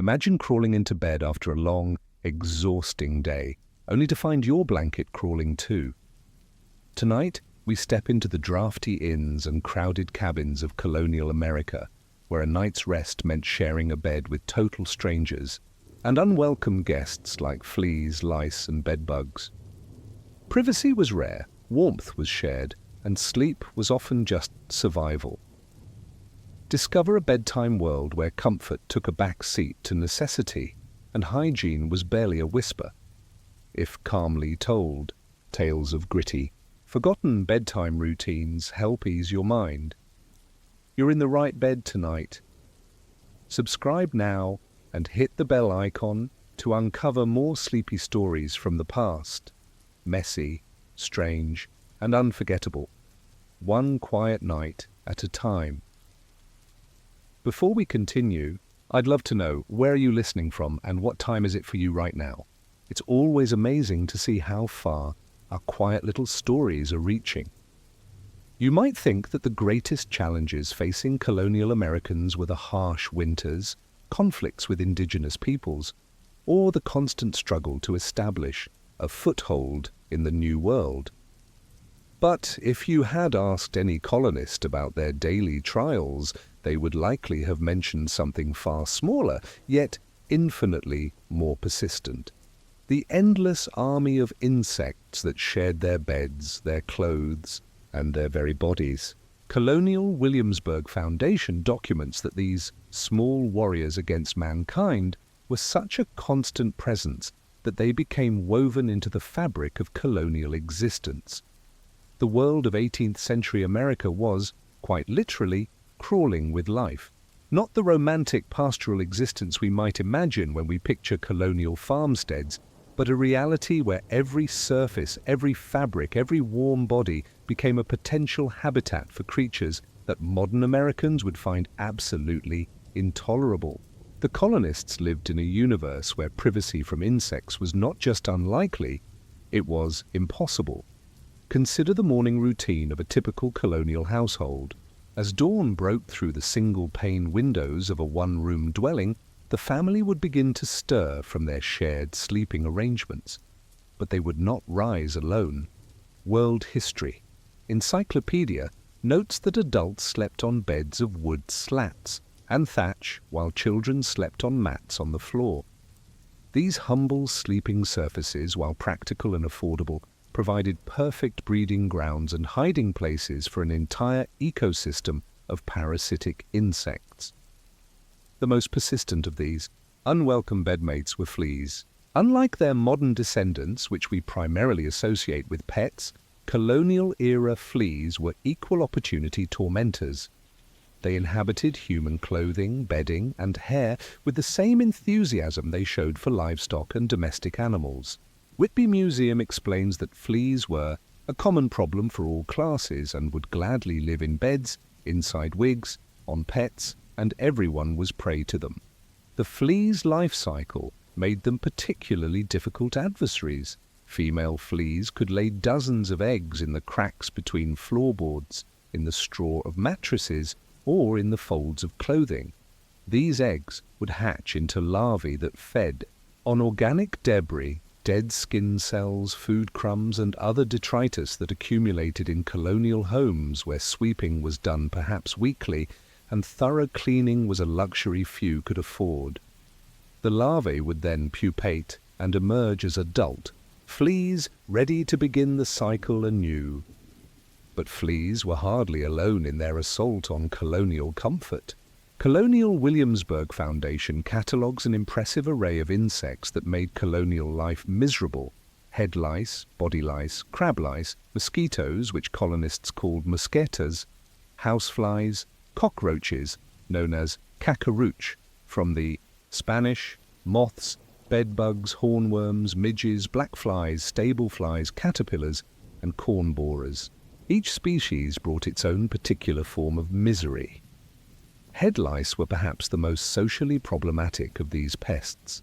Imagine crawling into bed after a long, exhausting day, only to find your blanket crawling too. Tonight, we step into the drafty inns and crowded cabins of colonial America, where a night's rest meant sharing a bed with total strangers and unwelcome guests like fleas, lice, and bedbugs. Privacy was rare, warmth was shared, and sleep was often just survival. Discover a bedtime world where comfort took a back seat to necessity, and hygiene was barely a whisper. If calmly told, tales of gritty, forgotten bedtime routines help ease your mind. You're in the right bed tonight. Subscribe now and hit the bell icon to uncover more sleepy stories from the past. Messy, strange, and unforgettable. One quiet night at a time. Before we continue, I'd love to know, where are you listening from and what time is it for you right now? It's always amazing to see how far our quiet little stories are reaching. You might think that the greatest challenges facing colonial Americans were the harsh winters, conflicts with indigenous peoples, or the constant struggle to establish a foothold in the New World. But if you had asked any colonist about their daily trials, they would likely have mentioned something far smaller, yet infinitely more persistent. The endless army of insects that shared their beds, their clothes, and their very bodies. Colonial Williamsburg Foundation documents that these small warriors against mankind were such a constant presence that they became woven into the fabric of colonial existence. The world of 18th century America was, quite literally, crawling with life. Not the romantic pastoral existence we might imagine when we picture colonial farmsteads, but a reality where every surface, every fabric, every warm body became a potential habitat for creatures that modern Americans would find absolutely intolerable. The colonists lived in a universe where privacy from insects was not just unlikely, it was impossible. Consider the morning routine of a typical colonial household. As dawn broke through the single-pane windows of a one-room dwelling, the family would begin to stir from their shared sleeping arrangements. But they would not rise alone. World History Encyclopedia notes that adults slept on beds of wood slats and thatch, while children slept on mats on the floor. These humble sleeping surfaces, while practical and affordable, provided perfect breeding grounds and hiding places for an entire ecosystem of parasitic insects. The most persistent of these, unwelcome bedmates, were fleas. Unlike their modern descendants, which we primarily associate with pets, colonial-era fleas were equal opportunity tormentors. They inhabited human clothing, bedding, and hair with the same enthusiasm they showed for livestock and domestic animals. Whitby Museum explains that fleas were a common problem for all classes and would gladly live in beds, inside wigs, on pets, and everyone was prey to them. The flea's life cycle made them particularly difficult adversaries. Female fleas could lay dozens of eggs in the cracks between floorboards, in the straw of mattresses, or in the folds of clothing. These eggs would hatch into larvae that fed on organic debris, dead skin cells, food crumbs, and other detritus that accumulated in colonial homes where sweeping was done perhaps weekly, and thorough cleaning was a luxury few could afford. The larvae would then pupate and emerge as adult fleas ready to begin the cycle anew. But fleas were hardly alone in their assault on colonial comfort. Colonial Williamsburg Foundation catalogues an impressive array of insects that made colonial life miserable. Head lice, body lice, crab lice, mosquitoes, which colonists called mosquetas, houseflies, cockroaches, known as cacarouche, from the Spanish, moths, bedbugs, hornworms, midges, black flies, stable flies, caterpillars, and corn borers. Each species brought its own particular form of misery. Head lice were perhaps the most socially problematic of these pests.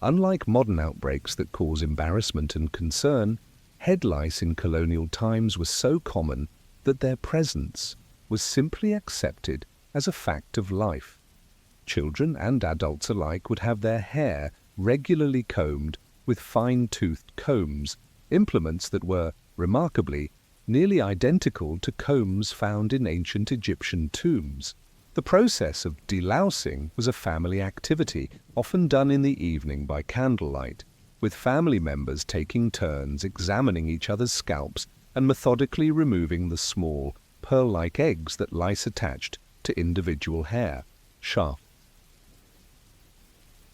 Unlike modern outbreaks that cause embarrassment and concern, head lice in colonial times were so common that their presence was simply accepted as a fact of life. Children and adults alike would have their hair regularly combed with fine-toothed combs, implements that were, remarkably, nearly identical to combs found in ancient Egyptian tombs. The process of delousing was a family activity, often done in the evening by candlelight, with family members taking turns examining each other's scalps and methodically removing the small, pearl-like eggs that lice attached to individual hair, shafts.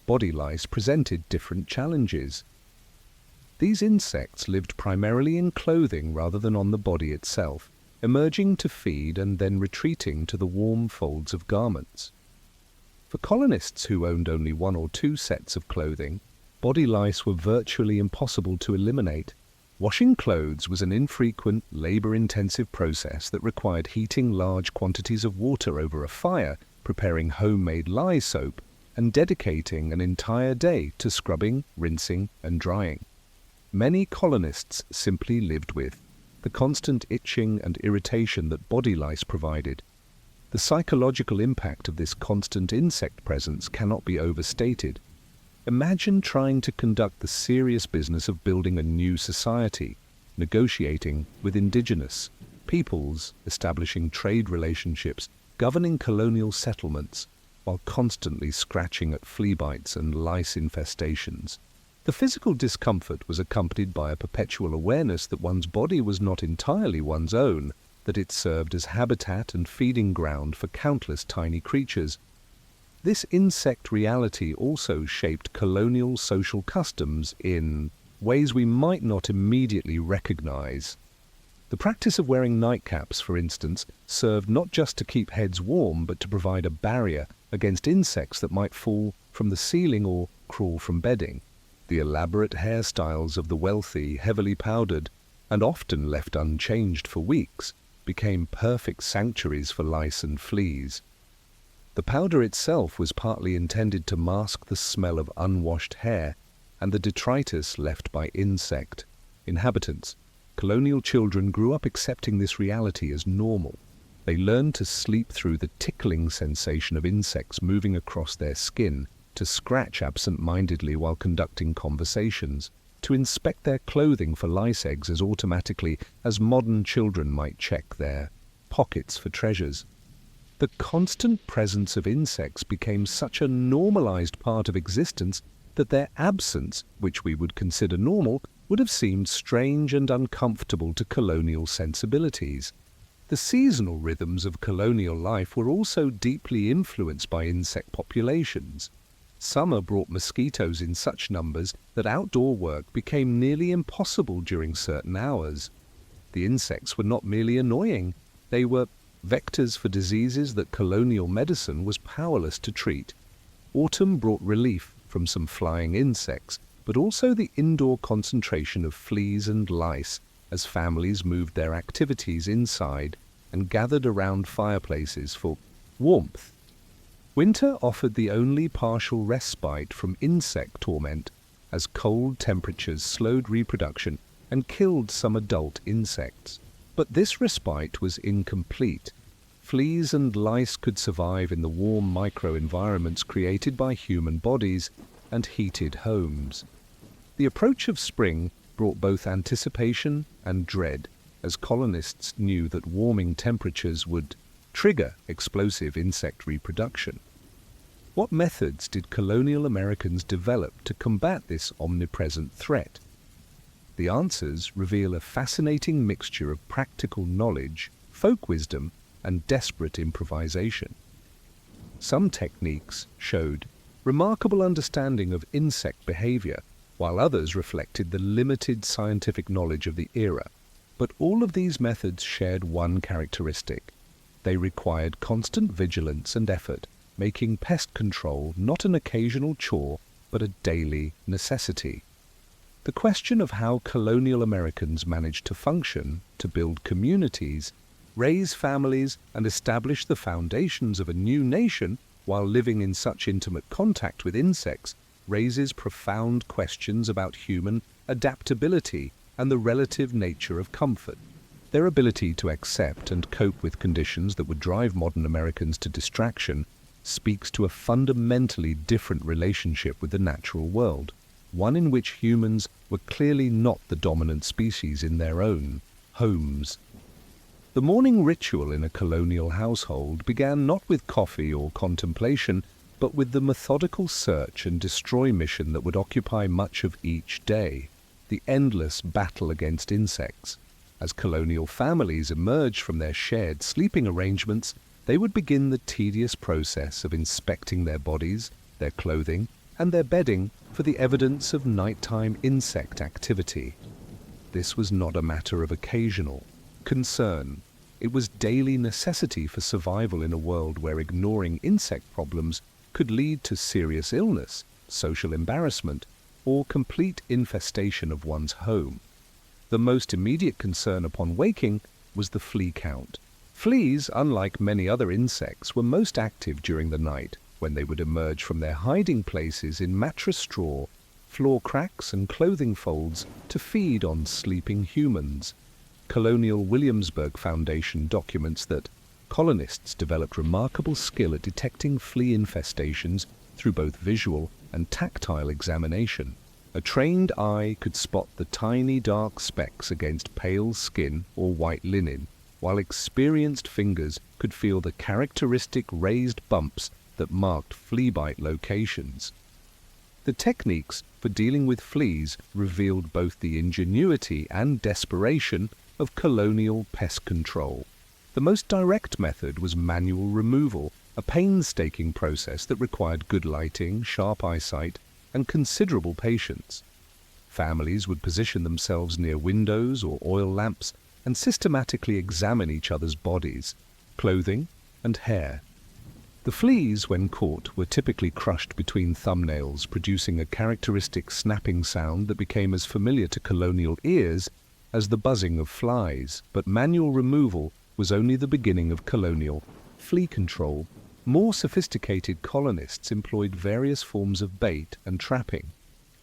Body lice presented different challenges. These insects lived primarily in clothing rather than on the body itself, emerging to feed and then retreating to the warm folds of garments. For colonists who owned only one or two sets of clothing, body lice were virtually impossible to eliminate. Washing clothes was an infrequent, labor-intensive process that required heating large quantities of water over a fire, preparing homemade lye soap, and dedicating an entire day to scrubbing, rinsing, and drying. Many colonists simply lived with the constant itching and irritation that body lice provided. The psychological impact of this constant insect presence cannot be overstated. Imagine trying to conduct the serious business of building a new society, negotiating with indigenous peoples, establishing trade relationships, governing colonial settlements, while constantly scratching at flea bites and lice infestations. The physical discomfort was accompanied by a perpetual awareness that one's body was not entirely one's own, that it served as habitat and feeding ground for countless tiny creatures. This insect reality also shaped colonial social customs in ways we might not immediately recognize. The practice of wearing nightcaps, for instance, served not just to keep heads warm but to provide a barrier against insects that might fall from the ceiling or crawl from bedding. The elaborate hairstyles of the wealthy, heavily powdered, and often left unchanged for weeks, became perfect sanctuaries for lice and fleas. The powder itself was partly intended to mask the smell of unwashed hair and the detritus left by insect inhabitants. Colonial children grew up accepting this reality as normal. They learned to sleep through the tickling sensation of insects moving across their skin, to scratch absent-mindedly while conducting conversations, to inspect their clothing for lice eggs as automatically as modern children might check their pockets for treasures. The constant presence of insects became such a normalized part of existence that their absence, which we would consider normal, would have seemed strange and uncomfortable to colonial sensibilities. The seasonal rhythms of colonial life were also deeply influenced by insect populations. Summer brought mosquitoes in such numbers that outdoor work became nearly impossible during certain hours. The insects were not merely annoying, they were vectors for diseases that colonial medicine was powerless to treat. Autumn brought relief from some flying insects, but also the indoor concentration of fleas and lice as families moved their activities inside and gathered around fireplaces for warmth. Winter offered the only partial respite from insect torment as cold temperatures slowed reproduction and killed some adult insects. But this respite was incomplete. Fleas and lice could survive in the warm microenvironments created by human bodies and heated homes. The approach of spring brought both anticipation and dread, as colonists knew that warming temperatures would trigger explosive insect reproduction. What methods did colonial Americans develop to combat this omnipresent threat? The answers reveal a fascinating mixture of practical knowledge, folk wisdom, and desperate improvisation. Some techniques showed remarkable understanding of insect behavior, while others reflected the limited scientific knowledge of the era. But all of these methods shared one characteristic. They required constant vigilance and effort, making pest control not an occasional chore, but a daily necessity. The question of how colonial Americans managed to function, to build communities, raise families, and establish the foundations of a new nation while living in such intimate contact with insects raises profound questions about human adaptability and the relative nature of comfort. Their ability to accept and cope with conditions that would drive modern Americans to distraction speaks to a fundamentally different relationship with the natural world, one in which humans were clearly not the dominant species in their own homes. The morning ritual in a colonial household began not with coffee or contemplation, but with the methodical search and destroy mission that would occupy much of each day, the endless battle against insects. As colonial families emerged from their shared sleeping arrangements, they would begin the tedious process of inspecting their bodies, their clothing, and their bedding for the evidence of nighttime insect activity. This was not a matter of occasional concern. It was daily necessity for survival in a world where ignoring insect problems could lead to serious illness, social embarrassment, or complete infestation of one's home. The most immediate concern upon waking was the flea count. Fleas, unlike many other insects, were most active during the night, when they would emerge from their hiding places in mattress straw, floor cracks, and clothing folds to feed on sleeping humans. Colonial Williamsburg Foundation documents that colonists developed remarkable skill at detecting flea infestations through both visual and tactile examination. A trained eye could spot the tiny dark specks against pale skin or white linen, while experienced fingers could feel the characteristic raised bumps that marked flea bite locations. The techniques for dealing with fleas revealed both the ingenuity and desperation of colonial pest control. The most direct method was manual removal, a painstaking process that required good lighting, sharp eyesight, and considerable patience. Families would position themselves near windows or oil lamps and systematically examine each other's bodies, clothing, and hair. The fleas, when caught, were typically crushed between thumbnails, producing a characteristic snapping sound that became as familiar to colonial ears as the buzzing of flies. But manual removal was only the beginning of colonial flea control. More sophisticated colonists employed various forms of bait and trapping.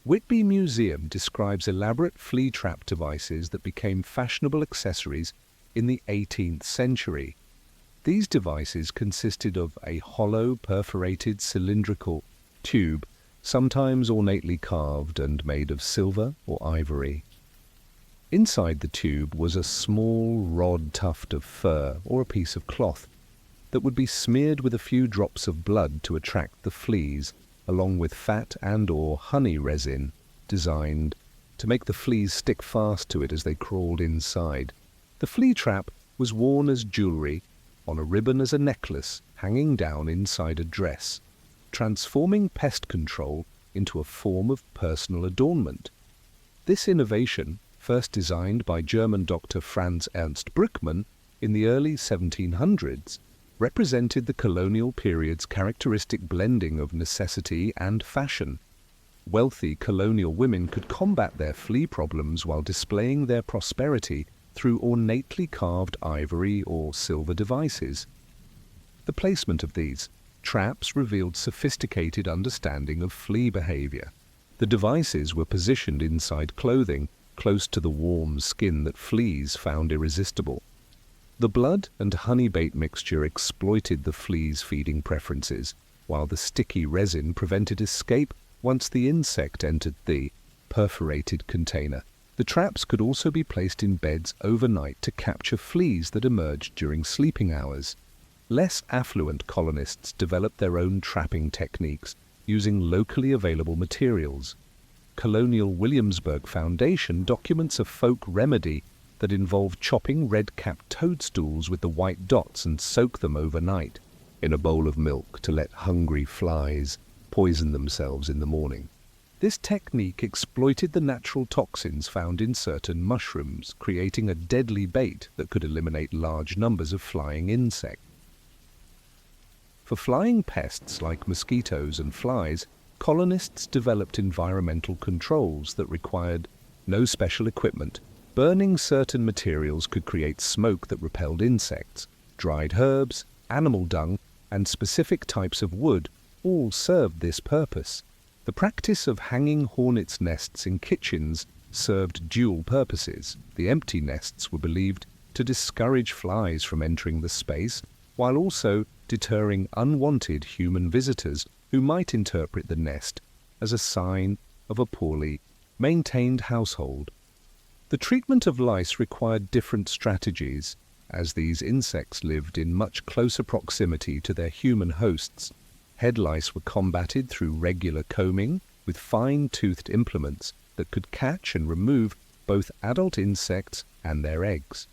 Whitby Museum describes elaborate flea trap devices that became fashionable accessories in the 18th century. These devices consisted of a hollow, perforated, cylindrical tube, sometimes ornately carved and made of silver or ivory. Inside the tube was a small rod tuft of fur or a piece of cloth that would be smeared with a few drops of blood to attract the fleas, along with fat and or honey resin designed to make the fleas stick fast to it as they crawled inside. The flea trap was worn as jewelry, on a ribbon as a necklace, hanging down inside a dress, transforming pest control into a form of personal adornment. This innovation, first designed by German Dr. Franz Ernst Brückmann in the early 1700s, represented the colonial period's characteristic blending of necessity and fashion. Wealthy colonial women could combat their flea problems while displaying their prosperity through ornately carved ivory or silver devices. The placement of these traps revealed sophisticated understanding of flea behavior. The devices were positioned inside clothing, close to the warm skin that fleas found irresistible. The blood and honey bait mixture exploited the fleas' feeding preferences, while the sticky resin prevented escape once the insect entered the perforated container. The traps could also be placed in beds overnight to capture fleas that emerged during sleeping hours. Less affluent colonists developed their own trapping techniques using locally available materials. Colonial Williamsburg Foundation documents a folk remedy that involved chopping red-capped toadstools with the white dots and soak them overnight in a bowl of milk to let hungry flies poison themselves in the morning. This technique exploited the natural toxins found in certain mushrooms, creating a deadly bait that could eliminate large numbers of flying insects. For flying pests like mosquitoes and flies, colonists developed environmental controls that required no special equipment. Burning certain materials could create smoke that repelled insects. Dried herbs, animal dung, and specific types of wood all served this purpose. The practice of hanging hornets' nests in kitchens served dual purposes. The empty nests were believed to discourage flies from entering the space, while also deterring unwanted human visitors who might interpret the nest as a sign of a poorly maintained household. The treatment of lice required different strategies, as these insects lived in much closer proximity to their human hosts. Head lice were combated through regular combing with fine-toothed implements that could catch and remove both adult insects and their eggs.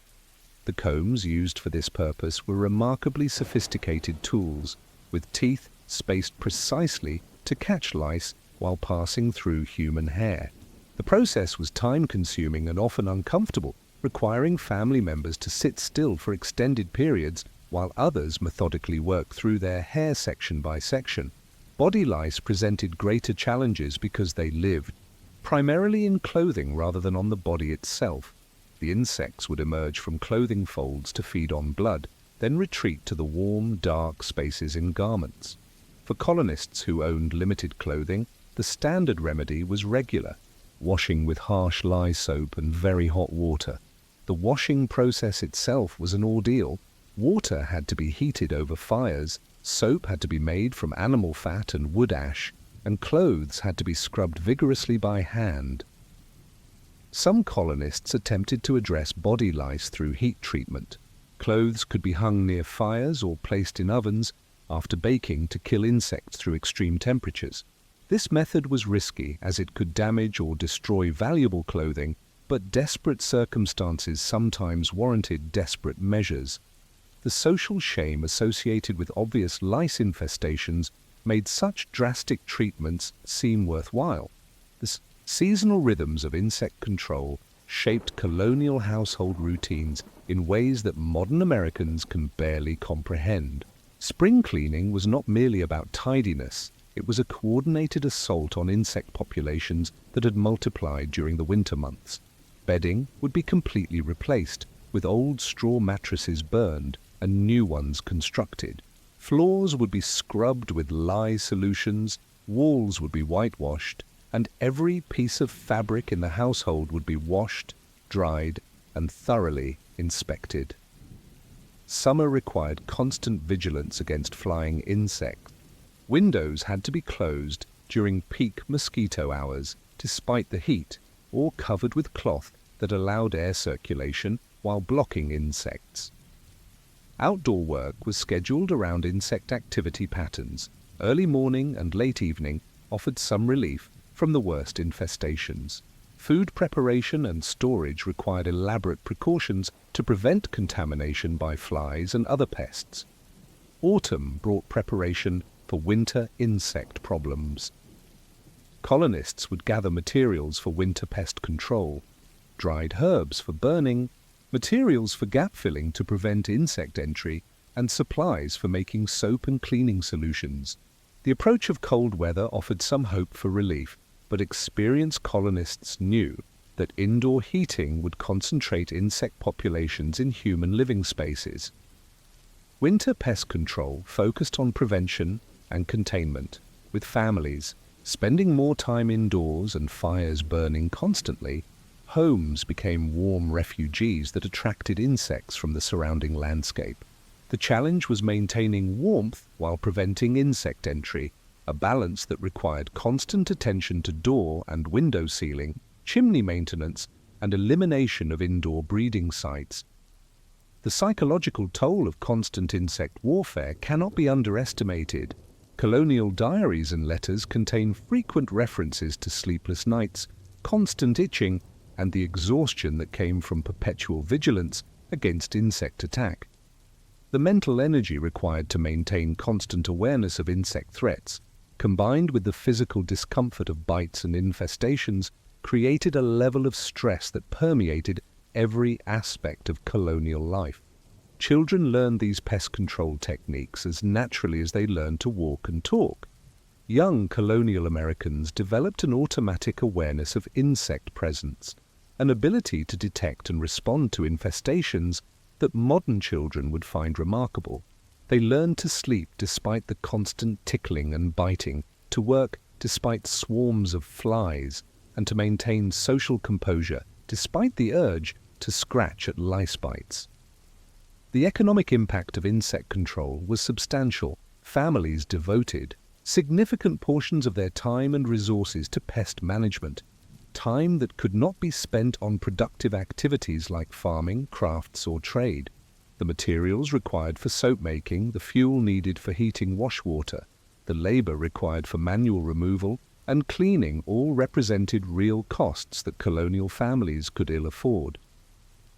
The combs used for this purpose were remarkably sophisticated tools, with teeth spaced precisely to catch lice while passing through human hair. The process was time-consuming and often uncomfortable, requiring family members to sit still for extended periods while others methodically worked through their hair section by section. Body lice presented greater challenges because they lived primarily in clothing rather than on the body itself. The insects would emerge from clothing folds to feed on blood, then retreat to the warm, dark spaces in garments. For colonists who owned limited clothing, the standard remedy was regular, washing with harsh lye soap and very hot water. The washing process itself was an ordeal. Water had to be heated over fires, soap had to be made from animal fat and wood ash, and clothes had to be scrubbed vigorously by hand. Some colonists attempted to address body lice through heat treatment. Clothes could be hung near fires or placed in ovens after baking to kill insects through extreme temperatures. This method was risky as it could damage or destroy valuable clothing, but desperate circumstances sometimes warranted desperate measures. The social shame associated with obvious lice infestations made such drastic treatments seem worthwhile. The seasonal rhythms of insect control shaped colonial household routines in ways that modern Americans can barely comprehend. Spring cleaning was not merely about tidiness, it was a coordinated assault on insect populations that had multiplied during the winter months. Bedding would be completely replaced, with old straw mattresses burned and new ones constructed. Floors would be scrubbed with lye solutions, walls would be whitewashed, and every piece of fabric in the household would be washed, dried, and thoroughly inspected. Summer required constant vigilance against flying insects. Windows had to be closed during peak mosquito hours, despite the heat, or covered with cloth that allowed air circulation while blocking insects. Outdoor work was scheduled around insect activity patterns. Early morning and late evening offered some relief from the worst infestations. Food preparation and storage required elaborate precautions to prevent contamination by flies and other pests. Autumn brought preparation for winter insect problems. Colonists would gather materials for winter pest control, dried herbs for burning, materials for gap filling to prevent insect entry, and supplies for making soap and cleaning solutions. The approach of cold weather offered some hope for relief, but experienced colonists knew that indoor heating would concentrate insect populations in human living spaces. Winter pest control focused on prevention and containment, with families spending more time indoors and fires burning constantly. Homes became warm refugees that attracted insects from the surrounding landscape. The challenge was maintaining warmth while preventing insect entry, a balance that required constant attention to door and window sealing, chimney maintenance, and elimination of indoor breeding sites. The psychological toll of constant insect warfare cannot be underestimated. Colonial diaries and letters contain frequent references to sleepless nights, constant itching, and the exhaustion that came from perpetual vigilance against insect attack. The mental energy required to maintain constant awareness of insect threats, combined with the physical discomfort of bites and infestations, created a level of stress that permeated every aspect of colonial life. Children learned these pest control techniques as naturally as they learned to walk and talk. Young colonial Americans developed an automatic awareness of insect presence, an ability to detect and respond to infestations that modern children would find remarkable. They learned to sleep despite the constant tickling and biting, to work despite swarms of flies, and to maintain social composure despite the urge to scratch at lice bites. The economic impact of insect control was substantial. Families devoted significant portions of their time and resources to pest management, time that could not be spent on productive activities like farming, crafts, or trade. The materials required for soap making, the fuel needed for heating wash water, the labor required for manual removal and cleaning all represented real costs that colonial families could ill afford.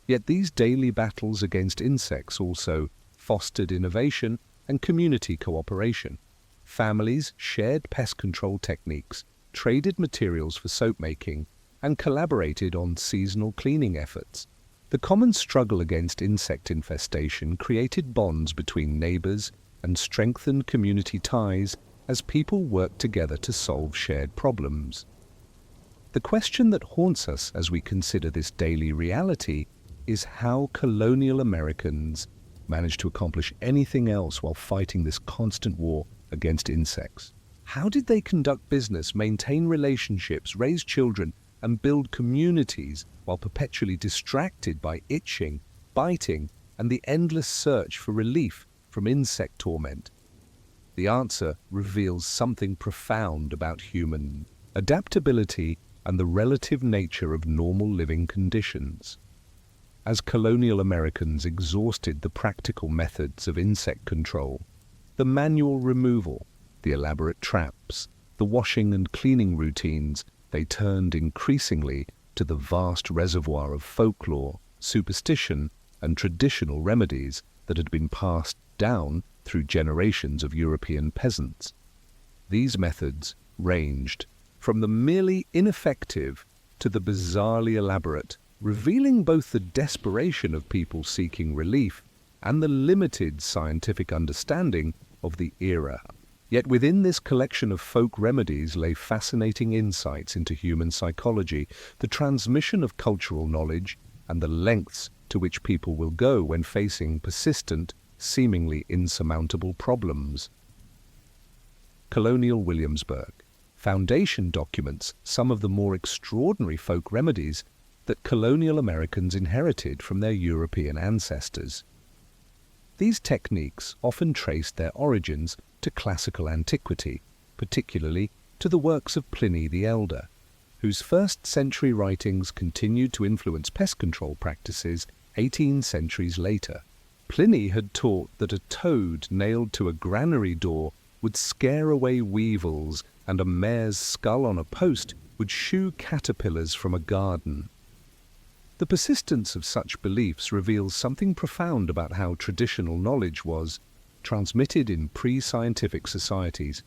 Yet these daily battles against insects also fostered innovation and community cooperation. Families shared pest control techniques, traded materials for soap making, and collaborated on seasonal cleaning efforts. The common struggle against insect infestation created bonds between neighbors and strengthened community ties as people worked together to solve shared problems. The question that haunts us as we consider this daily reality is how colonial Americans managed to accomplish anything else while fighting this constant war against insects. How did they conduct business, maintain relationships, raise children, and build communities while perpetually distracted by itching, biting, and the endless search for relief from insect torment? The answer reveals something profound about human adaptability and the relative nature of normal living conditions. As colonial Americans exhausted the practical methods of insect control, the manual removal, the elaborate traps, the washing and cleaning routines, they turned increasingly to the vast reservoir of folklore, superstition, and traditional remedies that had been passed down through generations of European peasants. These methods ranged from the merely ineffective to the bizarrely elaborate, revealing both the desperation of people seeking relief and the limited scientific understanding of the era. Yet within this collection of folk remedies lay fascinating insights into human psychology, the transmission of cultural knowledge, and the lengths to which people will go when facing persistent, seemingly insurmountable problems. Colonial Williamsburg. Foundation documents some of the more extraordinary folk remedies that colonial Americans inherited from their European ancestors. These techniques often traced their origins to classical antiquity, particularly to the works of Pliny the Elder, whose first-century writings continued to influence pest control practices 18 centuries later. Pliny had taught that a toad nailed to a granary door would scare away weevils, and a mare's skull on a post would shoo caterpillars from a garden. The persistence of such beliefs reveals something profound about how traditional knowledge was transmitted in pre-scientific societies.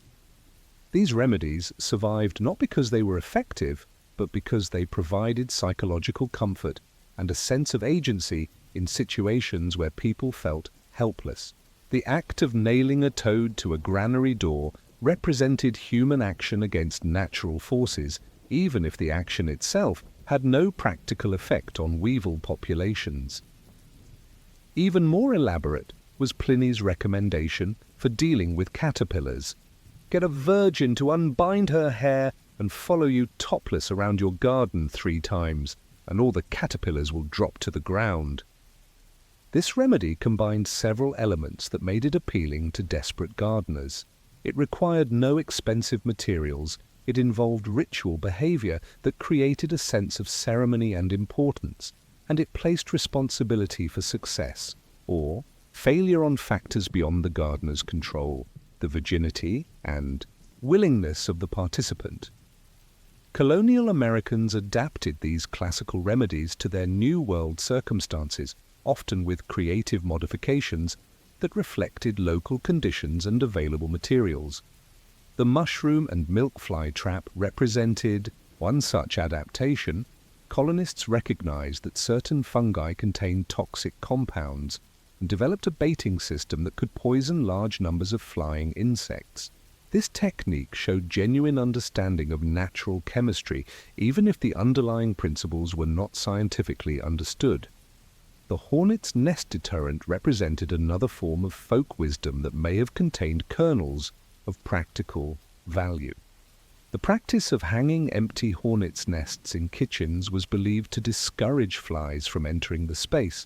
These remedies survived not because they were effective, but because they provided psychological comfort and a sense of agency in situations where people felt helpless. The act of nailing a toad to a granary door represented human action against natural forces, even if the action itself had no practical effect on weevil populations. Even more elaborate was Pliny's recommendation for dealing with caterpillars. Get a virgin to unbind her hair and follow you topless around your garden 3 times, and all the caterpillars will drop to the ground. This remedy combined several elements that made it appealing to desperate gardeners. It required no expensive materials. It involved ritual behavior that created a sense of ceremony and importance, and it placed responsibility for success or failure on factors beyond the gardener's control, the virginity and willingness of the participant. Colonial Americans adapted these classical remedies to their New World circumstances, often with creative modifications that reflected local conditions and available materials. The mushroom and milk fly trap represented one such adaptation. Colonists recognized that certain fungi contained toxic compounds and developed a baiting system that could poison large numbers of flying insects. This technique showed genuine understanding of natural chemistry, even if the underlying principles were not scientifically understood. The hornet's nest deterrent represented another form of folk wisdom that may have contained kernels of practical value. The practice of hanging empty hornets' nests in kitchens was believed to discourage flies from entering the space.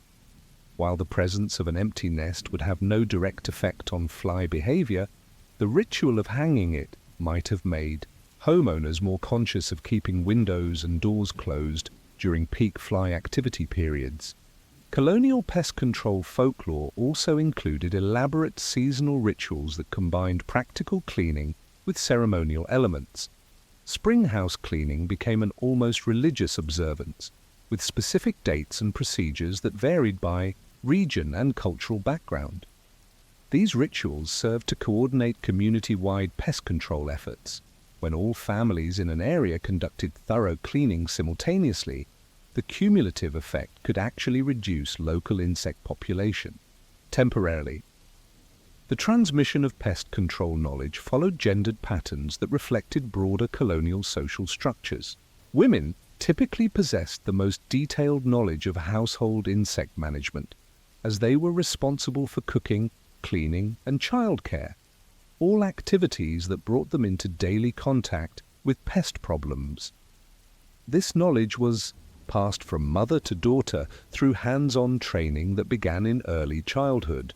While the presence of an empty nest would have no direct effect on fly behavior, the ritual of hanging it might have made homeowners more conscious of keeping windows and doors closed during peak fly activity periods. Colonial pest control folklore also included elaborate seasonal rituals that combined practical cleaning with ceremonial elements. Spring house cleaning became an almost religious observance, with specific dates and procedures that varied by region and cultural background. These rituals served to coordinate community-wide pest control efforts. When all families in an area conducted thorough cleaning simultaneously, the cumulative effect could actually reduce local insect population temporarily. The transmission of pest control knowledge followed gendered patterns that reflected broader colonial social structures. Women typically possessed the most detailed knowledge of household insect management, as they were responsible for cooking, cleaning, and childcare, all activities that brought them into daily contact with pest problems. This knowledge was passed from mother to daughter through hands-on training that began in early childhood.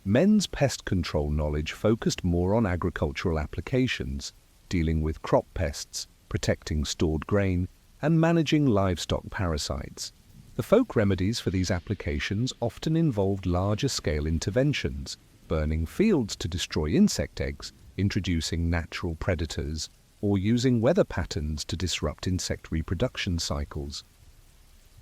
Men's pest control knowledge focused more on agricultural applications, dealing with crop pests, protecting stored grain, and managing livestock parasites. The folk remedies for these applications often involved larger-scale interventions, burning fields to destroy insect eggs, introducing natural predators, or using weather patterns to disrupt insect reproduction cycles.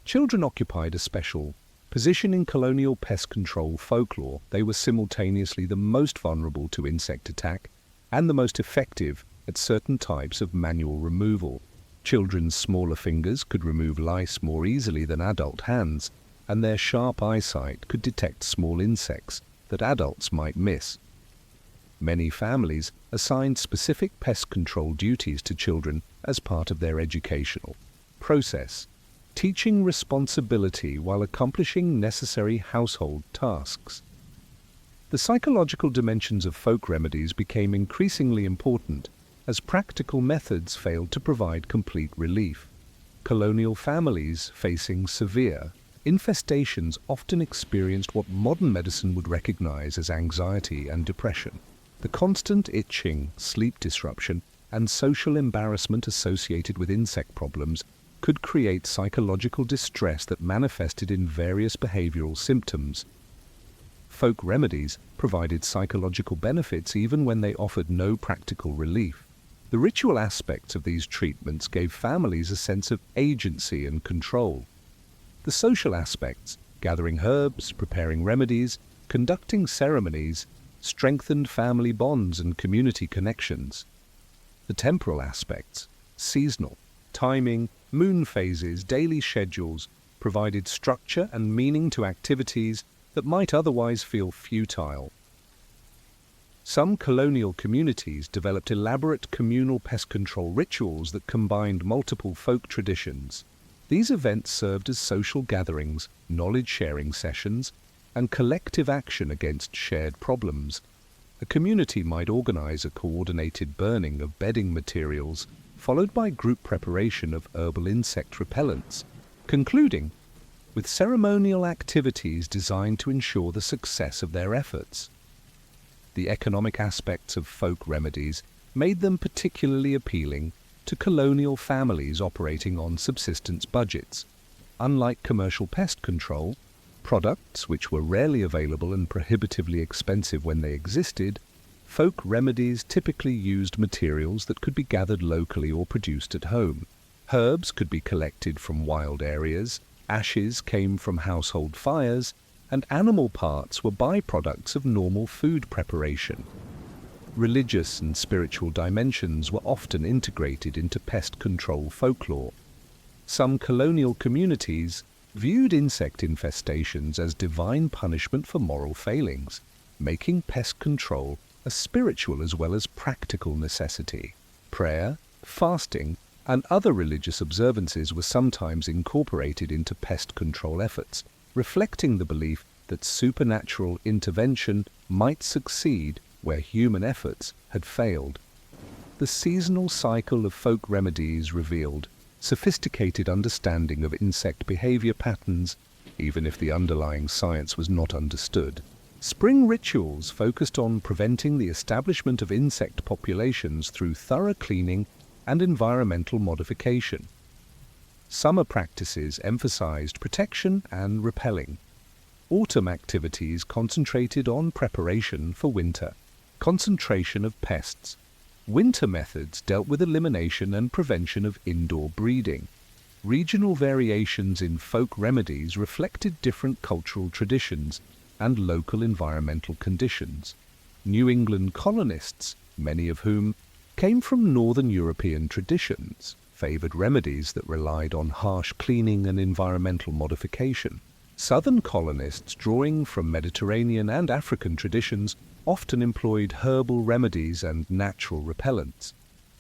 Children occupied a special position in colonial pest control folklore. They were simultaneously the most vulnerable to insect attack and the most effective at certain types of manual removal. Children's smaller fingers could remove lice more easily than adult hands, and their sharp eyesight could detect small insects that adults might miss. Many families assigned specific pest control duties to children as part of their educational process, teaching responsibility while accomplishing necessary household tasks. The psychological dimensions of folk remedies became increasingly important as practical methods failed to provide complete relief. Colonial families facing severe infestations often experienced what modern medicine would recognize as anxiety and depression. The constant itching, sleep disruption, and social embarrassment associated with insect problems could create psychological distress that manifested in various behavioral symptoms. Folk remedies provided psychological benefits even when they offered no practical relief. The ritual aspects of these treatments gave families a sense of agency and control. The social aspects, gathering herbs, preparing remedies, conducting ceremonies, strengthened family bonds and community connections. The temporal aspects, seasonal, timing, moon phases, daily schedules, provided structure and meaning to activities that might otherwise feel futile. Some colonial communities developed elaborate communal pest control rituals that combined multiple folk traditions. These events served as social gatherings, knowledge-sharing sessions, and collective action against shared problems. A community might organize a coordinated burning of bedding materials, followed by group preparation of herbal insect repellents, concluding with ceremonial activities designed to ensure the success of their efforts. The economic aspects of folk remedies made them particularly appealing to colonial families operating on subsistence budgets. Unlike commercial pest control, products which were rarely available and prohibitively expensive when they existed, folk remedies typically used materials that could be gathered locally or produced at home. Herbs could be collected from wild areas, ashes came from household fires, and animal parts were byproducts of normal food preparation. Religious and spiritual dimensions were often integrated into pest control folklore. Some colonial communities viewed insect infestations as divine punishment for moral failings, making pest control a spiritual as well as practical necessity. Prayer, fasting, and other religious observances were sometimes incorporated into pest control efforts, reflecting the belief that supernatural intervention might succeed where human efforts had failed. The seasonal cycle of folk remedies revealed sophisticated understanding of insect behavior patterns, even if the underlying science was not understood. Spring rituals focused on preventing the establishment of insect populations through thorough cleaning and environmental modification. Summer practices emphasized protection and repelling. Autumn activities concentrated on preparation for winter. Concentration of pests. Winter methods dealt with elimination and prevention of indoor breeding. Regional variations in folk remedies reflected different cultural traditions and local environmental conditions. New England colonists, many of whom came from Northern European traditions, favored remedies that relied on harsh cleaning and environmental modification. Southern colonists, drawing from Mediterranean and African traditions, often employed herbal remedies and natural repellents.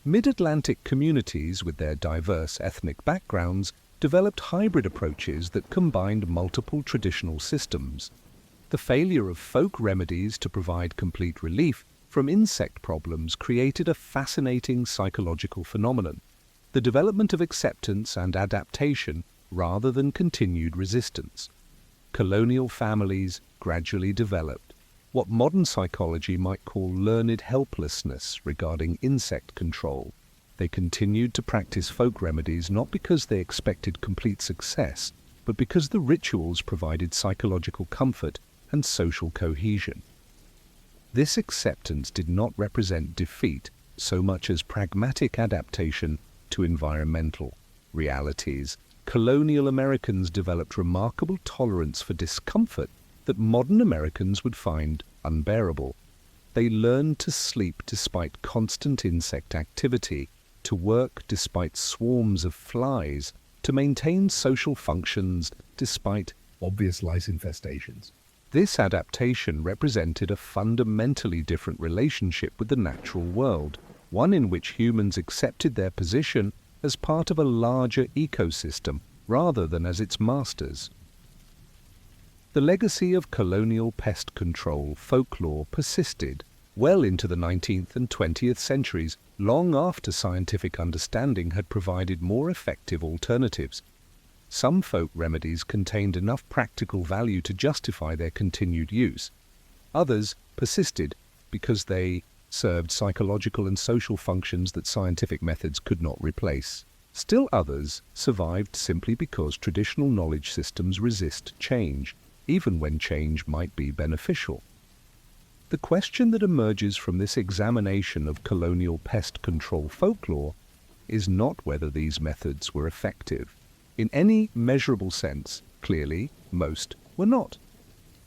Mid-Atlantic communities, with their diverse ethnic backgrounds, developed hybrid approaches that combined multiple traditional systems. The failure of folk remedies to provide complete relief from insect problems created a fascinating psychological phenomenon: the development of acceptance and adaptation rather than continued resistance. Colonial families gradually developed what modern psychology might call learned helplessness regarding insect control. They continued to practice folk remedies not because they expected complete success, but because the rituals provided psychological comfort and social cohesion. This acceptance did not represent defeat so much as pragmatic adaptation to environmental realities. Colonial Americans developed remarkable tolerance for discomfort that modern Americans would find unbearable. They learned to sleep despite constant insect activity, to work despite swarms of flies, to maintain social functions despite obvious lice infestations. This adaptation represented a fundamentally different relationship with the natural world, one in which humans accepted their position as part of a larger ecosystem rather than as its masters. The legacy of colonial pest control folklore persisted well into the 19th and 20th centuries, long after scientific understanding had provided more effective alternatives. Some folk remedies contained enough practical value to justify their continued use. Others persisted because they served psychological and social functions that scientific methods could not replace. Still others survived simply because traditional knowledge systems resist change, even when change might be beneficial. The question that emerges from this examination of colonial pest control folklore is not whether these methods were effective. In any measurable sense, clearly, most were not.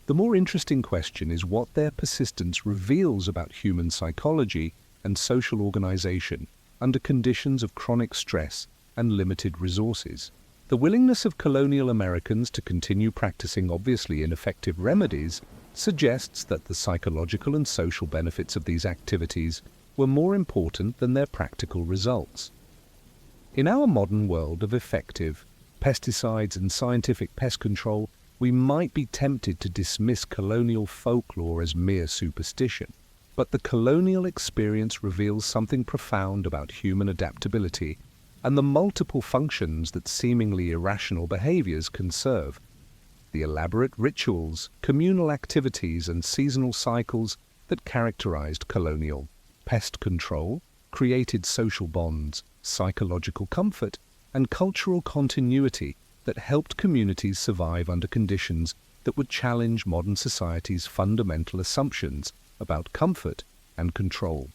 The more interesting question is what their persistence reveals about human psychology and social organization under conditions of chronic stress and limited resources. The willingness of colonial Americans to continue practicing obviously ineffective remedies suggests that the psychological and social benefits of these activities were more important than their practical results. In our modern world of effective pesticides and scientific pest control, we might be tempted to dismiss colonial folklore as mere superstition. But the colonial experience reveals something profound about human adaptability and the multiple functions that seemingly irrational behaviors can serve. The elaborate rituals, communal activities, and seasonal cycles that characterized colonial pest control created social bonds, psychological comfort, and cultural continuity that helped communities survive under conditions that would challenge modern society's fundamental assumptions about comfort and control.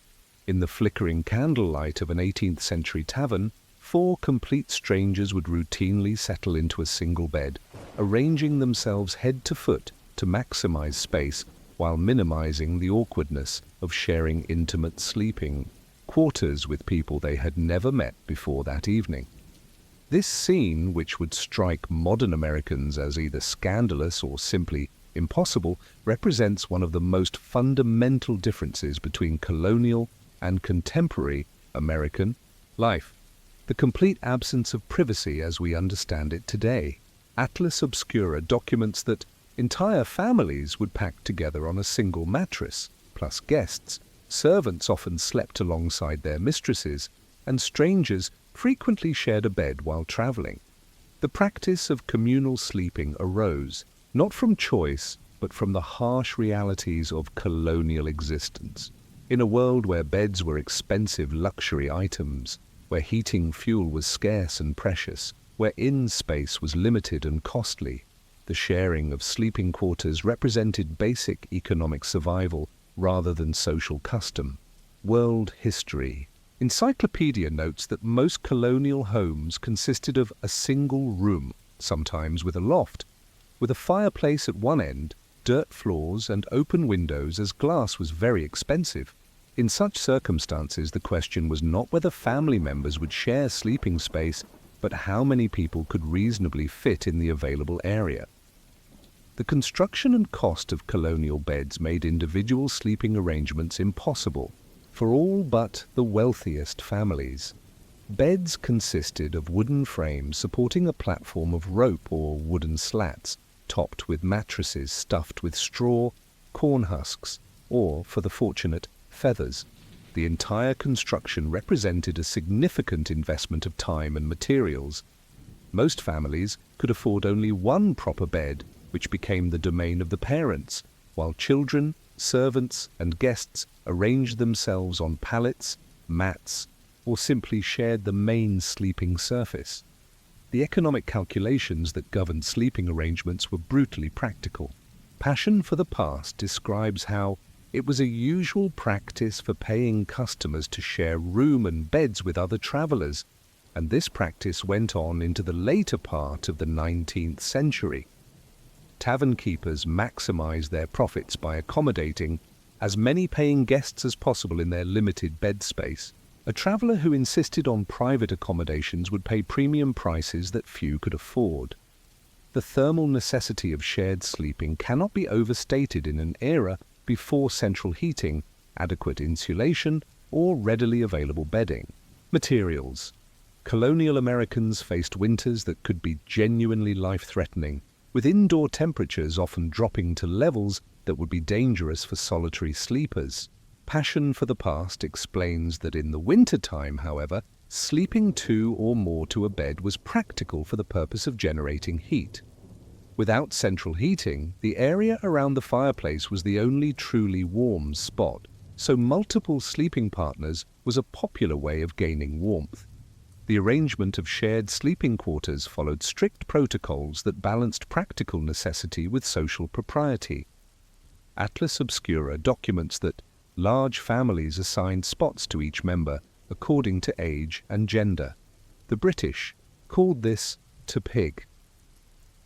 In the flickering candlelight of an 18th century tavern, 4 complete strangers would routinely settle into a single bed, arranging themselves head to foot to maximize space while minimizing the awkwardness of sharing intimate sleeping quarters with people they had never met before that evening. This scene, which would strike modern Americans as either scandalous or simply impossible, represents one of the most fundamental differences between colonial and contemporary American life: the complete absence of privacy as we understand it today. Atlas Obscura documents that entire families would pack together on a single mattress, plus guests. Servants often slept alongside their mistresses, and strangers frequently shared a bed while traveling. The practice of communal sleeping arose, not from choice, but from the harsh realities of colonial existence. In a world where beds were expensive luxury items, where heating fuel was scarce and precious, where inn space was limited and costly, the sharing of sleeping quarters represented basic economic survival rather than social custom. World history. Encyclopedia notes that most colonial homes consisted of a single room, sometimes with a loft, with a fireplace at one end, dirt floors and open windows, as glass was very expensive. In such circumstances, the question was not whether family members would share sleeping space, but how many people could reasonably fit in the available area. The construction and cost of colonial beds made individual sleeping arrangements impossible for all but the wealthiest families. Beds consisted of wooden frames supporting a platform of rope or wooden slats, topped with mattresses stuffed with straw, corn husks, or, for the fortunate, feathers. The entire construction represented a significant investment of time and materials. Most families could afford only one proper bed, which became the domain of the parents, while children, servants, and guests arranged themselves on pallets, mats, or simply shared the main sleeping surface. The economic calculations that governed sleeping arrangements were brutally practical. Passion for the Past describes how it was a usual practice for paying customers to share room and beds with other travelers, and this practice went on into the later part of the 19th century. Tavern keepers maximized their profits by accommodating as many paying guests as possible in their limited bed space. A traveler who insisted on private accommodations would pay premium prices that few could afford. The thermal necessity of shared sleeping cannot be overstated in an era before central heating, adequate insulation, or readily available bedding. Materials. Colonial Americans faced winters that could be genuinely life-threatening, with indoor temperatures often dropping to levels that would be dangerous for solitary sleepers. Passion for the Past explains that in the winter-time, however, sleeping two or more to a bed was practical for the purpose of generating heat. Without central heating, the area around the fireplace was the only truly warm spot, so multiple sleeping partners was a popular way of gaining warmth. The arrangement of shared sleeping quarters followed strict protocols that balanced practical necessity with social propriety. Atlas Obscura documents that large families assigned spots to each member according to age and gender. The British called this to pig.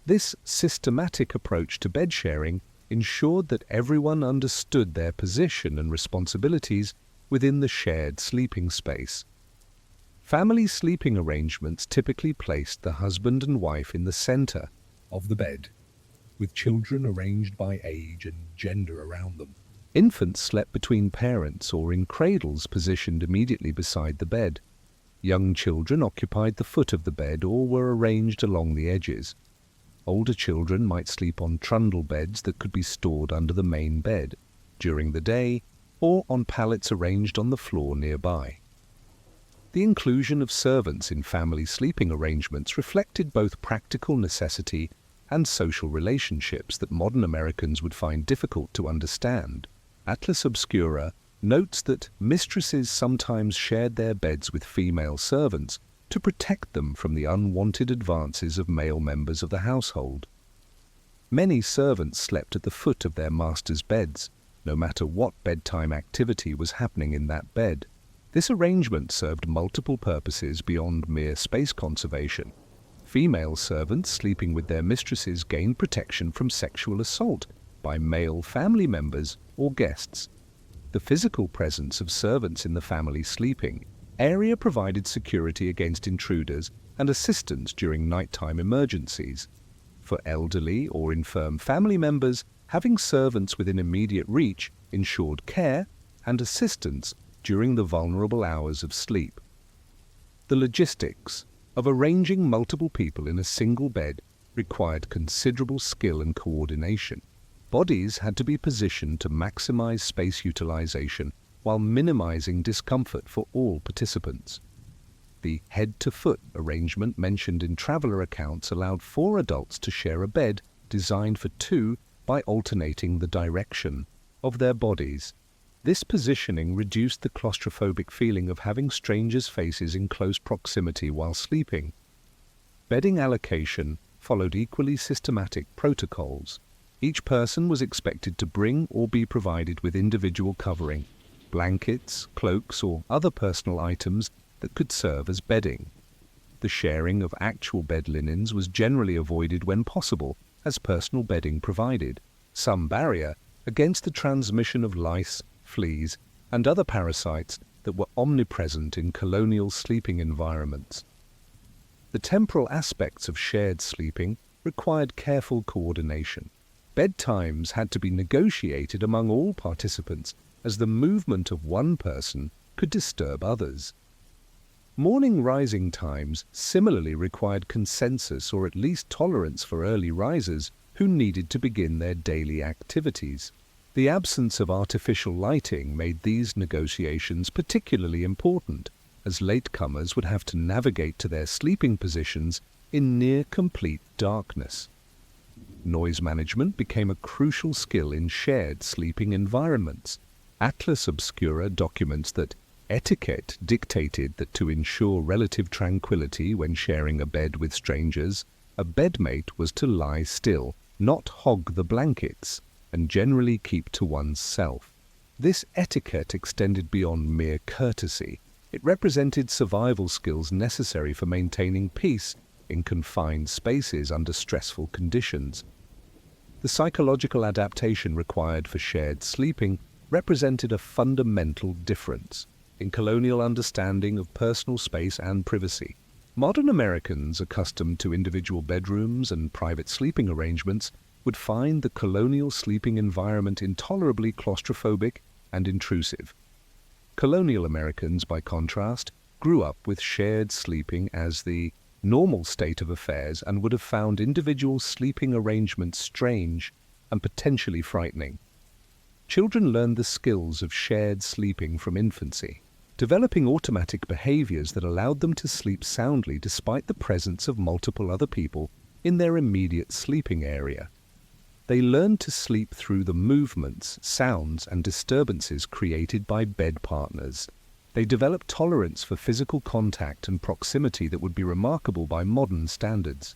This systematic approach to bed sharing ensured that everyone understood their position and responsibilities within the shared sleeping space. Family sleeping arrangements typically placed the husband and wife in the center of the bed, with children arranged by age and gender around them. Infants slept between parents or in cradles positioned immediately beside the bed. Young children occupied the foot of the bed or were arranged along the edges. Older children might sleep on trundle beds that could be stored under the main bed during the day or on pallets arranged on the floor nearby. The inclusion of servants in family sleeping arrangements reflected both practical necessity and social relationships that modern Americans would find difficult to understand. Atlas Obscura notes that mistresses sometimes shared their beds with female servants to protect them from the unwanted advances of male members of the household. Many servants slept at the foot of their masters' beds, no matter what bedtime activity was happening in that bed. This arrangement served multiple purposes beyond mere space conservation. Female servants sleeping with their mistresses gained protection from sexual assault by male family members or guests. The physical presence of servants in the family sleeping area provided security against intruders and assistance during nighttime emergencies. For elderly or infirm family members, having servants within immediate reach ensured care and assistance during the vulnerable hours of sleep. The logistics of arranging multiple people in a single bed required considerable skill and coordination. Bodies had to be positioned to maximize space utilization while minimizing discomfort for all participants. The head-to-foot arrangement mentioned in traveler accounts allowed 4 adults to share a bed designed for 2 by alternating the direction of their bodies. This positioning reduced the claustrophobic feeling of having strangers' faces in close proximity while sleeping. Bedding allocation followed equally systematic protocols. Each person was expected to bring or be provided with individual covering, blankets, cloaks, or other personal items that could serve as bedding. The sharing of actual bed linens was generally avoided when possible, as personal bedding provided some barrier against the transmission of lice, fleas, and other parasites that were omnipresent in colonial sleeping environments. The temporal aspects of shared sleeping required careful coordination. Bedtimes had to be negotiated among all participants, as the movement of one person could disturb others. Morning rising times similarly required consensus or at least tolerance for early risers who needed to begin their daily activities. The absence of artificial lighting made these negotiations particularly important, as latecomers would have to navigate to their sleeping positions in near-complete darkness. Noise management became a crucial skill in shared sleeping environments. Atlas Obscura documents that etiquette dictated that to ensure relative tranquility when sharing a bed with strangers, a bedmate was to lie still, not hog the blankets, and generally keep to oneself. This etiquette extended beyond mere courtesy. It represented survival skills necessary for maintaining peace in confined spaces under stressful conditions. The psychological adaptation required for shared sleeping represented a fundamental difference in colonial understanding of personal space and privacy. Modern Americans, accustomed to individual bedrooms and private sleeping arrangements, would find the colonial sleeping environment intolerably claustrophobic and intrusive. Colonial Americans, by contrast, grew up with shared sleeping as the normal state of affairs and would have found individual sleeping arrangements strange and potentially frightening. Children learned the skills of shared sleeping from infancy, developing automatic behaviors that allowed them to sleep soundly despite the presence of multiple other people in their immediate sleeping area. They learned to sleep through the movements, sounds, and disturbances created by bed partners. They developed tolerance for physical contact and proximity that would be remarkable by modern standards.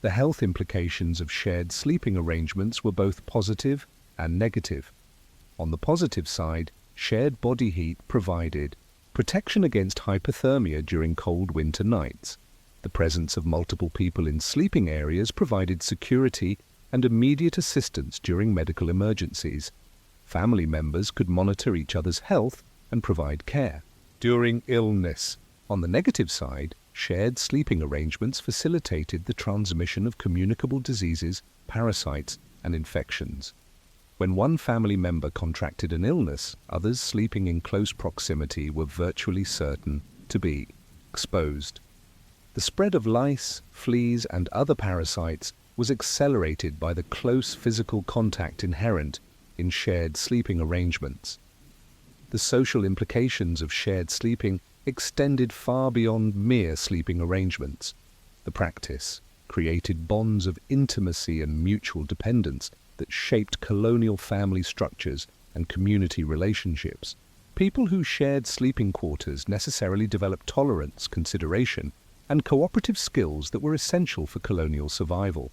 The health implications of shared sleeping arrangements were both positive and negative. On the positive side, shared body heat provided protection against hypothermia during cold winter nights. The presence of multiple people in sleeping areas provided security and immediate assistance during medical emergencies. Family members could monitor each other's health and provide care during illness. On the negative side, shared sleeping arrangements facilitated the transmission of communicable diseases, parasites, and infections. When one family member contracted an illness, others sleeping in close proximity were virtually certain to be exposed. The spread of lice, fleas, and other parasites was accelerated by the close physical contact inherent in shared sleeping arrangements. The social implications of shared sleeping extended far beyond mere sleeping arrangements. The practice created bonds of intimacy and mutual dependence that shaped colonial family structures and community relationships. People who shared sleeping quarters necessarily developed tolerance, consideration, and cooperative skills that were essential for colonial survival.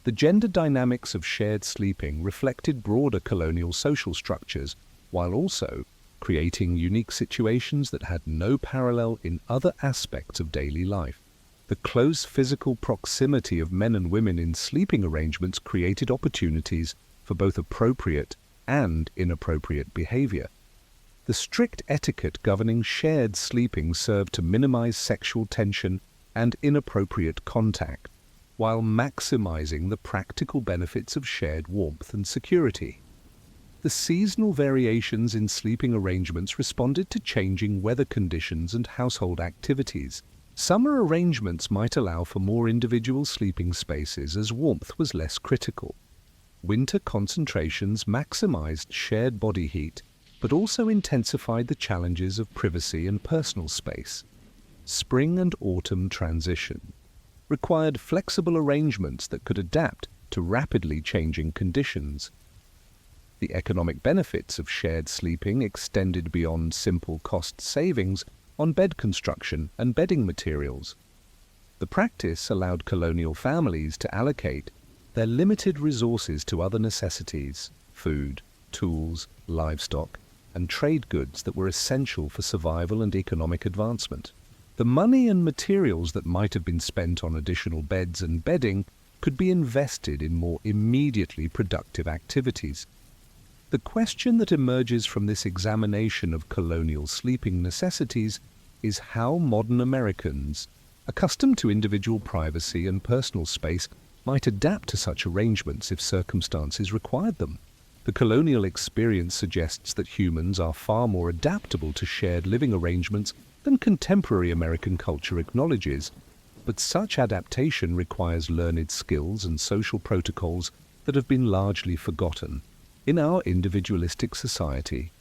The gender dynamics of shared sleeping reflected broader colonial social structures, while also creating unique situations that had no parallel in other aspects of daily life. The close physical proximity of men and women in sleeping arrangements created opportunities for both appropriate and inappropriate behavior. The strict etiquette governing shared sleeping served to minimize sexual tension and inappropriate contact, while maximizing the practical benefits of shared warmth and security. The seasonal variations in sleeping arrangements responded to changing weather conditions and household activities. Summer arrangements might allow for more individual sleeping spaces as warmth was less critical. Winter concentrations maximized shared body heat, but also intensified the challenges of privacy and personal space. spring and autumn transition, required flexible arrangements that could adapt to rapidly changing conditions. The economic benefits of shared sleeping extended beyond simple cost savings on bed construction and bedding materials. The practice allowed colonial families to allocate their limited resources to other necessities, food, tools, livestock, and trade goods that were essential for survival and economic advancement. The money and materials that might have been spent on additional beds and bedding could be invested in more immediately productive activities. The question that emerges from this examination of colonial sleeping necessities is how modern Americans, accustomed to individual privacy and personal space, might adapt to such arrangements if circumstances required them. The colonial experience suggests that humans are far more adaptable to shared living arrangements than contemporary American culture acknowledges, but such adaptation requires learned skills and social protocols that have been largely forgotten. In our individualistic society,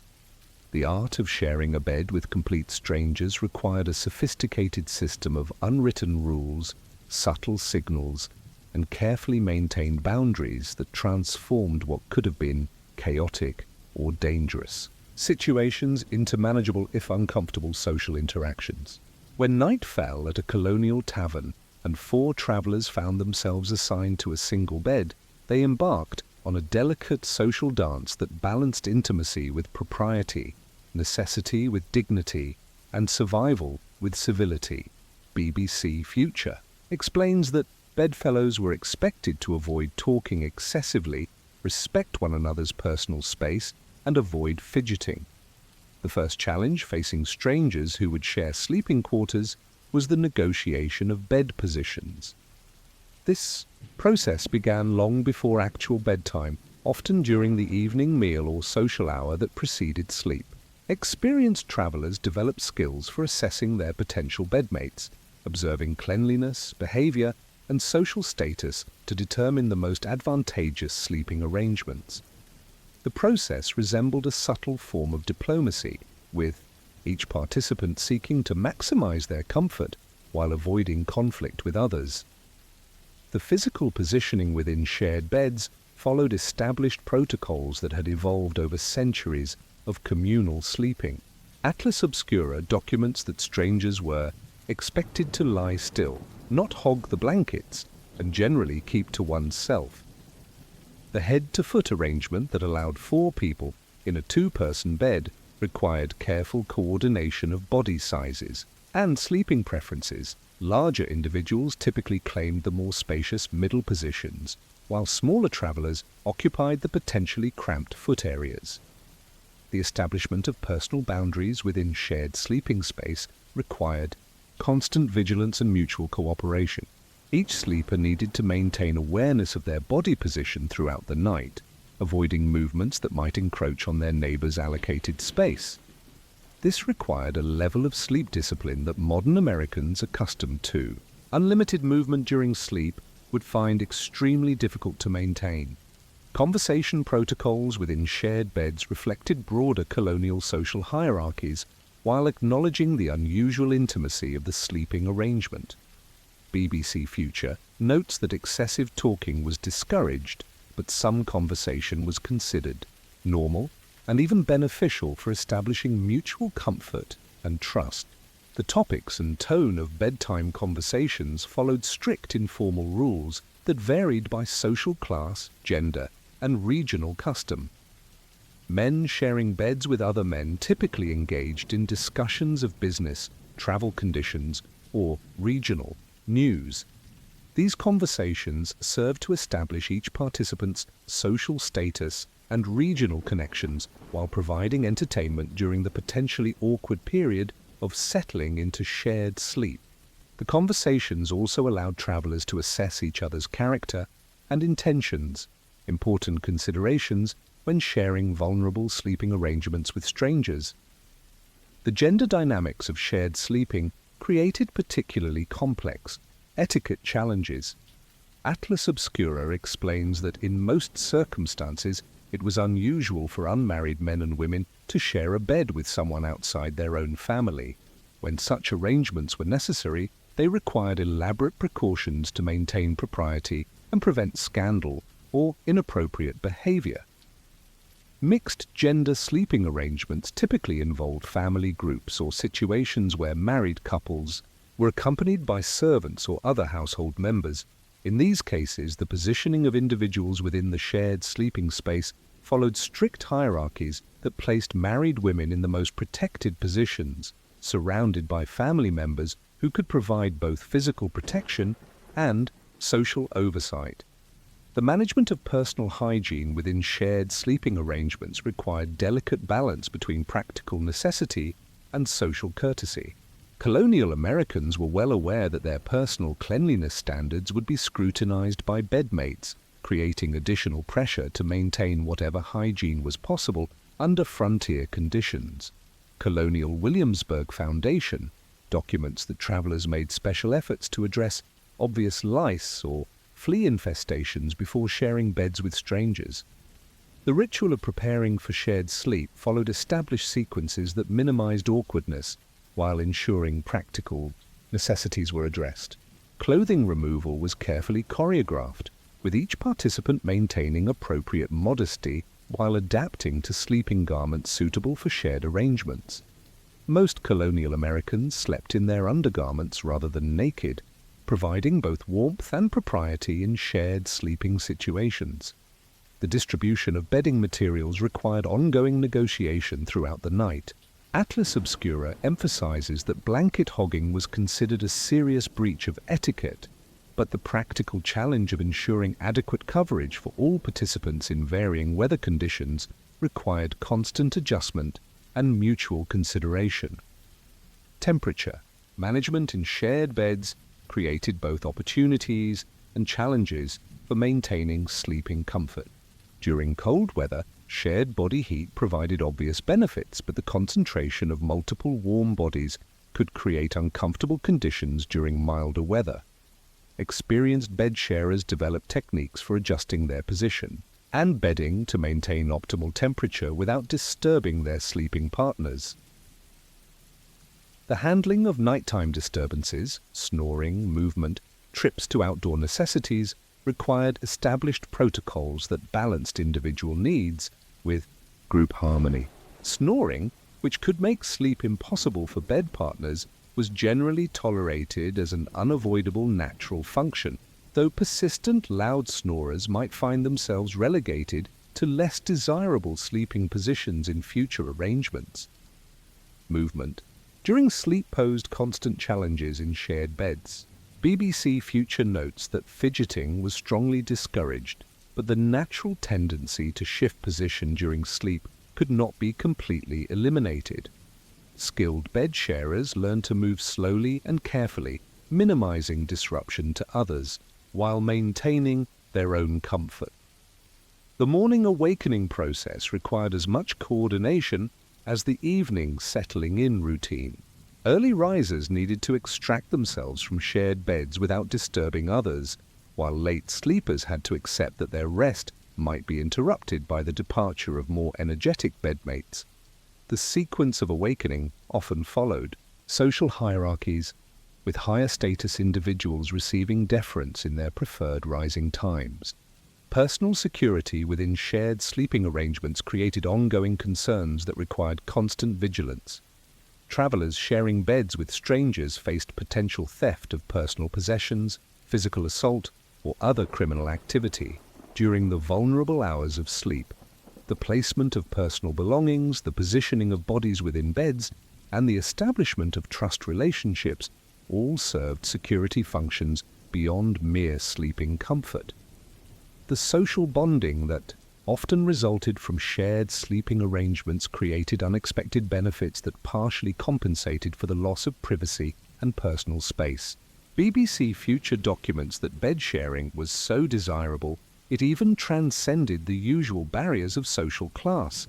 the art of sharing a bed with complete strangers required a sophisticated system of unwritten rules, subtle signals, and carefully maintained boundaries that transformed what could have been chaotic or dangerous situations into manageable if uncomfortable social interactions. When night fell at a colonial tavern and 4 travelers found themselves assigned to a single bed, they embarked on a delicate social dance that balanced intimacy with propriety, necessity with dignity, and survival with civility. BBC Future explains that bedfellows were expected to avoid talking excessively, respect one another's personal space, and avoid fidgeting. The first challenge facing strangers who would share sleeping quarters was the negotiation of bed positions. This process began long before actual bedtime, often during the evening meal or social hour that preceded sleep. Experienced travelers developed skills for assessing their potential bedmates, observing cleanliness, behavior, and social status to determine the most advantageous sleeping arrangements. The process resembled a subtle form of diplomacy, with each participant seeking to maximize their comfort while avoiding conflict with others. The physical positioning within shared beds followed established protocols that had evolved over centuries of communal sleeping. Atlas Obscura documents that strangers were expected to lie still, not hog the blankets, and generally keep to oneself. The head-to-foot arrangement that allowed 4 people in a 2-person bed required careful coordination of body sizes and sleeping preferences. Larger individuals typically claimed the more spacious middle positions, while smaller travelers occupied the potentially cramped foot areas. The establishment of personal boundaries within shared sleeping space required constant vigilance and mutual cooperation. Each sleeper needed to maintain awareness of their body position throughout the night, avoiding movements that might encroach on their neighbor's allocated space. This required a level of sleep discipline that modern Americans are accustomed to. Unlimited movement during sleep would find extremely difficult to maintain. Conversation protocols within shared beds reflected broader colonial social hierarchies while acknowledging the unusual intimacy of the sleeping arrangement. BBC Future notes that excessive talking was discouraged, but some conversation was considered normal and even beneficial for establishing mutual comfort and trust. The topics and tone of bedtime conversations followed strict informal rules that varied by social class, gender, and regional custom. Men sharing beds with other men typically engaged in discussions of business, travel conditions, or regional news. These conversations served to establish each participant's social status and regional connections while providing entertainment during the potentially awkward period of settling into shared sleep. The conversations also allowed travelers to assess each other's character and intentions, important considerations when sharing vulnerable sleeping arrangements with strangers. The gender dynamics of shared sleeping created particularly complex etiquette challenges. Atlas Obscura explains that in most circumstances it was unusual for unmarried men and women to share a bed with someone outside their own family. When such arrangements were necessary, they required elaborate precautions to maintain propriety and prevent scandal or inappropriate behavior. Mixed-gender sleeping arrangements typically involved family groups or situations where married couples were accompanied by servants or other household members. In these cases, the positioning of individuals within the shared sleeping space followed strict hierarchies that placed married women in the most protected positions, surrounded by family members who could provide both physical protection and social oversight. The management of personal hygiene within shared sleeping arrangements required delicate balance between practical necessity and social courtesy. Colonial Americans were well aware that their personal cleanliness standards would be scrutinized by bedmates, creating additional pressure to maintain whatever hygiene was possible under frontier conditions. Colonial Williamsburg Foundation documents that travelers made special efforts to address obvious lice or flea infestations before sharing beds with strangers. The ritual of preparing for shared sleep followed established sequences that minimized awkwardness while ensuring practical necessities were addressed. Clothing removal was carefully choreographed, with each participant maintaining appropriate modesty while adapting to sleeping garments suitable for shared arrangements. Most colonial Americans slept in their undergarments rather than naked, providing both warmth and propriety in shared sleeping situations. The distribution of bedding materials required ongoing negotiation throughout the night. Atlas Obscura emphasizes that blanket hogging was considered a serious breach of etiquette, but the practical challenge of ensuring adequate coverage for all participants in varying weather conditions required constant adjustment and mutual consideration. Temperature management in shared beds created both opportunities and challenges for maintaining sleeping comfort. During cold weather, shared body heat provided obvious benefits, but the concentration of multiple warm bodies could create uncomfortable conditions during milder weather. Experienced bed sharers developed techniques for adjusting their position and bedding to maintain optimal temperature without disturbing their sleeping partners. The handling of nighttime disturbances, snoring, movement, trips to outdoor necessities, required established protocols that balanced individual needs with group harmony. Snoring, which could make sleep impossible for bed partners, was generally tolerated as an unavoidable natural function, though persistent loud snorers might find themselves relegated to less desirable sleeping positions in future arrangements. Movement. During sleep posed constant challenges in shared beds. BBC Future notes that fidgeting was strongly discouraged, but the natural tendency to shift position during sleep could not be completely eliminated. Skilled bed sharers learned to move slowly and carefully, minimizing disruption to others, while maintaining their own comfort. The morning awakening process required as much coordination as the evening settling-in routine. Early risers needed to extract themselves from shared beds without disturbing others, while late sleepers had to accept that their rest might be interrupted by the departure of more energetic bedmates. The sequence of awakening often followed social hierarchies, with higher status individuals receiving deference in their preferred rising times. Personal security within shared sleeping arrangements created ongoing concerns that required constant vigilance. Travelers sharing beds with strangers faced potential theft of personal possessions, physical assault, or other criminal activity during the vulnerable hours of sleep. The placement of personal belongings, the positioning of bodies within beds, and the establishment of trust relationships all served security functions beyond mere sleeping comfort. The social bonding that often resulted from shared sleeping arrangements created unexpected benefits that partially compensated for the loss of privacy and personal space. BBC Future documents that bed sharing was so desirable it even transcended the usual barriers of social class.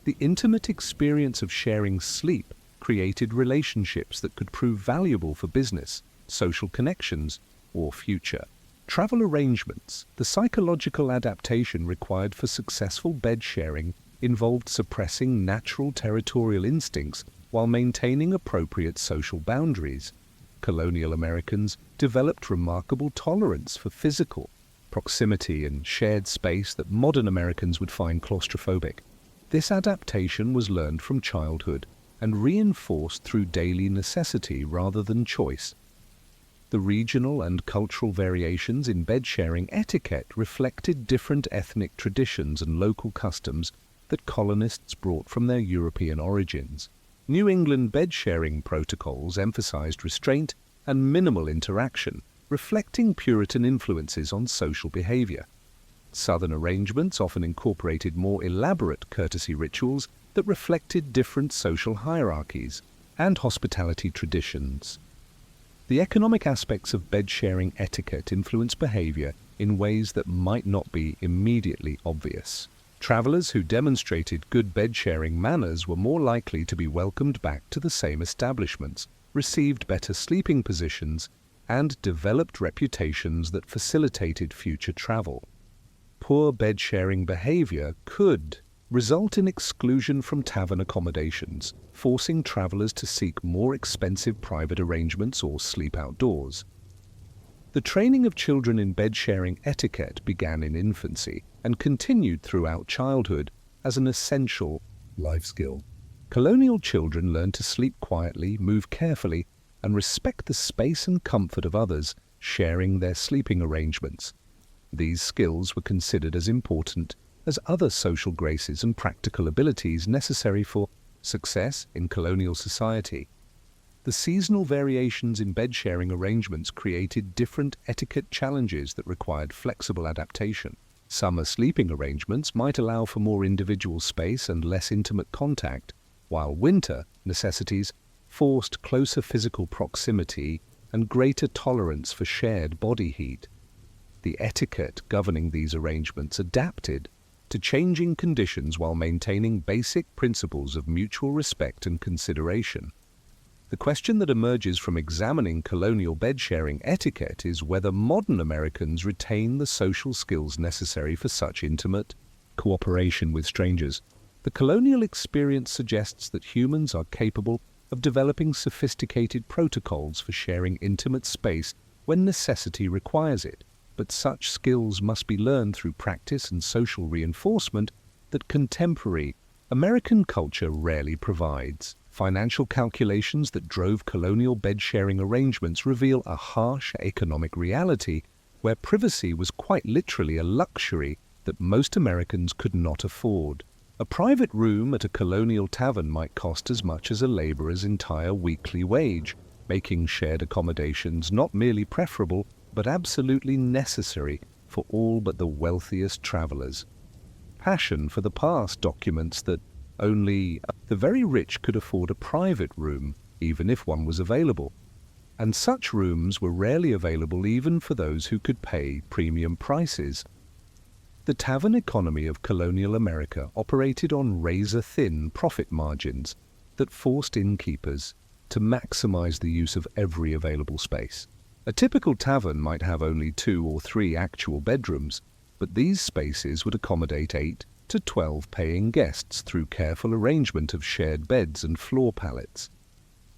The intimate experience of sharing sleep created relationships that could prove valuable for business, social connections, or future travel arrangements. The psychological adaptation required for successful bed sharing involved suppressing natural territorial instincts while maintaining appropriate social boundaries. Colonial Americans developed remarkable tolerance for physical proximity and shared space that modern Americans would find claustrophobic. This adaptation was learned from childhood and reinforced through daily necessity rather than choice. The regional and cultural variations in bed-sharing etiquette reflected different ethnic traditions and local customs that colonists brought from their European origins. New England bed-sharing protocols emphasized restraint and minimal interaction, reflecting Puritan influences on social behavior. Southern arrangements often incorporated more elaborate courtesy rituals that reflected different social hierarchies and hospitality traditions. The economic aspects of bed-sharing etiquette influence behavior in ways that might not be immediately obvious. Travelers who demonstrated good bed-sharing manners were more likely to be welcomed back to the same establishments, received better sleeping positions, and developed reputations that facilitated future travel. Poor bed-sharing behavior could result in exclusion from tavern accommodations, forcing travelers to seek more expensive private arrangements or sleep outdoors. The training of children in bed-sharing etiquette began in infancy and continued throughout childhood as an essential life skill. Colonial children learned to sleep quietly, move carefully, and respect the space and comfort of others, sharing their sleeping arrangements. These skills were considered as important as other social graces and practical abilities necessary for success in colonial society. The seasonal variations in bed-sharing arrangements created different etiquette challenges that required flexible adaptation. Summer sleeping arrangements might allow for more individual space and less intimate contact, while winter necessities forced closer physical proximity and greater tolerance for shared body heat. The etiquette governing these arrangements adapted to changing conditions while maintaining basic principles of mutual respect and consideration. The question that emerges from examining colonial bed-sharing etiquette is whether modern Americans retain the social skills necessary for such intimate cooperation with strangers. The colonial experience suggests that humans are capable of developing sophisticated protocols for sharing intimate space when necessity requires it, but such skills must be learned through practice and social reinforcement that contemporary American culture rarely provides. Financial calculations that drove colonial bed-sharing arrangements reveal a harsh economic reality where privacy was quite literally a luxury that most Americans could not afford. A private room at a colonial tavern might cost as much as a laborer's entire weekly wage, making shared accommodations not merely preferable but absolutely necessary for all but the wealthiest travelers. Passion for the past documents that only the very rich could afford a private room, even if one was available, and such rooms were rarely available even for those who could pay premium prices. The tavern economy of colonial America operated on razor-thin profit margins that forced innkeepers to maximize the use of every available space. A typical tavern might have only 2 or 3 actual bedrooms, but these spaces would accommodate 8 to 12 paying guests through careful arrangement of shared beds and floor pallets.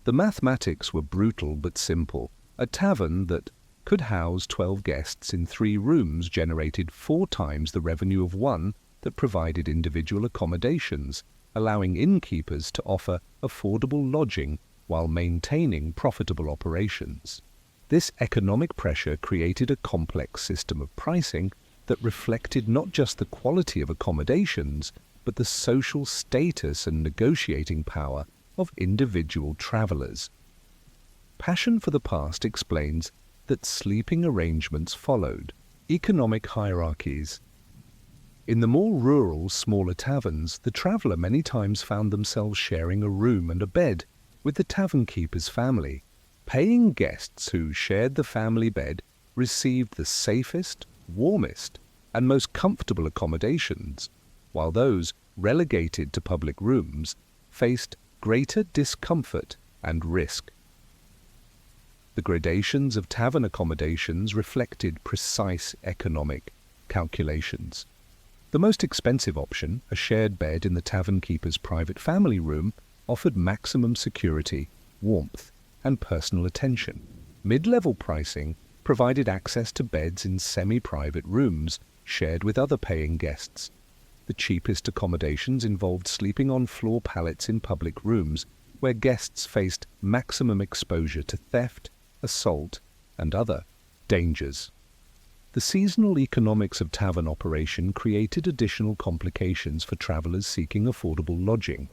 The mathematics were brutal but simple. A tavern that could house 12 guests in 3 rooms generated 4 times the revenue of one that provided individual accommodations, allowing innkeepers to offer affordable lodging while maintaining profitable operations. This economic pressure created a complex system of pricing that reflected not just the quality of accommodations, but the social status and negotiating power of individual travelers. Passion for the past explains that sleeping arrangements followed economic hierarchies. In the more rural, smaller taverns, the traveler many times found themselves sharing a room and a bed with the tavern keeper's family. Paying guests who shared the family bed received the safest, warmest, and most comfortable accommodations, while those relegated to public rooms faced greater discomfort and risk. The gradations of tavern accommodations reflected precise economic calculations. The most expensive option, a shared bed in the tavern keeper's private family room, offered maximum security, warmth, and personal attention. Mid-level pricing provided access to beds in semi-private rooms shared with other paying guests. The cheapest accommodations involved sleeping on floor pallets in public rooms, where guests faced maximum exposure to theft, assault, and other dangers. The seasonal economics of tavern operation created additional complications for travelers seeking affordable lodging.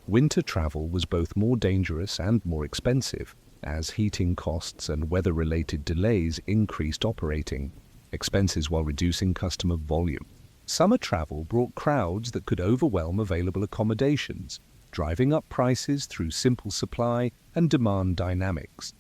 Winter travel was both more dangerous and more expensive, as heating costs and weather-related delays increased operating expenses while reducing customer volume. Summer travel brought crowds that could overwhelm available accommodations, driving up prices through simple supply and demand dynamics.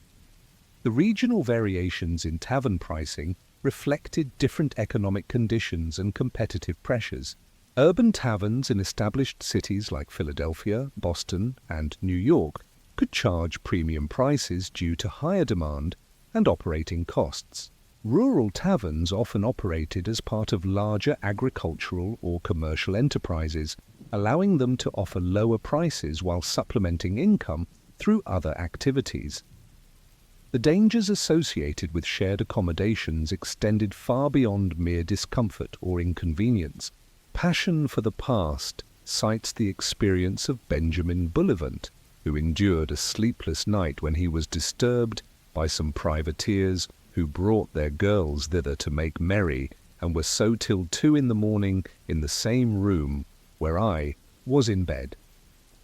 The regional variations in tavern pricing reflected different economic conditions and competitive pressures. Urban taverns in established cities like Philadelphia, Boston, and New York could charge premium prices due to higher demand and operating costs. Rural taverns often operated as part of larger agricultural or commercial enterprises, allowing them to offer lower prices while supplementing income through other activities. The dangers associated with shared accommodations extended far beyond mere discomfort or inconvenience. Passion for the past cites the experience of Benjamin Bullivant, who endured a sleepless night when he was disturbed by some privateers who brought their girls thither to make merry and were so till 2 a.m. in the same room where I was in bed.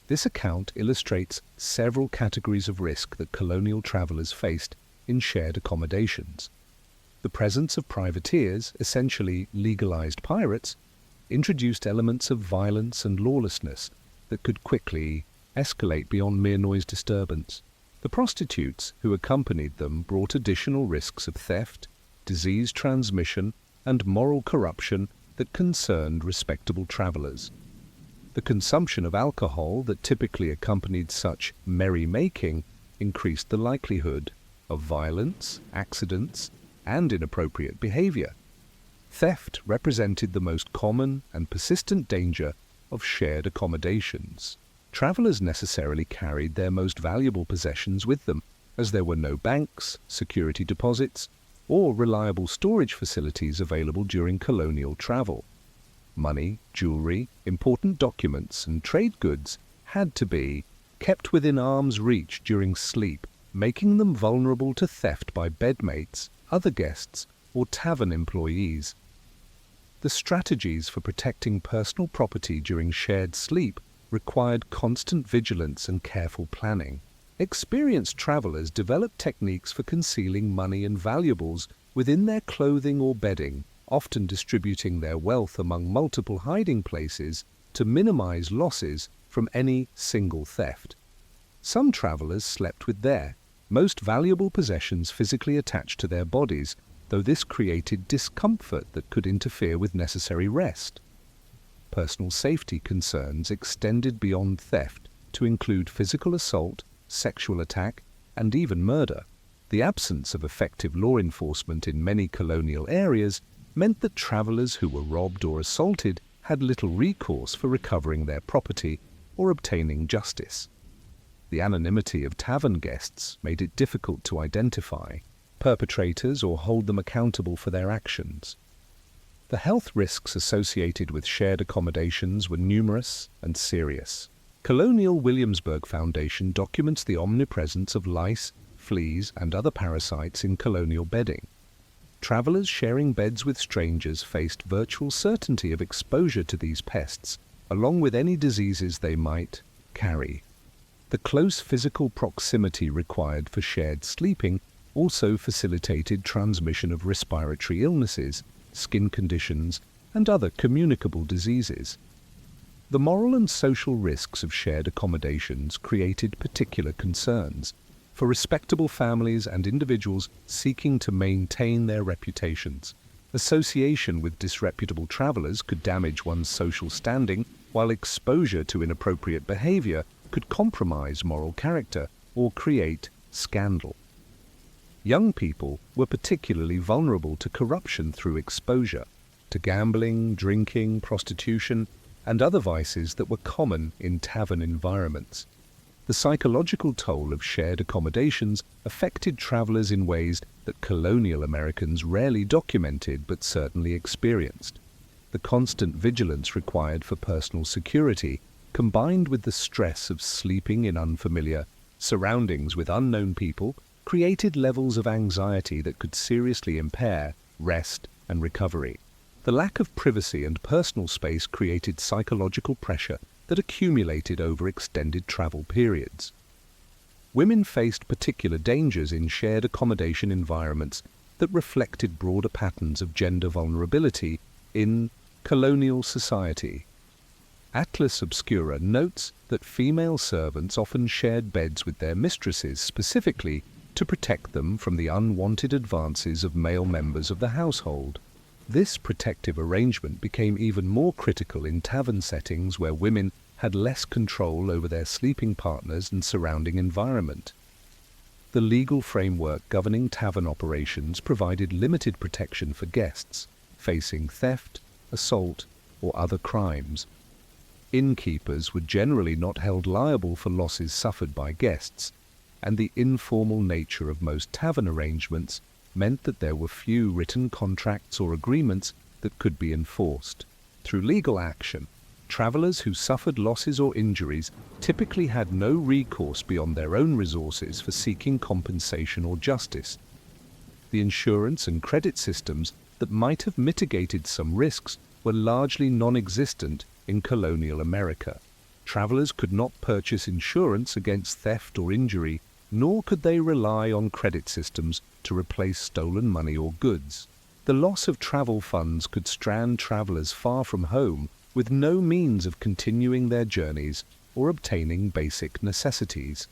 This account illustrates several categories of risk that colonial travelers faced in shared accommodations. The presence of privateers, essentially legalized pirates, introduced elements of violence and lawlessness that could quickly escalate beyond mere noise disturbance. The prostitutes who accompanied them brought additional risks of theft, disease transmission, and moral corruption that concerned respectable travelers. The consumption of alcohol that typically accompanied such merrymaking increased the likelihood of violence, accidents, and inappropriate behavior. Theft represented the most common and persistent danger of shared accommodations. Travelers necessarily carried their most valuable possessions with them, as there were no banks, security deposits, or reliable storage facilities available during colonial travel. Money, jewelry, important documents, and trade goods had to be kept within arm's reach during sleep, making them vulnerable to theft by bedmates, other guests, or tavern employees. The strategies for protecting personal property during shared sleep required constant vigilance and careful planning. Experienced travelers developed techniques for concealing money and valuables within their clothing or bedding, often distributing their wealth among multiple hiding places to minimize losses from any single theft. Some travelers slept with their most valuable possessions physically attached to their bodies, though this created discomfort that could interfere with necessary rest. Personal safety concerns extended beyond theft to include physical assault, sexual attack, and even murder. The absence of effective law enforcement in many colonial areas meant that travelers who were robbed or assaulted had little recourse for recovering their property or obtaining justice. The anonymity of tavern guests made it difficult to identify perpetrators or hold them accountable for their actions. The health risks associated with shared accommodations were numerous and serious. Colonial Williamsburg Foundation documents the omnipresence of lice, fleas, and other parasites in colonial bedding. Travelers sharing beds with strangers faced virtual certainty of exposure to these pests, along with any diseases they might carry. The close physical proximity required for shared sleeping also facilitated transmission of respiratory illnesses, skin conditions, and other communicable diseases. The moral and social risks of shared accommodations created particular concerns for respectable families and individuals seeking to maintain their reputations. Association with disreputable travelers could damage one's social standing, while exposure to inappropriate behavior could compromise moral character or create scandal. Young people were particularly vulnerable to corruption through exposure to gambling, drinking, prostitution, and other vices that were common in tavern environments. The psychological toll of shared accommodations affected travelers in ways that colonial Americans rarely documented but certainly experienced. The constant vigilance required for personal security, combined with the stress of sleeping in unfamiliar surroundings with unknown people, created levels of anxiety that could seriously impair rest and recovery. The lack of privacy and personal space created psychological pressure that accumulated over extended travel periods. Women faced particular dangers in shared accommodation environments that reflected broader patterns of gender vulnerability in colonial society. Atlas Obscura notes that female servants often shared beds with their mistresses specifically to protect them from the unwanted advances of male members of the household. This protective arrangement became even more critical in tavern settings where women had less control over their sleeping partners and surrounding environment. The legal framework governing tavern operations provided limited protection for guests facing theft, assault, or other crimes. Innkeepers were generally not held liable for losses suffered by guests, and the informal nature of most tavern arrangements meant that there were few written contracts or agreements that could be enforced. Through legal action, travelers who suffered losses or injuries typically had no recourse beyond their own resources for seeking compensation or justice. The insurance and credit systems that might have mitigated some risks were largely non-existent in colonial America. Travelers could not purchase insurance against theft or injury, nor could they rely on credit systems to replace stolen money or goods. The loss of travel funds could strand travelers far from home with no means of continuing their journeys or obtaining basic necessities.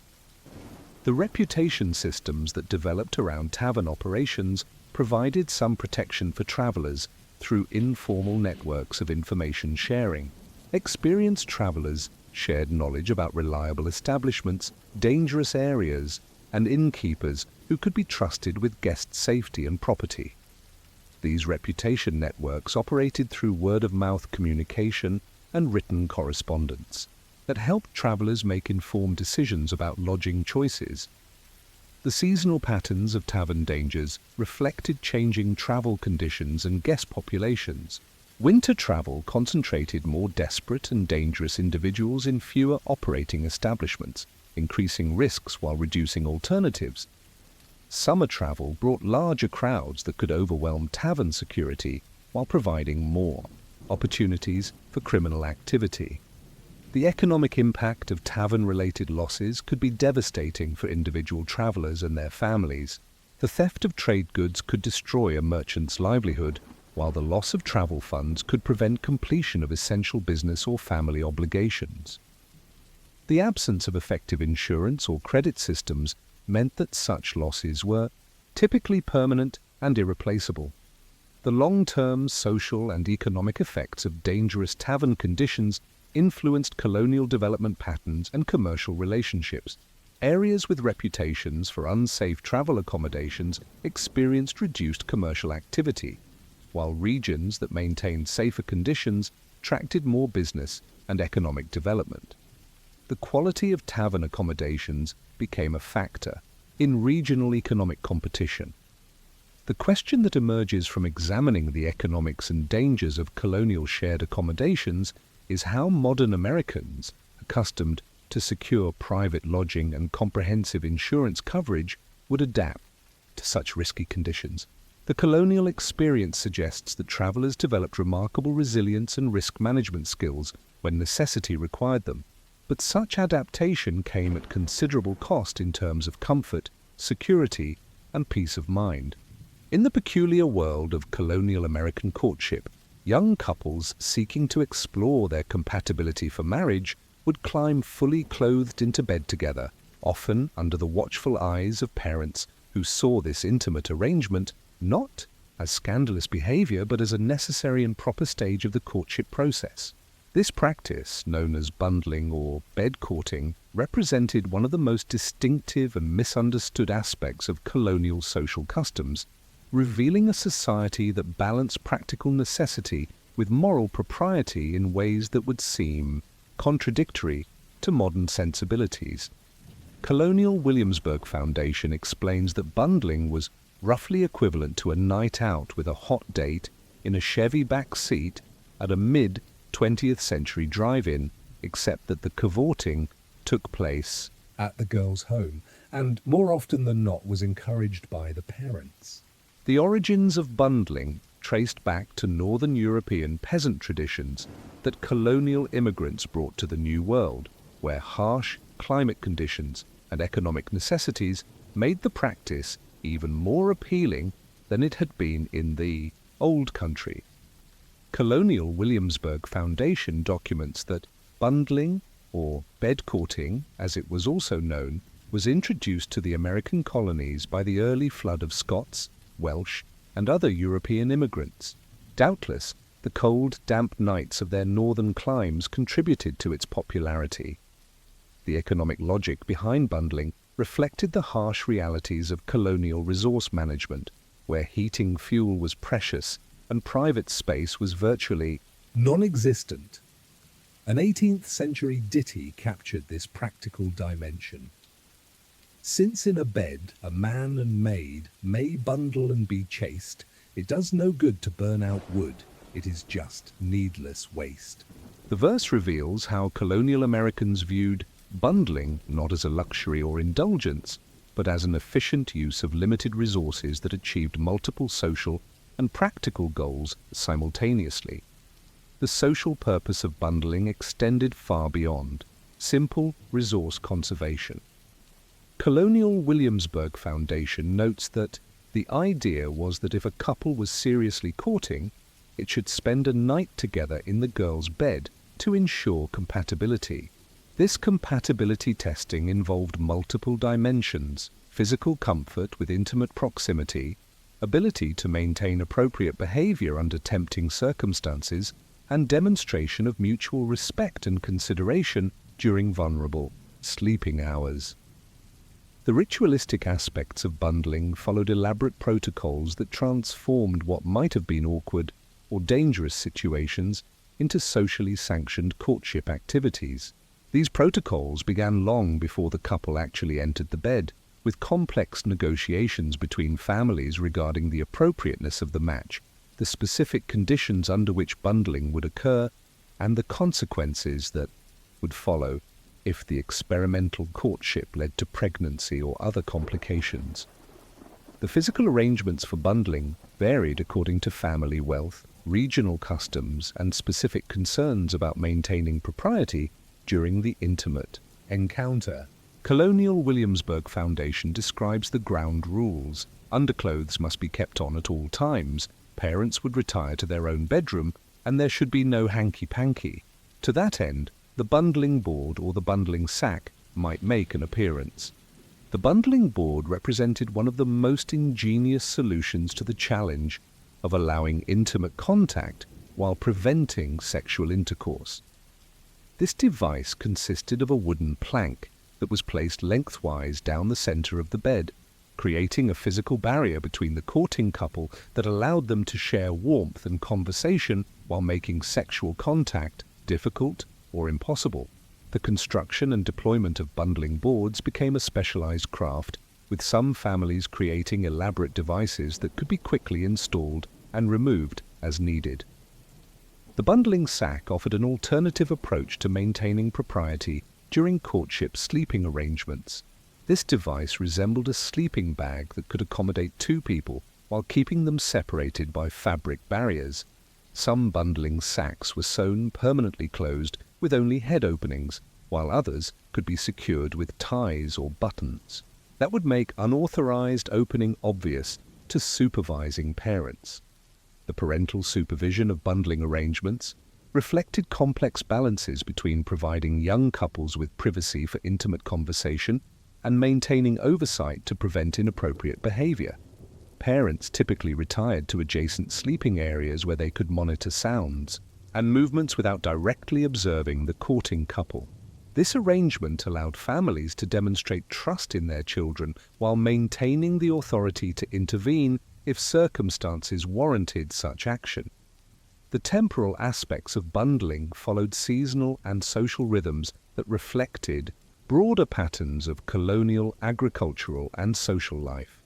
The reputation systems that developed around tavern operations provided some protection for travelers through informal networks of information sharing. Experienced travelers shared knowledge about reliable establishments, dangerous areas, and innkeepers who could be trusted with guest safety and property. These reputation networks operated through word-of-mouth communication and written correspondence that helped travelers make informed decisions about lodging choices. The seasonal patterns of tavern dangers reflected changing travel conditions and guest populations. Winter travel concentrated more desperate and dangerous individuals in fewer operating establishments, increasing risks while reducing alternatives. Summer travel brought larger crowds that could overwhelm tavern security while providing more opportunities for criminal activity. The economic impact of tavern-related losses could be devastating for individual travelers and their families. The theft of trade goods could destroy a merchant's livelihood, while the loss of travel funds could prevent completion of essential business or family obligations. The absence of effective insurance or credit systems meant that such losses were typically permanent and irreplaceable. The long-term social and economic effects of dangerous tavern conditions influenced colonial development patterns and commercial relationships. Areas with reputations for unsafe travel accommodations experienced reduced commercial activity, while regions that maintained safer conditions attracted more business and economic development. The quality of tavern accommodations became a factor in regional economic competition. The question that emerges from examining the economics and dangers of colonial shared accommodations is how modern Americans, accustomed to secure private lodging and comprehensive insurance coverage, would adapt to such risky conditions. The colonial experience suggests that travelers developed remarkable resilience and risk management skills when necessity required them, but such adaptation came at considerable cost in terms of comfort, security, and peace of mind. In the peculiar world of colonial American courtship, young couples seeking to explore their compatibility for marriage would climb fully clothed into bed together, often under the watchful eyes of parents who saw this intimate arrangement not as scandalous behavior but as a necessary and proper stage of the courtship process. This practice, known as bundling or bed courting, represented one of the most distinctive and misunderstood aspects of colonial social customs, revealing a society that balanced practical necessity with moral propriety in ways that would seem contradictory to modern sensibilities. Colonial Williamsburg Foundation explains that bundling was roughly equivalent to a night out with a hot date in a Chevy back seat at a mid-20th century drive-in, except that the cavorting took place at the girl's home, and more often than not was encouraged by the parents. The origins of bundling traced back to Northern European peasant traditions that colonial immigrants brought to the New World, where harsh climate conditions and economic necessities made the practice even more appealing than it had been in the Old Country. Colonial Williamsburg Foundation documents that bundling, or bed courting, as it was also known, was introduced to the American colonies by the early flood of Scots, Welsh, and other European immigrants. Doubtless, the cold, damp nights of their northern climes contributed to its popularity. The economic logic behind bundling reflected the harsh realities of colonial resource management, where heating fuel was precious and private space was virtually non-existent. An 18th century ditty captured this practical dimension. Since in a bed a man and maid may bundle and be chaste, it does no good to burn out wood, it is just needless waste. The verse reveals how colonial Americans viewed bundling not as a luxury or indulgence, but as an efficient use of limited resources that achieved multiple social and practical goals simultaneously. The social purpose of bundling extended far beyond simple resource conservation. Colonial Williamsburg Foundation notes that the idea was that if a couple was seriously courting, it should spend a night together in the girl's bed to ensure compatibility. This compatibility testing involved multiple dimensions: physical comfort with intimate proximity, ability to maintain appropriate behavior under tempting circumstances, and demonstration of mutual respect and consideration during vulnerable sleeping hours. The ritualistic aspects of bundling followed elaborate protocols that transformed what might have been awkward or dangerous situations into socially sanctioned courtship activities. These protocols began long before the couple actually entered the bed, with complex negotiations between families regarding the appropriateness of the match, the specific conditions under which bundling would occur, and the consequences that would follow if the experimental courtship led to pregnancy or other complications. The physical arrangements for bundling varied according to family wealth, regional customs, and specific concerns about maintaining propriety during the intimate encounter. Colonial Williamsburg Foundation describes the ground rules. Underclothes must be kept on at all times, parents would retire to their own bedroom, and there should be no hanky-panky. To that end, the bundling board or the bundling sack might make an appearance. The bundling board represented one of the most ingenious solutions to the challenge of allowing intimate contact while preventing sexual intercourse. This device consisted of a wooden plank that was placed lengthwise down the center of the bed, creating a physical barrier between the courting couple that allowed them to share warmth and conversation while making sexual contact difficult or impossible. The construction and deployment of bundling boards became a specialized craft, with some families creating elaborate devices that could be quickly installed and removed as needed. The bundling sack offered an alternative approach to maintaining propriety during courtship sleeping arrangements. This device resembled a sleeping bag that could accommodate two people while keeping them separated by fabric barriers. Some bundling sacks were sewn permanently closed with only head openings, while others could be secured with ties or buttons. That would make unauthorized opening obvious to supervising parents. The parental supervision of bundling arrangements reflected complex balances between providing young couples with privacy for intimate conversation and maintaining oversight to prevent inappropriate behavior. Parents typically retired to adjacent sleeping areas where they could monitor sounds and movements without directly observing the courting couple. This arrangement allowed families to demonstrate trust in their children while maintaining the authority to intervene if circumstances warranted such action. The temporal aspects of bundling followed seasonal and social rhythms that reflected broader patterns of colonial, agricultural, and social life.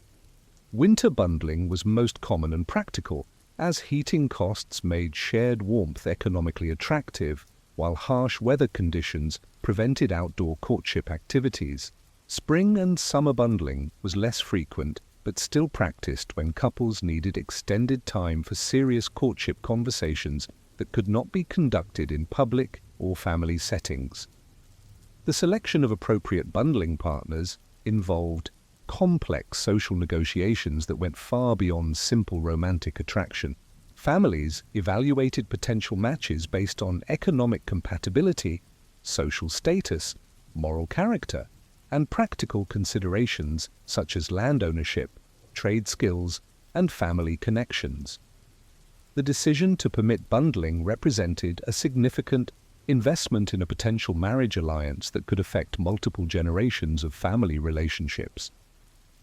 Winter bundling was most common and practical, as heating costs made shared warmth economically attractive, while harsh weather conditions prevented outdoor courtship activities. Spring and summer bundling was less frequent, but still practiced when couples needed extended time for serious courtship conversations that could not be conducted in public or family settings. The selection of appropriate bundling partners involved complex social negotiations that went far beyond simple romantic attraction. Families evaluated potential matches based on economic compatibility, social status, moral character, and practical considerations such as land ownership, trade skills, and family connections. The decision to permit bundling represented a significant investment in a potential marriage alliance that could affect multiple generations of family relationships.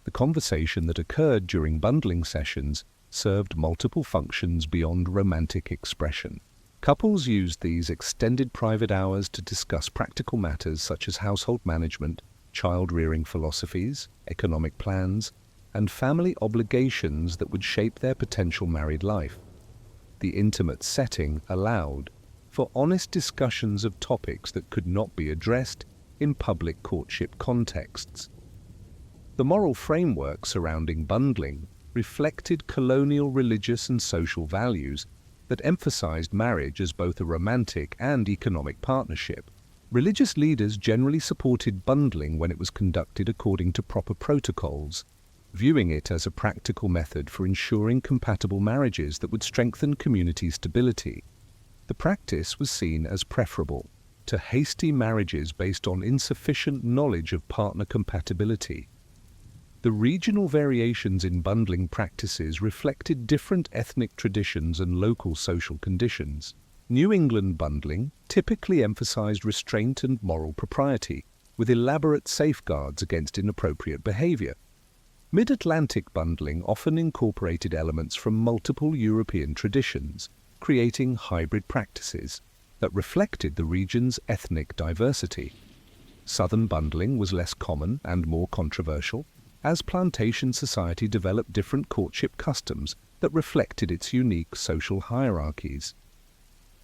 The conversation that occurred during bundling sessions served multiple functions beyond romantic expression. Couples used these extended private hours to discuss practical matters such as household management, child-rearing philosophies, economic plans, and family obligations that would shape their potential married life. The intimate setting allowed for honest discussions of topics that could not be addressed in public courtship contexts. The moral framework surrounding bundling reflected colonial religious and social values that emphasized marriage as both a romantic and economic partnership. Religious leaders generally supported bundling when it was conducted according to proper protocols, viewing it as a practical method for ensuring compatible marriages that would strengthen community stability. The practice was seen as preferable to hasty marriages based on insufficient knowledge of partner compatibility. The regional variations in bundling practices reflected different ethnic traditions and local social conditions. New England bundling typically emphasized restraint and moral propriety, with elaborate safeguards against inappropriate behavior. Mid-Atlantic bundling often incorporated elements from multiple European traditions, creating hybrid practices that reflected the region's ethnic diversity. Southern bundling was less common and more controversial, as plantation society developed different courtship customs that reflected its unique social hierarchies.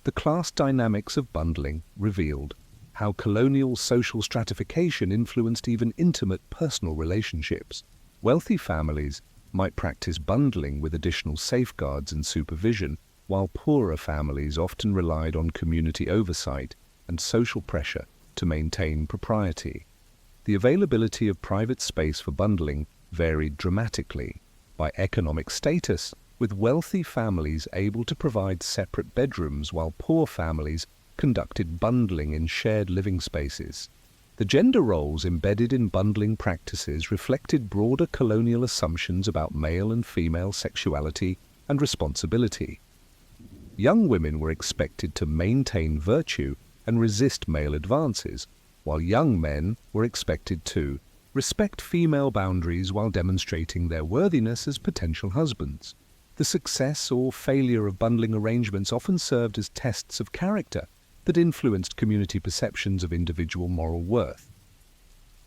The class dynamics of bundling revealed how colonial social stratification influenced even intimate personal relationships. Wealthy families might practice bundling with additional safeguards and supervision, while poorer families often relied on community oversight and social pressure to maintain propriety. The availability of private space for bundling varied dramatically by economic status, with wealthy families able to provide separate bedrooms while poor families conducted bundling in shared living spaces. The gender roles embedded in bundling practices reflected broader colonial assumptions about male and female sexuality and responsibility. Young women were expected to maintain virtue and resist male advances, while young men were expected to respect female boundaries while demonstrating their worthiness as potential husbands. The success or failure of bundling arrangements often served as tests of character that influenced community perceptions of individual moral worth.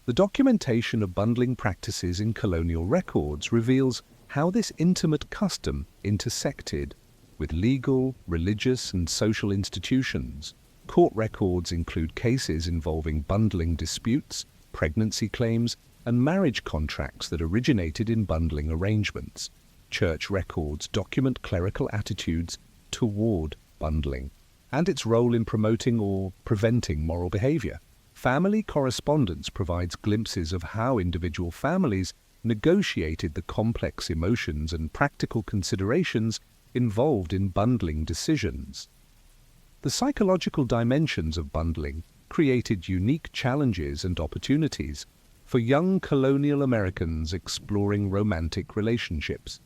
The documentation of bundling practices in colonial records reveals how this intimate custom intersected with legal, religious, and social institutions. Court records include cases involving bundling disputes, pregnancy claims, and marriage contracts that originated in bundling arrangements. Church records document clerical attitudes toward bundling and its role in promoting or preventing moral behavior. Family correspondence provides glimpses of how individual families negotiated the complex emotions and practical considerations involved in bundling decisions. The psychological dimensions of bundling created unique challenges and opportunities for young colonial Americans exploring romantic relationships.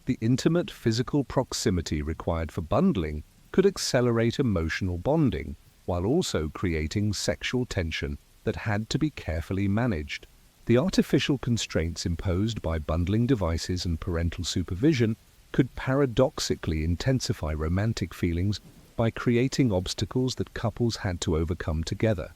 The intimate physical proximity required for bundling could accelerate emotional bonding, while also creating sexual tension that had to be carefully managed. The artificial constraints imposed by bundling devices and parental supervision could paradoxically intensify romantic feelings by creating obstacles that couples had to overcome together.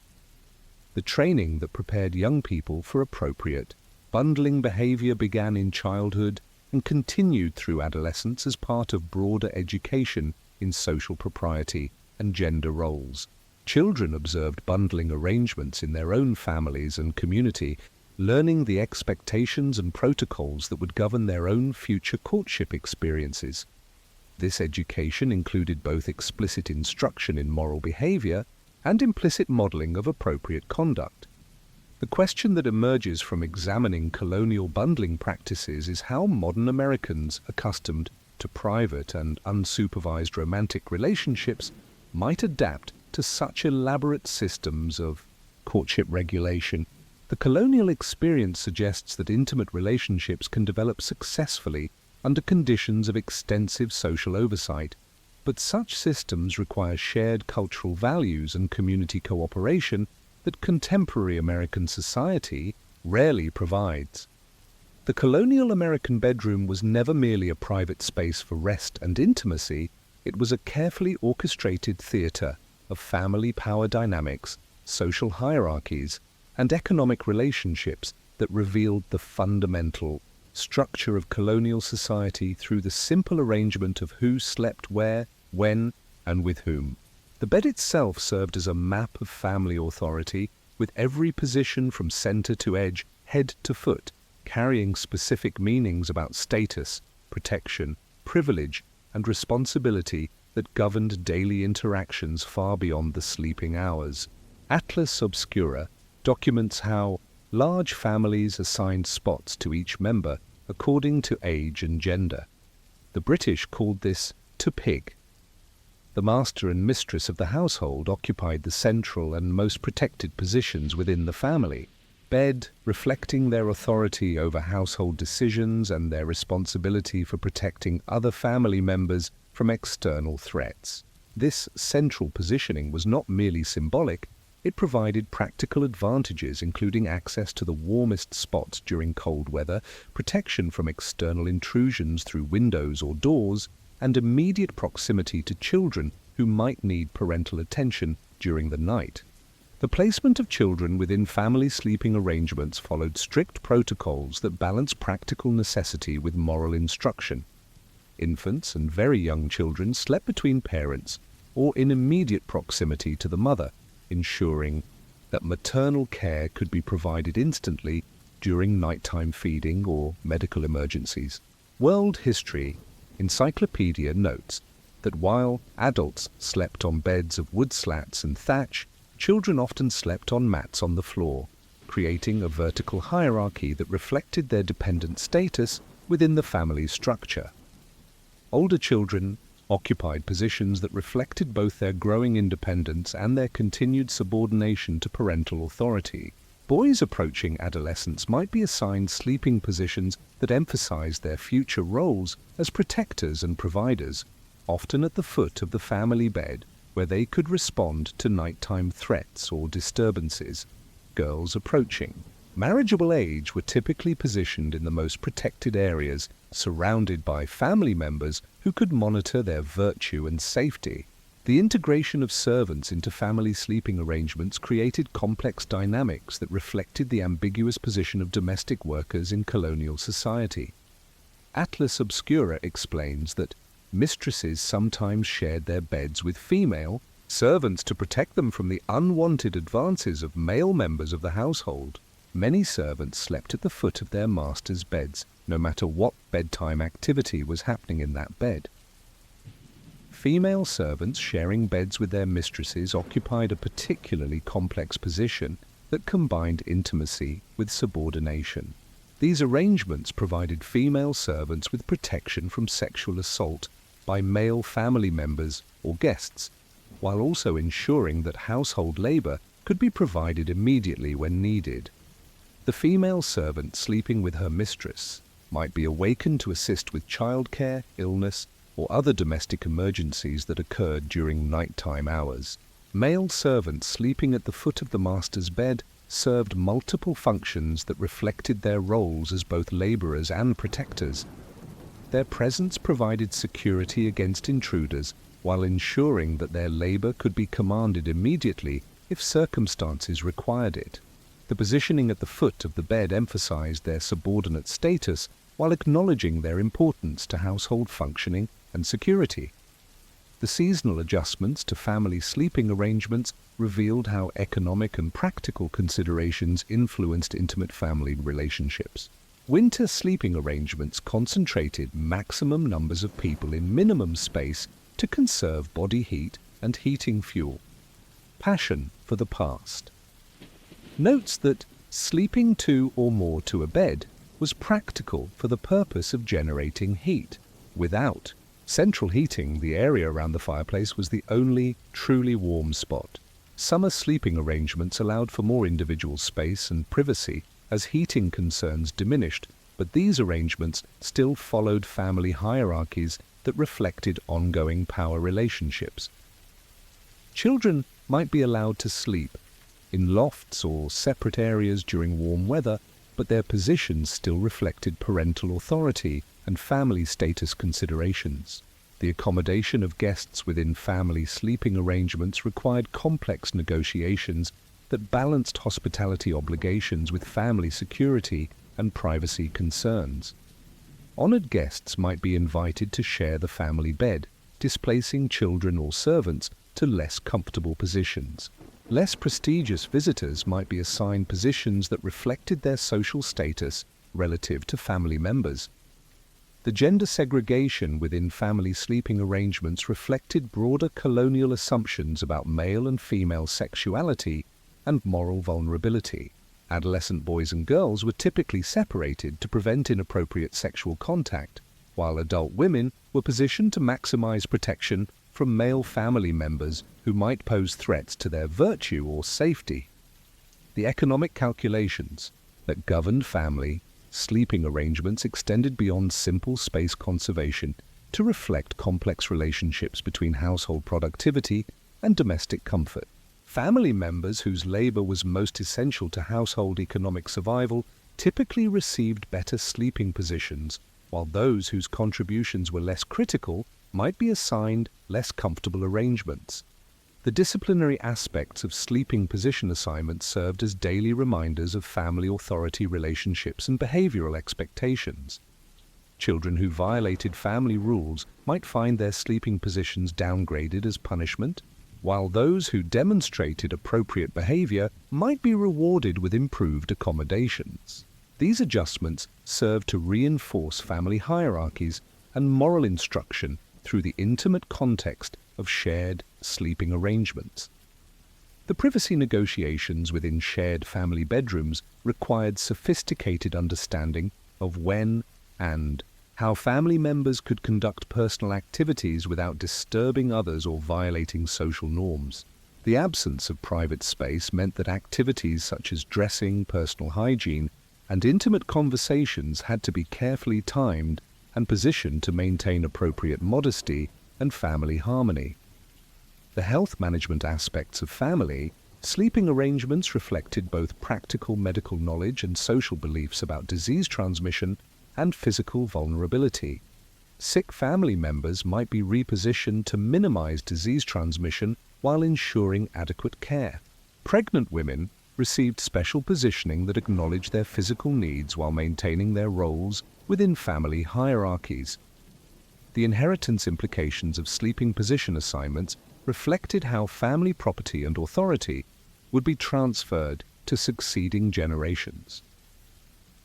The training that prepared young people for appropriate bundling behavior began in childhood and continued through adolescence as part of broader education in social propriety and gender roles. Children observed bundling arrangements in their own families and community, learning the expectations and protocols that would govern their own future courtship experiences. This education included both explicit instruction in moral behavior and implicit modeling of appropriate conduct. The question that emerges from examining colonial bundling practices is how modern Americans, accustomed to private and unsupervised romantic relationships, might adapt to such elaborate systems of courtship regulation. The colonial experience suggests that intimate relationships can develop successfully under conditions of extensive social oversight, but such systems require shared cultural values and community cooperation that contemporary American society rarely provides. The colonial American bedroom was never merely a private space for rest and intimacy, it was a carefully orchestrated theater of family power dynamics, social hierarchies, and economic relationships that revealed the fundamental structure of colonial society through the simple arrangement of who slept where, when, and with whom. The bed itself served as a map of family authority, with every position from center to edge, head to foot, carrying specific meanings about status, protection, privilege, and responsibility that governed daily interactions far beyond the sleeping hours. Atlas Obscura documents how large families assigned spots to each member according to age and gender. The British called this to pig. The master and mistress of the household occupied the central and most protected positions within the family, bed reflecting their authority over household decisions and their responsibility for protecting other family members from external threats. This central positioning was not merely symbolic, it provided practical advantages including access to the warmest spots during cold weather, protection from external intrusions through windows or doors, and immediate proximity to children who might need parental attention during the night. The placement of children within family sleeping arrangements followed strict protocols that balanced practical necessity with moral instruction. Infants and very young children slept between parents or in immediate proximity to the mother, ensuring that maternal care could be provided instantly during nighttime feeding or medical emergencies. World History Encyclopedia notes that while adults slept on beds of wood slats and thatch, children often slept on mats on the floor, creating a vertical hierarchy that reflected their dependent status within the family structure. Older children occupied positions that reflected both their growing independence and their continued subordination to parental authority. Boys approaching adolescence might be assigned sleeping positions that emphasized their future roles as protectors and providers, often at the foot of the family bed where they could respond to nighttime threats or disturbances. Girls approaching marriageable age were typically positioned in the most protected areas, surrounded by family members who could monitor their virtue and safety. The integration of servants into family sleeping arrangements created complex dynamics that reflected the ambiguous position of domestic workers in colonial society. Atlas Obscura explains that mistresses sometimes shared their beds with female servants to protect them from the unwanted advances of male members of the household. Many servants slept at the foot of their masters' beds, no matter what bedtime activity was happening in that bed. Female servants sharing beds with their mistresses occupied a particularly complex position that combined intimacy with subordination. These arrangements provided female servants with protection from sexual assault by male family members or guests, while also ensuring that household labor could be provided immediately when needed. The female servant sleeping with her mistress might be awakened to assist with childcare, illness, or other domestic emergencies that occurred during nighttime hours. Male servants sleeping at the foot of the master's bed served multiple functions that reflected their roles as both laborers and protectors. Their presence provided security against intruders while ensuring that their labor could be commanded immediately if circumstances required it. The positioning at the foot of the bed emphasized their subordinate status while acknowledging their importance to household functioning and security. The seasonal adjustments to family sleeping arrangements revealed how economic and practical considerations influenced intimate family relationships. Winter sleeping arrangements concentrated maximum numbers of people in minimum space to conserve body heat and heating fuel. Passion for the past. Notes that sleeping two or more to a bed was practical for the purpose of generating heat. Without central heating, the area around the fireplace was the only truly warm spot. Summer sleeping arrangements allowed for more individual space and privacy as heating concerns diminished, but these arrangements still followed family hierarchies that reflected ongoing power relationships. Children might be allowed to sleep in lofts or separate areas during warm weather, but their positions still reflected parental authority and family status considerations. The accommodation of guests within family sleeping arrangements required complex negotiations that balanced hospitality obligations with family security and privacy concerns. Honored guests might be invited to share the family bed, displacing children or servants to less comfortable positions. Less prestigious visitors might be assigned positions that reflected their social status relative to family members. The gender segregation within family sleeping arrangements reflected broader colonial assumptions about male and female sexuality and moral vulnerability. Adolescent boys and girls were typically separated to prevent inappropriate sexual contact, while adult women were positioned to maximize protection from male family members who might pose threats to their virtue or safety. The economic calculations that governed family sleeping arrangements extended beyond simple space conservation to reflect complex relationships between household productivity and domestic comfort. Family members whose labor was most essential to household economic survival typically received better sleeping positions, while those whose contributions were less critical might be assigned less comfortable arrangements. The disciplinary aspects of sleeping position assignments served as daily reminders of family authority relationships and behavioral expectations. Children who violated family rules might find their sleeping positions downgraded as punishment, while those who demonstrated appropriate behavior might be rewarded with improved accommodations. These adjustments served to reinforce family hierarchies and moral instruction through the intimate context of shared sleeping arrangements. The privacy negotiations within shared family bedrooms required sophisticated understanding of when and how family members could conduct personal activities without disturbing others or violating social norms. The absence of private space meant that activities such as dressing, personal hygiene, and intimate conversations had to be carefully timed and positioned to maintain appropriate modesty and family harmony. The health management aspects of family sleeping arrangements reflected both practical medical knowledge and social beliefs about disease transmission and physical vulnerability. Sick family members might be repositioned to minimize disease transmission while ensuring adequate care. Pregnant women received special positioning that acknowledged their physical needs while maintaining their roles within family hierarchies. The inheritance implications of sleeping position assignments reflected how family property and authority would be transferred to succeeding generations.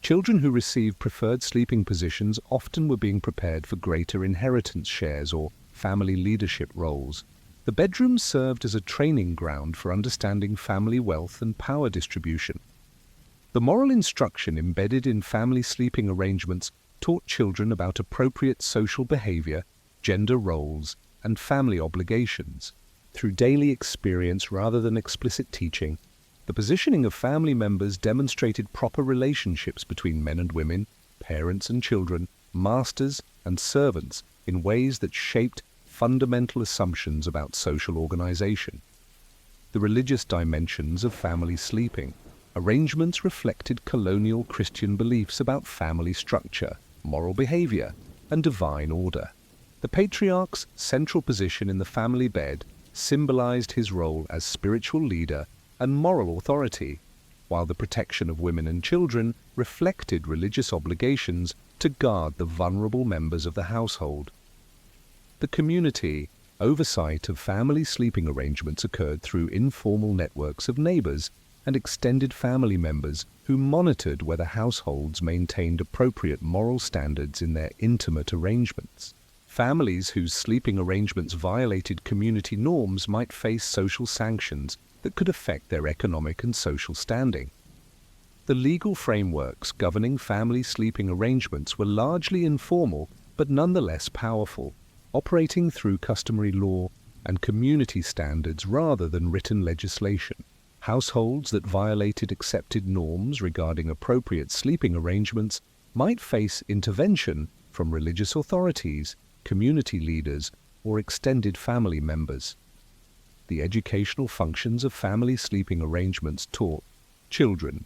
Children who received preferred sleeping positions often were being prepared for greater inheritance shares or family leadership roles. The bedroom served as a training ground for understanding family wealth and power distribution. The moral instruction embedded in family sleeping arrangements taught children about appropriate social behavior, gender roles, and family obligations. Through daily experience rather than explicit teaching, the positioning of family members demonstrated proper relationships between men and women, parents and children, masters and servants in ways that shaped fundamental assumptions about social organization. The religious dimensions of family sleeping arrangements reflected colonial Christian beliefs about family structure, moral behavior, and divine order. The patriarch's central position in the family bed symbolized his role as spiritual leader and moral authority, while the protection of women and children reflected religious obligations to guard the vulnerable members of the household. The community oversight of family sleeping arrangements occurred through informal networks of neighbors and extended family members who monitored whether households maintained appropriate moral standards in their intimate arrangements. Families whose sleeping arrangements violated community norms might face social sanctions that could affect their economic and social standing. The legal frameworks governing family sleeping arrangements were largely informal but nonetheless powerful, operating through customary law and community standards rather than written legislation. Households that violated accepted norms regarding appropriate sleeping arrangements might face intervention from religious authorities, community leaders, or extended family members. The educational functions of family sleeping arrangements taught children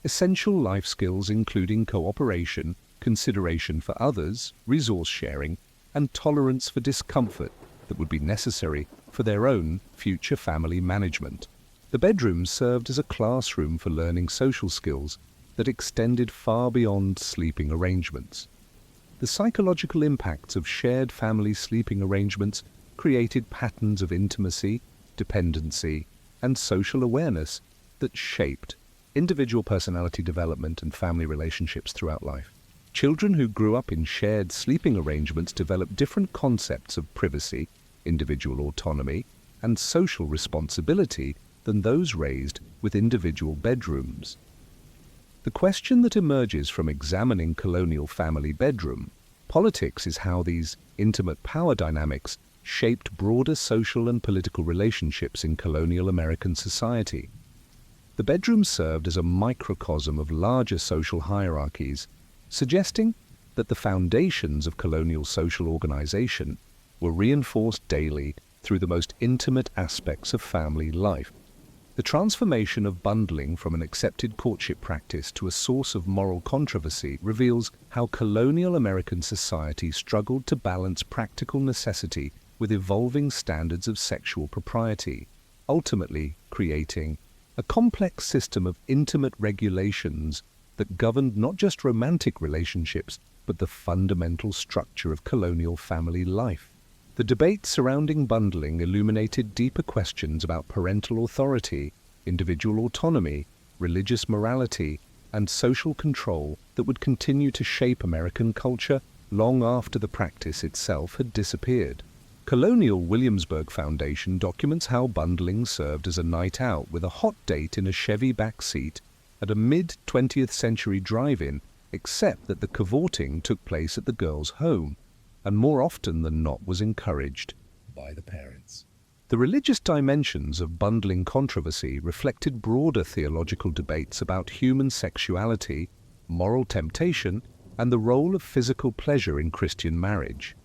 essential life skills including cooperation, consideration for others, resource sharing, and tolerance for discomfort that would be necessary for their own future family management. The bedroom served as a classroom for learning social skills that extended far beyond sleeping arrangements. The psychological impacts of shared family sleeping arrangements created patterns of intimacy, dependency, and social awareness that shaped individual personality development and family relationships throughout life. Children who grew up in shared sleeping arrangements developed different concepts of privacy, individual autonomy, and social responsibility than those raised with individual bedrooms. The question that emerges from examining colonial family bedroom politics is how these intimate power dynamics shaped broader social and political relationships in colonial American society. The bedroom served as a microcosm of larger social hierarchies, suggesting that the foundations of colonial social organization were reinforced daily through the most intimate aspects of family life. The transformation of bundling from an accepted courtship practice to a source of moral controversy reveals how colonial American society struggled to balance practical necessity with evolving standards of sexual propriety, ultimately creating a complex system of intimate regulations that governed not just romantic relationships, but the fundamental structure of colonial family life. The debate surrounding bundling illuminated deeper questions about parental authority, individual autonomy, religious morality, and social control that would continue to shape American culture long after the practice itself had disappeared. Colonial Williamsburg Foundation documents how bundling served as a night out with a hot date in a Chevy back seat at a mid-20th century drive-in, except that the cavorting took place at the girl's home, and more often than not was encouraged by the parents. The religious dimensions of bundling controversy reflected broader theological debates about human sexuality, moral temptation, and the role of physical pleasure in Christian marriage.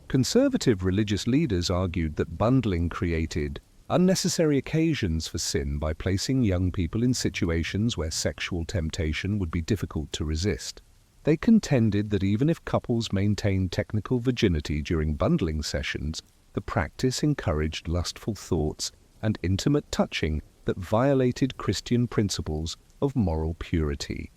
Conservative religious leaders argued that bundling created unnecessary occasions for sin by placing young people in situations where sexual temptation would be difficult to resist. They contended that even if couples maintained technical virginity during bundling sessions, the practice encouraged lustful thoughts and intimate touching that violated Christian principles of moral purity.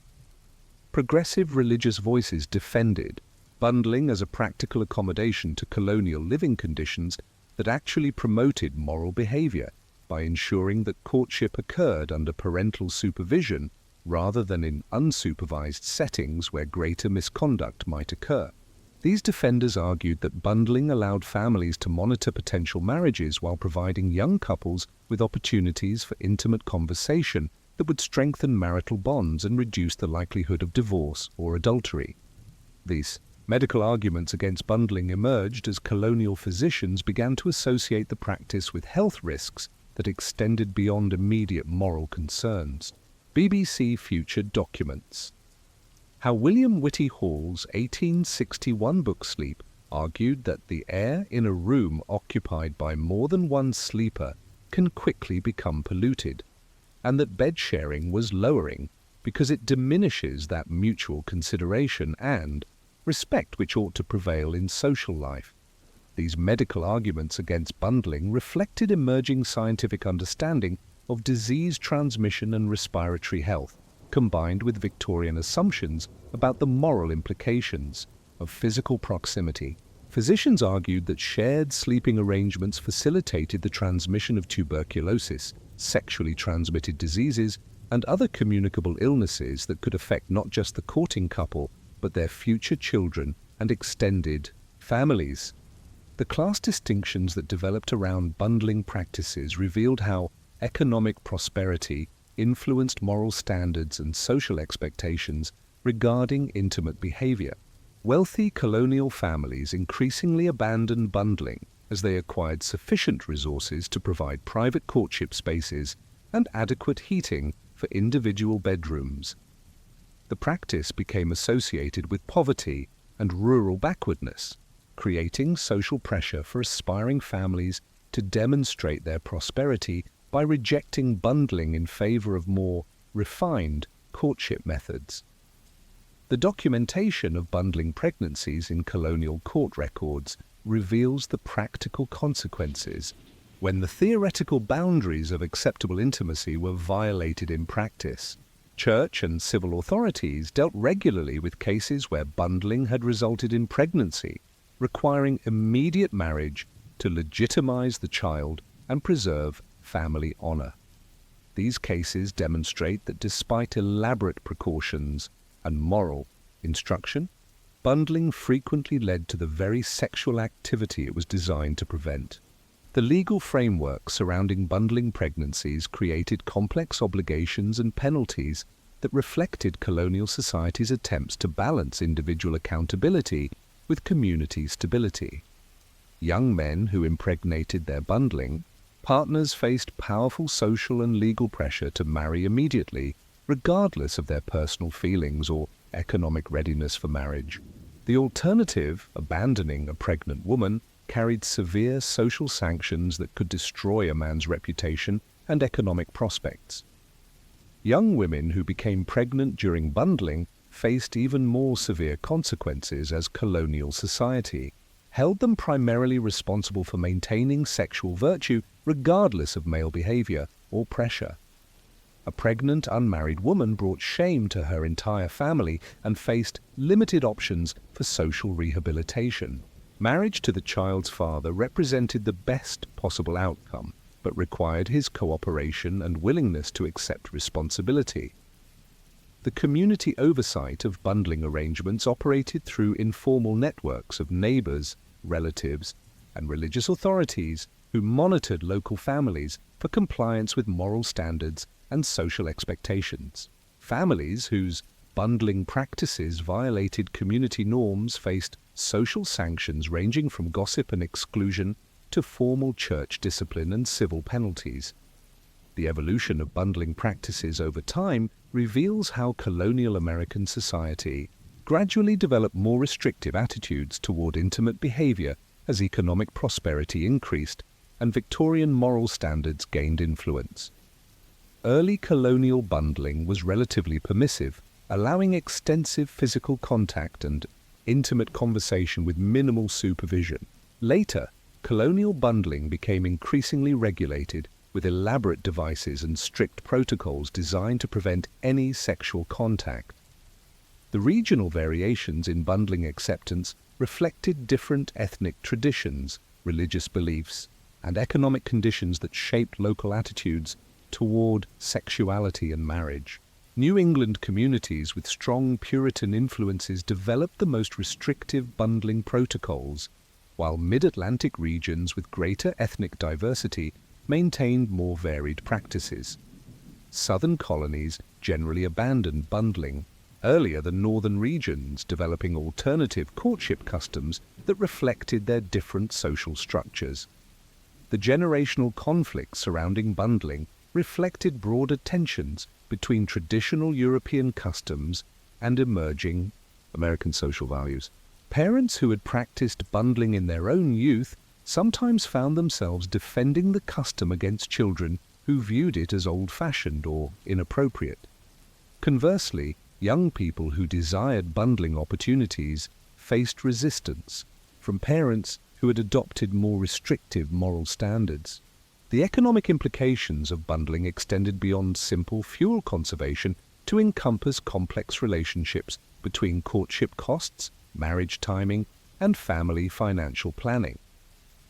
Progressive religious voices defended bundling as a practical accommodation to colonial living conditions that actually promoted moral behavior by ensuring that courtship occurred under parental supervision rather than in unsupervised settings where greater misconduct might occur. These defenders argued that bundling allowed families to monitor potential marriages while providing young couples with opportunities for intimate conversation that would strengthen marital bonds and reduce the likelihood of divorce or adultery. These medical arguments against bundling emerged as colonial physicians began to associate the practice with health risks that extended beyond immediate moral concerns. BBC Future documents how William Whitty Hall's 1861 book Sleep argued that the air in a room occupied by more than one sleeper can quickly become polluted, and that bed sharing was lowering because it diminishes that mutual consideration and, respect which ought to prevail in social life. These medical arguments against bundling reflected emerging scientific understanding of disease transmission and respiratory health, combined with Victorian assumptions about the moral implications of physical proximity. Physicians argued that shared sleeping arrangements facilitated the transmission of tuberculosis, sexually transmitted diseases, and other communicable illnesses that could affect not just the courting couple, but their future children and extended families. The class distinctions that developed around bundling practices revealed how economic prosperity influenced moral standards and social expectations regarding intimate behavior. Wealthy colonial families increasingly abandoned bundling as they acquired sufficient resources to provide private courtship spaces and adequate heating for individual bedrooms. The practice became associated with poverty and rural backwardness, creating social pressure for aspiring families to demonstrate their prosperity by rejecting bundling in favor of more refined courtship methods. The documentation of bundling pregnancies in colonial court records reveals the practical consequences when the theoretical boundaries of acceptable intimacy were violated in practice. Church and civil authorities dealt regularly with cases where bundling had resulted in pregnancy, requiring immediate marriage to legitimize the child and preserve family honor. These cases demonstrate that despite elaborate precautions and moral instruction, bundling frequently led to the very sexual activity it was designed to prevent. The legal framework surrounding bundling pregnancies created complex obligations and penalties that reflected colonial society's attempts to balance individual accountability with community stability. Young men who impregnated their bundling partners faced powerful social and legal pressure to marry immediately, regardless of their personal feelings or economic readiness for marriage. The alternative, abandoning a pregnant woman, carried severe social sanctions that could destroy a man's reputation and economic prospects. Young women who became pregnant during bundling faced even more severe consequences as colonial society held them primarily responsible for maintaining sexual virtue regardless of male behavior or pressure. A pregnant, unmarried woman brought shame to her entire family and faced limited options for social rehabilitation. Marriage to the child's father represented the best possible outcome, but required his cooperation and willingness to accept responsibility. The community oversight of bundling arrangements operated through informal networks of neighbors, relatives, and religious authorities who monitored local families for compliance with moral standards and social expectations. Families whose bundling practices violated community norms faced social sanctions ranging from gossip and exclusion to formal church discipline and civil penalties. The evolution of bundling practices over time reveals how colonial American society gradually developed more restrictive attitudes toward intimate behavior as economic prosperity increased and Victorian moral standards gained influence. Early colonial bundling was relatively permissive, allowing extensive physical contact and intimate conversation with minimal supervision. Later, colonial bundling became increasingly regulated, with elaborate devices and strict protocols designed to prevent any sexual contact. The regional variations in bundling acceptance reflected different ethnic traditions, religious beliefs, and economic conditions that shaped local attitudes toward sexuality and marriage. New England communities with strong Puritan influences developed the most restrictive bundling protocols, while mid-Atlantic regions with greater ethnic diversity maintained more varied practices. Southern colonies generally abandoned bundling earlier than northern regions, developing alternative courtship customs that reflected their different social structures. The generational conflicts surrounding bundling reflected broader tensions between traditional European customs and emerging American social values. Parents who had practiced bundling in their own youth sometimes found themselves defending the custom against children who viewed it as old-fashioned or inappropriate. Conversely, young people who desired bundling opportunities faced resistance from parents who had adopted more restrictive moral standards. The economic implications of bundling extended beyond simple fuel conservation to encompass complex relationships between courtship costs, marriage timing, and family financial planning.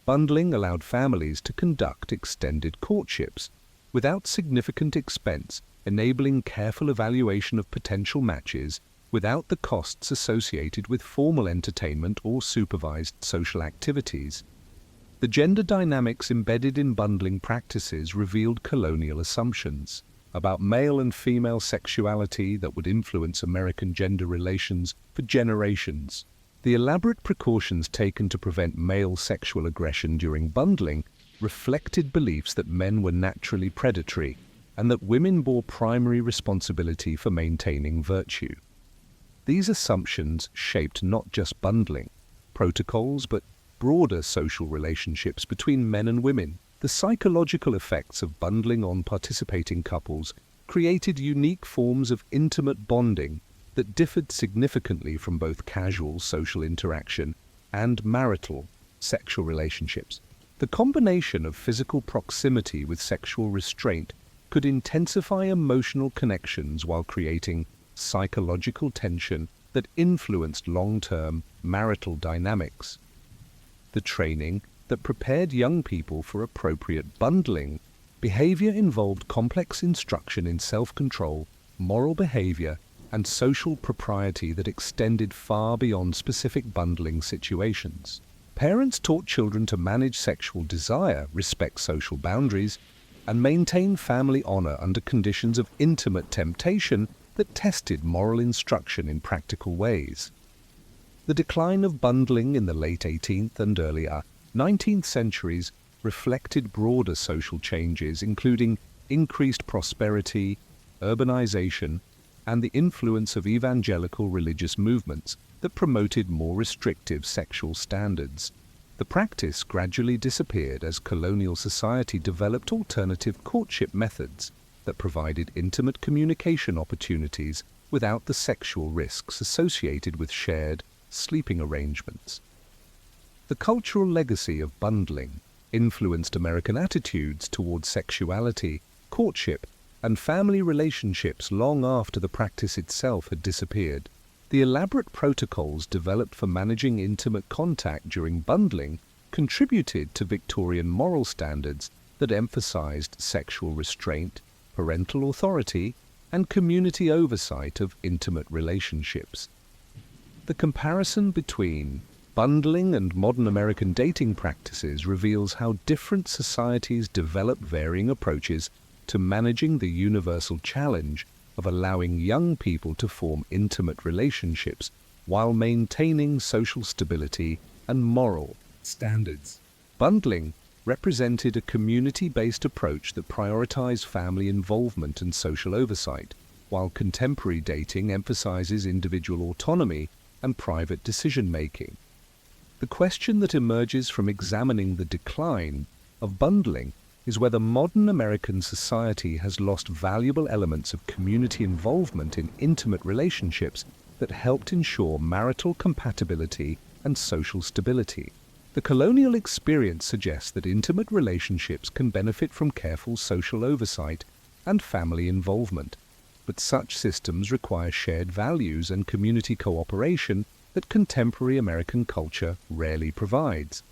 Bundling allowed families to conduct extended courtships without significant expense, enabling careful evaluation of potential matches without the costs associated with formal entertainment or supervised social activities. The gender dynamics embedded in bundling practices revealed colonial assumptions about male and female sexuality that would influence American gender relations for generations. The elaborate precautions taken to prevent male sexual aggression during bundling reflected beliefs that men were naturally predatory and that women bore primary responsibility for maintaining virtue. These assumptions shaped not just bundling protocols, but broader social relationships between men and women. The psychological effects of bundling on participating couples created unique forms of intimate bonding that differed significantly from both casual social interaction and marital sexual relationships. The combination of physical proximity with sexual restraint could intensify emotional connections while creating psychological tension that influenced long-term marital dynamics. The training that prepared young people for appropriate bundling behavior involved complex instruction in self-control, moral behavior, and social propriety that extended far beyond specific bundling situations. Parents taught children to manage sexual desire, respect social boundaries, and maintain family honor under conditions of intimate temptation that tested moral instruction in practical ways. The decline of bundling in the late 18th and early 19th centuries reflected broader social changes, including increased prosperity, urbanization, and the influence of evangelical religious movements that promoted more restrictive sexual standards. The practice gradually disappeared as colonial society developed alternative courtship methods that provided intimate communication opportunities without the sexual risks associated with shared sleeping arrangements. The cultural legacy of bundling influenced American attitudes towards sexuality, courtship, and family relationships long after the practice itself had disappeared. The elaborate protocols developed for managing intimate contact during bundling contributed to Victorian moral standards that emphasized sexual restraint, parental authority, and community oversight of intimate relationships. The comparison between bundling and modern American dating practices reveals how different societies develop varying approaches to managing the universal challenge of allowing young people to form intimate relationships while maintaining social stability and moral standards. Bundling represented a community-based approach that prioritized family involvement and social oversight, while contemporary dating emphasizes individual autonomy and private decision-making. The question that emerges from examining the decline of bundling is whether modern American society has lost valuable elements of community involvement in intimate relationships that helped ensure marital compatibility and social stability. The colonial experience suggests that intimate relationships can benefit from careful social oversight and family involvement, but such systems require shared values and community cooperation that contemporary American culture rarely provides.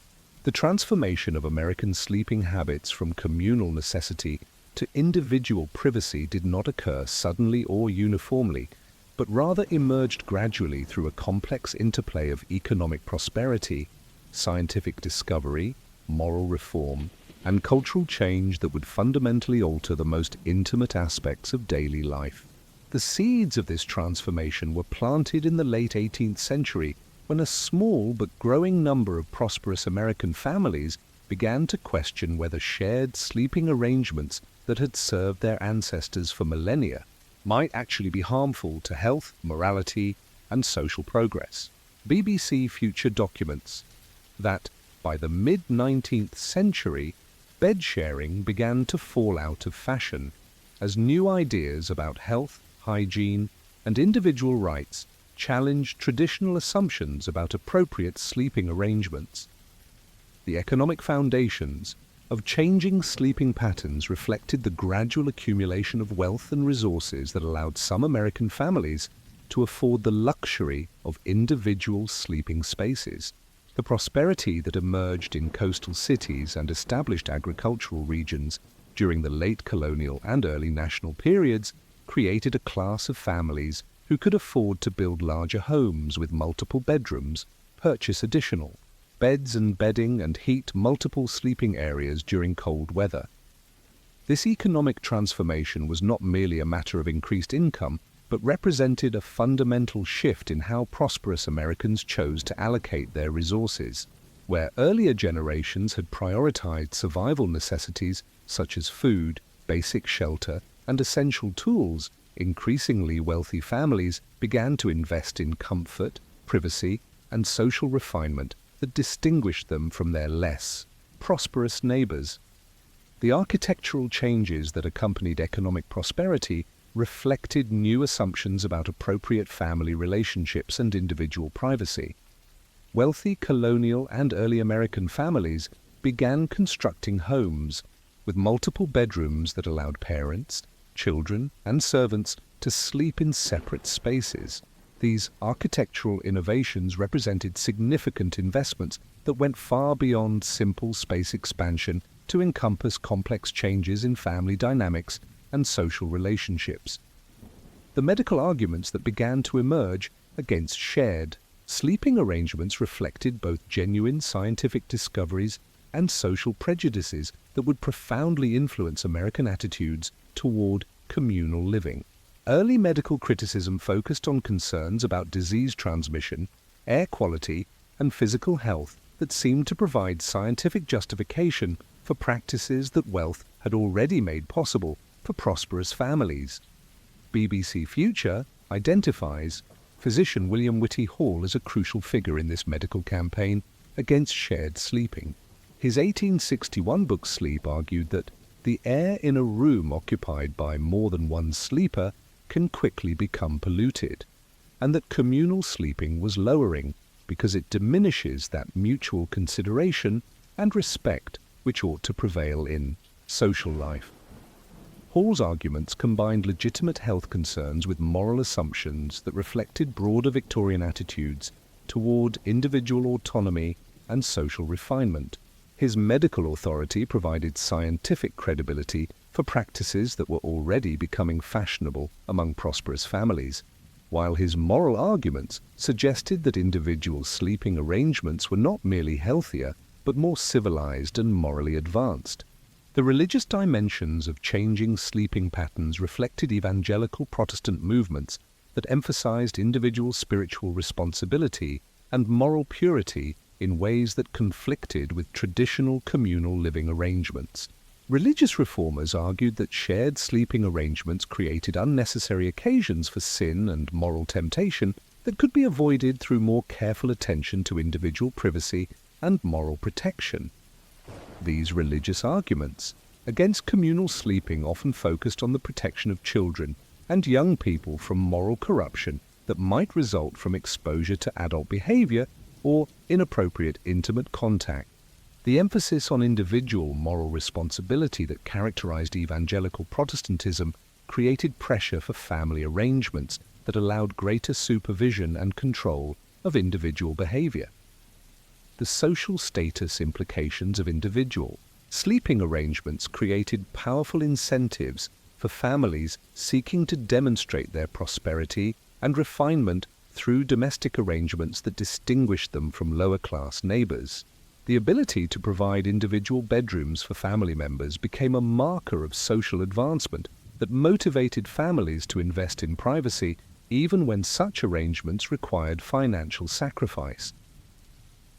The transformation of American sleeping habits from communal necessity to individual privacy did not occur suddenly or uniformly, but rather emerged gradually through a complex interplay of economic prosperity, scientific discovery, moral reform, and cultural change that would fundamentally alter the most intimate aspects of daily life. The seeds of this transformation were planted in the late 18th century when a small but growing number of prosperous American families began to question whether shared sleeping arrangements that had served their ancestors for millennia might actually be harmful to health, morality, and social progress. BBC Future documents that by the mid-19th century, bed sharing began to fall out of fashion as new ideas about health, hygiene, and individual rights challenged traditional assumptions about appropriate sleeping arrangements. The economic foundations of changing sleeping patterns reflected the gradual accumulation of wealth and resources that allowed some American families to afford the luxury of individual sleeping spaces. The prosperity that emerged in coastal cities and established agricultural regions during the late colonial and early national periods created a class of families who could afford to build larger homes with multiple bedrooms, purchase additional beds and bedding, and heat multiple sleeping areas during cold weather. This economic transformation was not merely a matter of increased income, but represented a fundamental shift in how prosperous Americans chose to allocate their resources. Where earlier generations had prioritized survival necessities such as food, basic shelter, and essential tools, increasingly wealthy families began to invest in comfort, privacy, and social refinement that distinguished them from their less prosperous neighbors. The architectural changes that accompanied economic prosperity reflected new assumptions about appropriate family relationships and individual privacy. Wealthy colonial and early American families began constructing homes with multiple bedrooms that allowed parents, children, and servants to sleep in separate spaces. These architectural innovations represented significant investments that went far beyond simple space expansion to encompass complex changes in family dynamics and social relationships. The medical arguments that began to emerge against shared sleeping arrangements reflected both genuine scientific discoveries and social prejudices that would profoundly influence American attitudes toward communal living. Early medical criticism focused on concerns about disease transmission, air quality, and physical health that seemed to provide scientific justification for practices that wealth had already made possible for prosperous families. BBC Future identifies physician William Whitty Hall as a crucial figure in this medical campaign against shared sleeping. His 1861 book Sleep argued that the air in a room occupied by more than one sleeper can quickly become polluted, and that communal sleeping was lowering because it diminishes that mutual consideration and respect which ought to prevail in social life. Hall's arguments combined legitimate health concerns with moral assumptions that reflected broader Victorian attitudes toward individual autonomy and social refinement. His medical authority provided scientific credibility for practices that were already becoming fashionable among prosperous families, while his moral arguments suggested that individual sleeping arrangements were not merely healthier, but more civilized and morally advanced. The religious dimensions of changing sleeping patterns reflected evangelical Protestant movements that emphasized individual spiritual responsibility and moral purity in ways that conflicted with traditional communal living arrangements. Religious reformers argued that shared sleeping arrangements created unnecessary occasions for sin and moral temptation that could be avoided through more careful attention to individual privacy and moral protection. These religious arguments against communal sleeping often focused on the protection of children and young people from moral corruption that might result from exposure to adult behavior or inappropriate intimate contact. The emphasis on individual moral responsibility that characterized evangelical Protestantism created pressure for family arrangements that allowed greater supervision and control of individual behavior. The social status implications of individual sleeping arrangements created powerful incentives for families seeking to demonstrate their prosperity and refinement through domestic arrangements that distinguished them from lower-class neighbors. The ability to provide individual bedrooms for family members became a marker of social advancement that motivated families to invest in privacy even when such arrangements required financial sacrifice.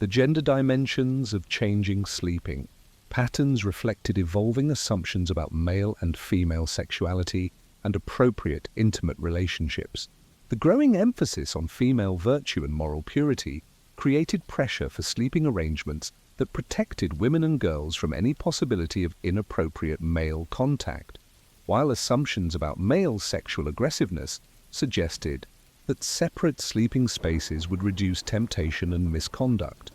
The gender dimensions of changing sleeping patterns reflected evolving assumptions about male and female sexuality and appropriate intimate relationships. The growing emphasis on female virtue and moral purity created pressure for sleeping arrangements that protected women and girls from any possibility of inappropriate male contact, while assumptions about male sexual aggressiveness suggested that separate sleeping spaces would reduce temptation and misconduct.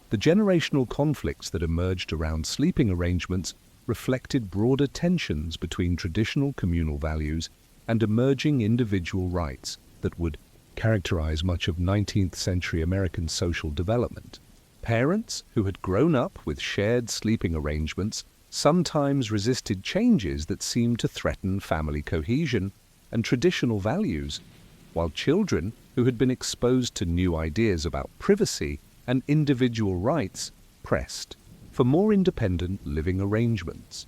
The generational conflicts that emerged around sleeping arrangements reflected broader tensions between traditional communal values and emerging individual rights that would characterize much of 19th century American social development. Parents who had grown up with shared sleeping arrangements sometimes resisted changes that seemed to threaten family cohesion and traditional values, while children who had been exposed to new ideas about privacy and individual rights pressed for more independent living arrangements.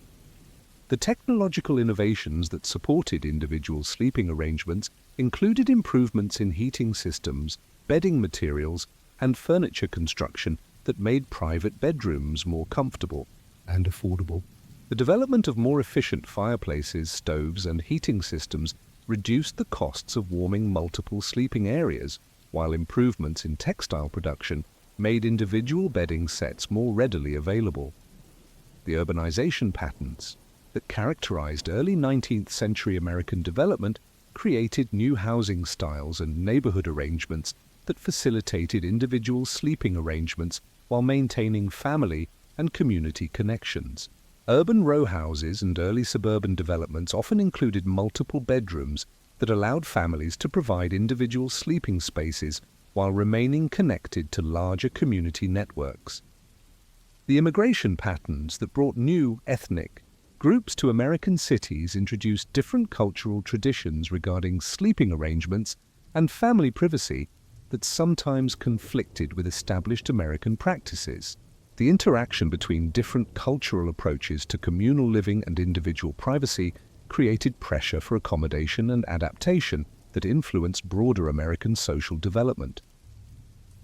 The technological innovations that supported individual sleeping arrangements included improvements in heating systems, bedding materials, and furniture construction that made private bedrooms more comfortable and affordable. The development of more efficient fireplaces, stoves, and heating systems reduced the costs of warming multiple sleeping areas, while improvements in textile production made individual bedding sets more readily available. The urbanization patterns that characterized early 19th century American development created new housing styles and neighborhood arrangements that facilitated individual sleeping arrangements while maintaining family and community connections. Urban row houses and early suburban developments often included multiple bedrooms that allowed families to provide individual sleeping spaces while remaining connected to larger community networks. The immigration patterns that brought new ethnic groups to American cities introduced different cultural traditions regarding sleeping arrangements and family privacy that sometimes conflicted with established American practices. The interaction between different cultural approaches to communal living and individual privacy created pressure for accommodation and adaptation that influenced broader American social development.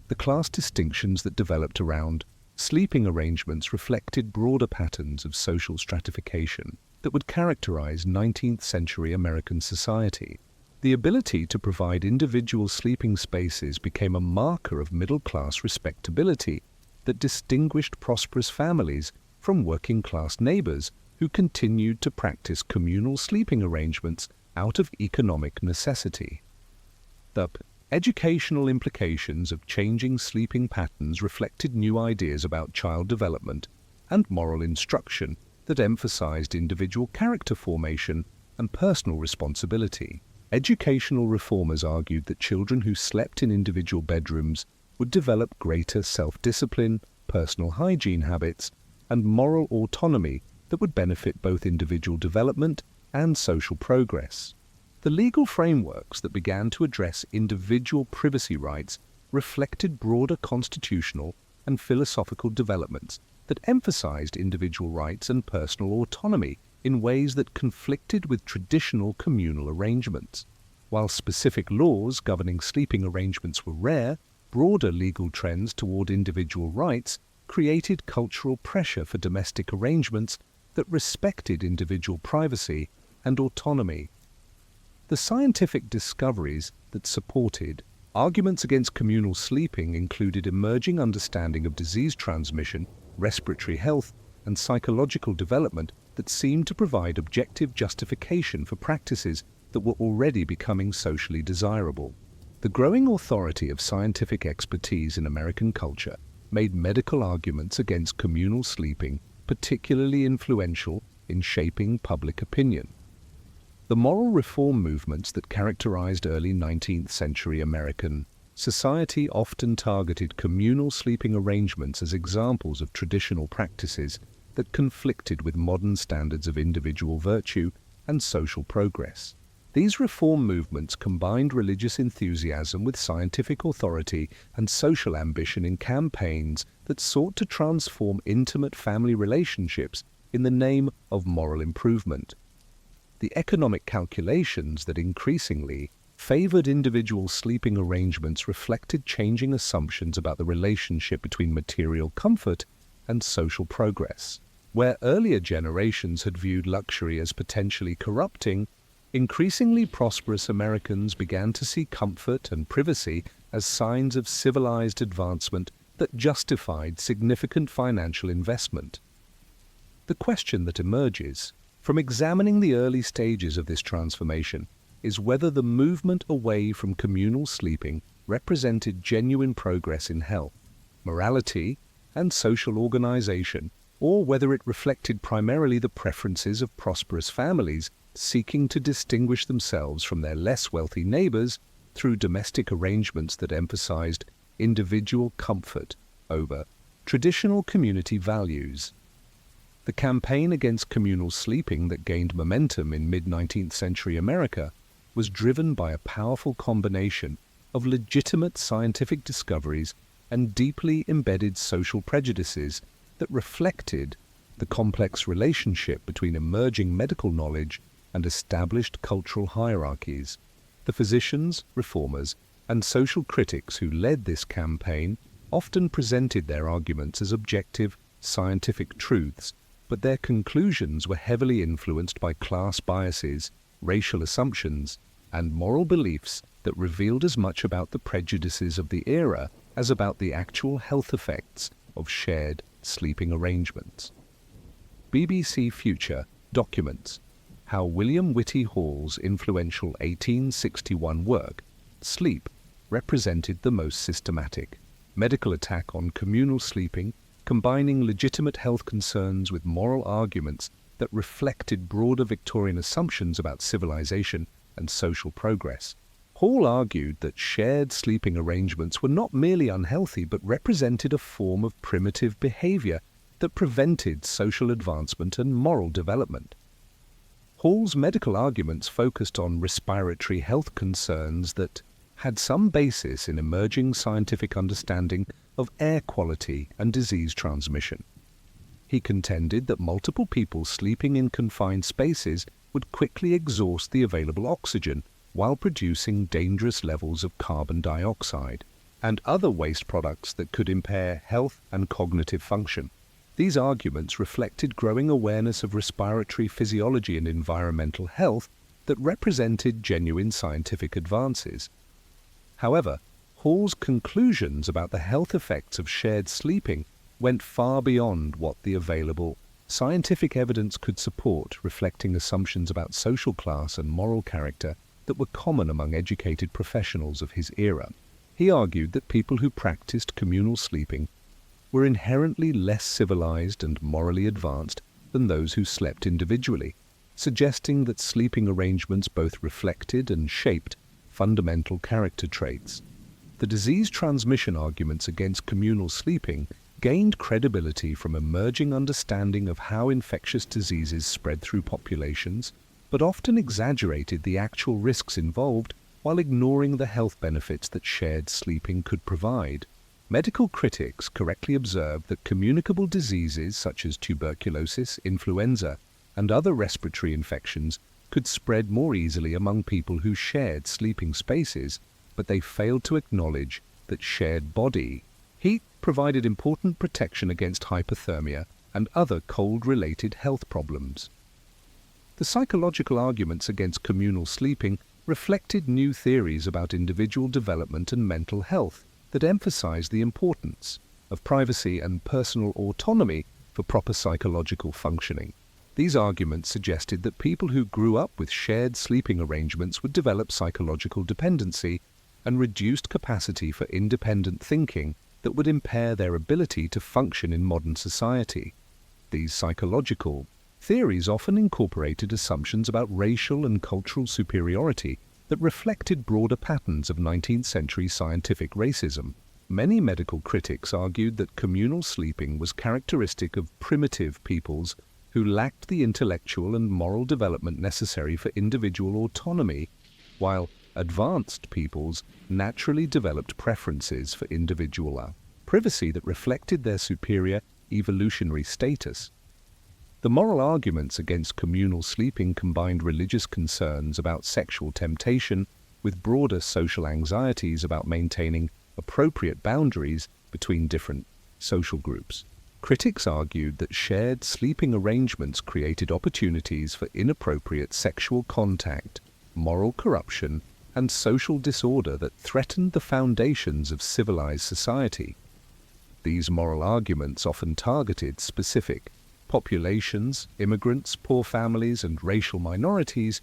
The class distinctions that developed around sleeping arrangements reflected broader patterns of social stratification that would characterize 19th century American society. The ability to provide individual sleeping spaces became a marker of middle-class respectability that distinguished prosperous families from working-class neighbors who continued to practice communal sleeping arrangements out of economic necessity. The educational implications of changing sleeping patterns reflected new ideas about child development and moral instruction that emphasized individual character formation and personal responsibility. Educational reformers argued that children who slept in individual bedrooms would develop greater self-discipline, personal hygiene habits, and moral autonomy that would benefit both individual development and social progress. The legal frameworks that began to address individual privacy rights reflected broader constitutional and philosophical developments that emphasized individual rights and personal autonomy in ways that conflicted with traditional communal arrangements. While specific laws governing sleeping arrangements were rare, broader legal trends toward individual rights created cultural pressure for domestic arrangements that respected individual privacy and autonomy. The scientific discoveries that supported arguments against communal sleeping included emerging understanding of disease transmission, respiratory health, and psychological development that seemed to provide objective justification for practices that were already becoming socially desirable. The growing authority of scientific expertise in American culture made medical arguments against communal sleeping particularly influential in shaping public opinion. The moral reform movements that characterized early 19th century American society often targeted communal sleeping arrangements as examples of traditional practices that conflicted with modern standards of individual virtue and social progress. These reform movements combined religious enthusiasm with scientific authority and social ambition in campaigns that sought to transform intimate family relationships in the name of moral improvement. The economic calculations that increasingly favored individual sleeping arrangements reflected changing assumptions about the relationship between material comfort and social progress. Where earlier generations had viewed luxury as potentially corrupting, increasingly prosperous Americans began to see comfort and privacy as signs of civilized advancement that justified significant financial investment. The question that emerges from examining the early stages of this transformation is whether the movement away from communal sleeping represented genuine progress in health, morality, and social organization, or whether it reflected primarily the preferences of prosperous families seeking to distinguish themselves from their less wealthy neighbors through domestic arrangements that emphasized individual comfort over traditional community values. The campaign against communal sleeping that gained momentum in mid-19th century America was driven by a powerful combination of legitimate scientific discoveries and deeply embedded social prejudices that reflected the complex relationship between emerging medical knowledge and established cultural hierarchies. The physicians, reformers, and social critics who led this campaign often presented their arguments as objective, scientific truths, but their conclusions were heavily influenced by class biases, racial assumptions, and moral beliefs that revealed as much about the prejudices of the era as about the actual health effects of shared sleeping arrangements. BBC Future documents how William Whitty Hall's influential 1861 work, Sleep, represented the most systematic medical attack on communal sleeping, combining legitimate health concerns with moral arguments that reflected broader Victorian assumptions about civilization and social progress. Hall argued that shared sleeping arrangements were not merely unhealthy but represented a form of primitive behavior that prevented social advancement and moral development. Hall's medical arguments focused on respiratory health concerns that had some basis in emerging scientific understanding of air quality and disease transmission. He contended that multiple people sleeping in confined spaces would quickly exhaust the available oxygen while producing dangerous levels of carbon dioxide and other waste products that could impair health and cognitive function. These arguments reflected growing awareness of respiratory physiology and environmental health that represented genuine scientific advances. However, Hall's conclusions about the health effects of shared sleeping went far beyond what the available scientific evidence could support, reflecting assumptions about social class and moral character that were common among educated professionals of his era. He argued that people who practiced communal sleeping were inherently less civilized and morally advanced than those who slept individually, suggesting that sleeping arrangements both reflected and shaped fundamental character traits. The disease transmission arguments against communal sleeping gained credibility from emerging understanding of how infectious diseases spread through populations, but often exaggerated the actual risks involved while ignoring the health benefits that shared sleeping could provide. Medical critics correctly observed that communicable diseases such as tuberculosis, influenza, and other respiratory infections could spread more easily among people who shared sleeping spaces, but they failed to acknowledge that shared body heat provided important protection against hypothermia and other cold-related health problems. The psychological arguments against communal sleeping reflected new theories about individual development and mental health that emphasized the importance of privacy and personal autonomy for proper psychological functioning. These arguments suggested that people who grew up with shared sleeping arrangements would develop psychological dependency and reduced capacity for independent thinking that would impair their ability to function in modern society. These psychological theories often incorporated assumptions about racial and cultural superiority that reflected broader patterns of 19th century scientific racism. Many medical critics argued that communal sleeping was characteristic of primitive peoples who lacked the intellectual and moral development necessary for individual autonomy, while advanced peoples naturally developed preferences for individual privacy that reflected their superior evolutionary status. The moral arguments against communal sleeping combined religious concerns about sexual temptation with broader social anxieties about maintaining appropriate boundaries between different social groups. Critics argued that shared sleeping arrangements created opportunities for inappropriate sexual contact, moral corruption, and social disorder that threatened the foundations of civilized society. These moral arguments often targeted specific populations, immigrants, poor families, and racial minorities,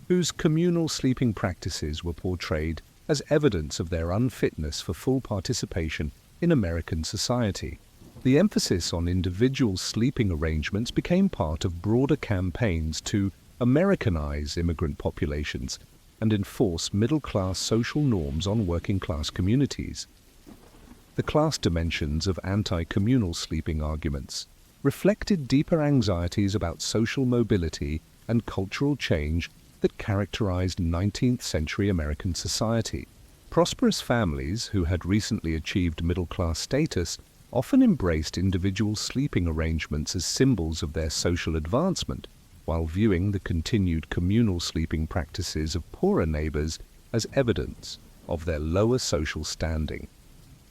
whose communal sleeping practices were portrayed as evidence of their unfitness for full participation in American society. The emphasis on individual sleeping arrangements became part of broader campaigns to Americanize immigrant populations and enforce middle-class social norms on working-class communities. The class dimensions of anti-communal sleeping arguments reflected deeper anxieties about social mobility and cultural change that characterized 19th century American society. Prosperous families who had recently achieved middle-class status often embraced individual sleeping arrangements as symbols of their social advancement, while viewing the continued communal sleeping practices of poorer neighbors as evidence of their lower social standing.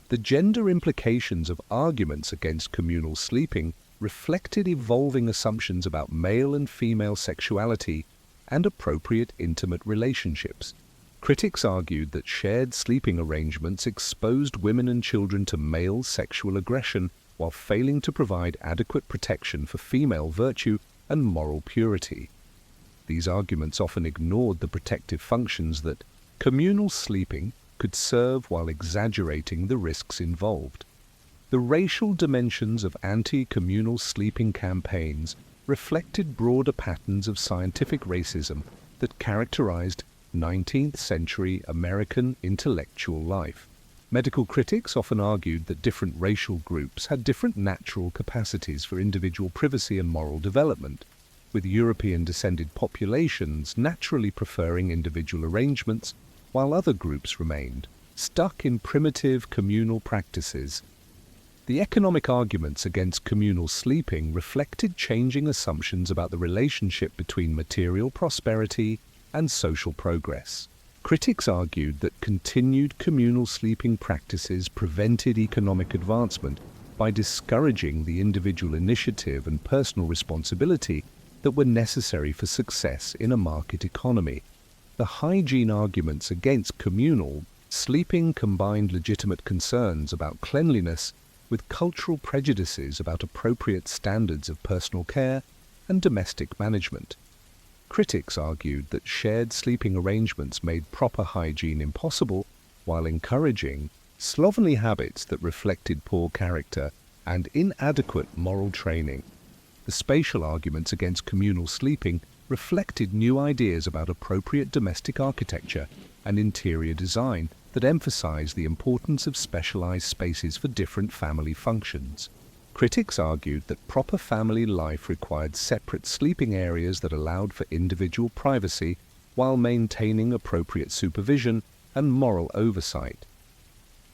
The gender implications of arguments against communal sleeping reflected evolving assumptions about male and female sexuality and appropriate intimate relationships. Critics argued that shared sleeping arrangements exposed women and children to male sexual aggression while failing to provide adequate protection for female virtue and moral purity. These arguments often ignored the protective functions that communal sleeping could serve while exaggerating the risks involved. The racial dimensions of anti-communal sleeping campaigns reflected broader patterns of scientific racism that characterized 19th century American intellectual life. Medical critics often argued that different racial groups had different natural capacities for individual privacy and moral development, with European-descended populations naturally preferring individual arrangements, while other groups remained stuck in primitive communal practices. The economic arguments against communal sleeping reflected changing assumptions about the relationship between material prosperity and social progress. Critics argued that continued communal sleeping practices prevented economic advancement by discouraging the individual initiative and personal responsibility that were necessary for success in a market economy. The hygiene arguments against communal sleeping combined legitimate concerns about cleanliness with cultural prejudices about appropriate standards of personal care and domestic management. Critics argued that shared sleeping arrangements made proper hygiene impossible while encouraging slovenly habits that reflected poor character and inadequate moral training. The spatial arguments against communal sleeping reflected new ideas about appropriate domestic architecture and interior design that emphasized the importance of specialized spaces for different family functions. Critics argued that proper family life required separate sleeping areas that allowed for individual privacy while maintaining appropriate supervision and moral oversight.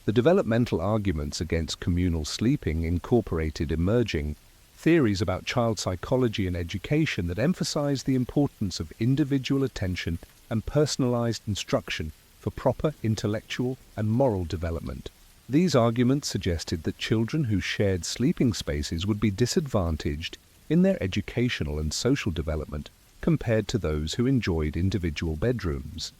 The developmental arguments against communal sleeping incorporated emerging theories about child psychology and education that emphasized the importance of individual attention and personalized instruction for proper intellectual and moral development. These arguments suggested that children who shared sleeping spaces would be disadvantaged in their educational and social development compared to those who enjoyed individual bedrooms.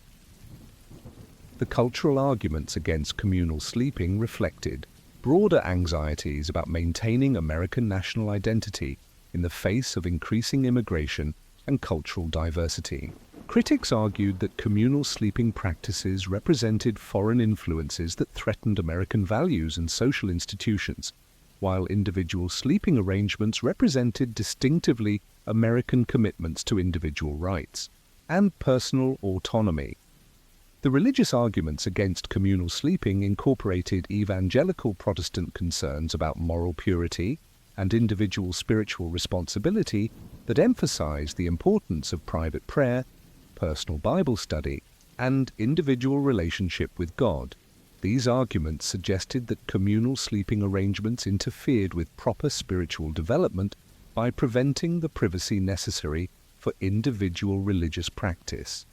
The cultural arguments against communal sleeping reflected broader anxieties about maintaining American national identity in the face of increasing immigration and cultural diversity. Critics argued that communal sleeping practices represented foreign influences that threatened American values and social institutions, while individual sleeping arrangements represented distinctively American commitments to individual rights and personal autonomy. The religious arguments against communal sleeping incorporated evangelical Protestant concerns about moral purity and individual spiritual responsibility that emphasized the importance of private prayer, personal Bible study, and individual relationship with God. These arguments suggested that communal sleeping arrangements interfered with proper spiritual development by preventing the privacy necessary for individual religious practice.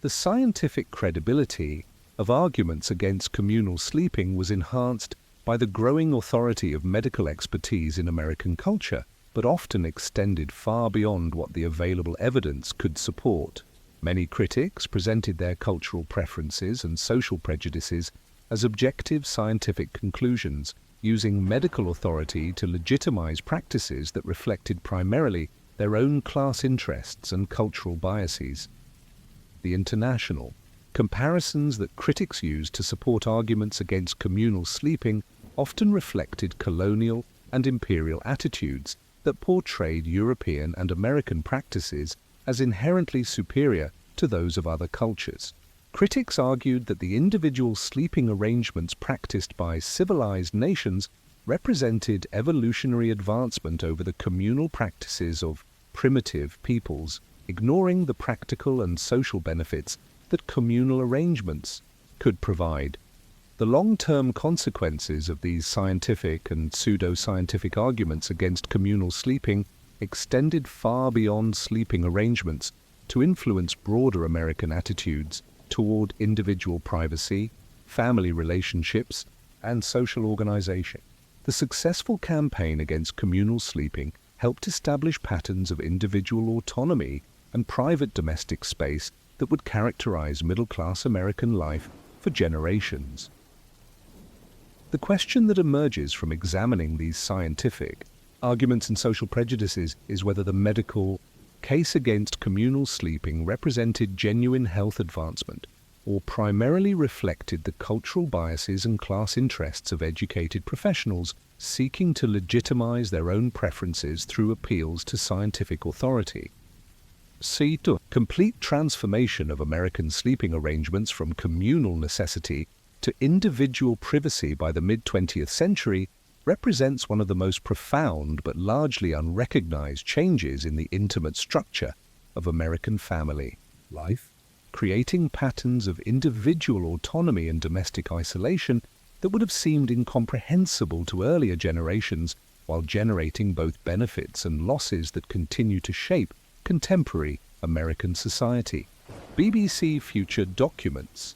The scientific credibility of arguments against communal sleeping was enhanced by the growing authority of medical expertise in American culture, but often extended far beyond what the available evidence could support. Many critics presented their cultural preferences and social prejudices as objective scientific conclusions, using medical authority to legitimize practices that reflected primarily their own class interests and cultural biases. the International. Comparisons that critics used to support arguments against communal sleeping often reflected colonial and imperial attitudes that portrayed European and American practices as inherently superior to those of other cultures. Critics argued that the individual sleeping arrangements practiced by civilized nations represented evolutionary advancement over the communal practices of primitive peoples, ignoring the practical and social benefits that communal arrangements could provide. The long-term consequences of these scientific and pseudo-scientific arguments against communal sleeping extended far beyond sleeping arrangements to influence broader American attitudes toward individual privacy, family relationships, and social organization. The successful campaign against communal sleeping helped establish patterns of individual autonomy and private domestic space that would characterize middle-class American life for generations. The question that emerges from examining these scientific arguments and social prejudices is whether the medical case against communal sleeping represented genuine health advancement or primarily reflected the cultural biases and class interests of educated professionals seeking to legitimize their own preferences through appeals to scientific authority. C. Complete transformation of American sleeping arrangements from communal necessity to individual privacy by the mid-20th century represents one of the most profound but largely unrecognized changes in the intimate structure of American family life, creating patterns of individual autonomy and domestic isolation that would have seemed incomprehensible to earlier generations, while generating both benefits and losses that continue to shape contemporary American society. BBC Future documents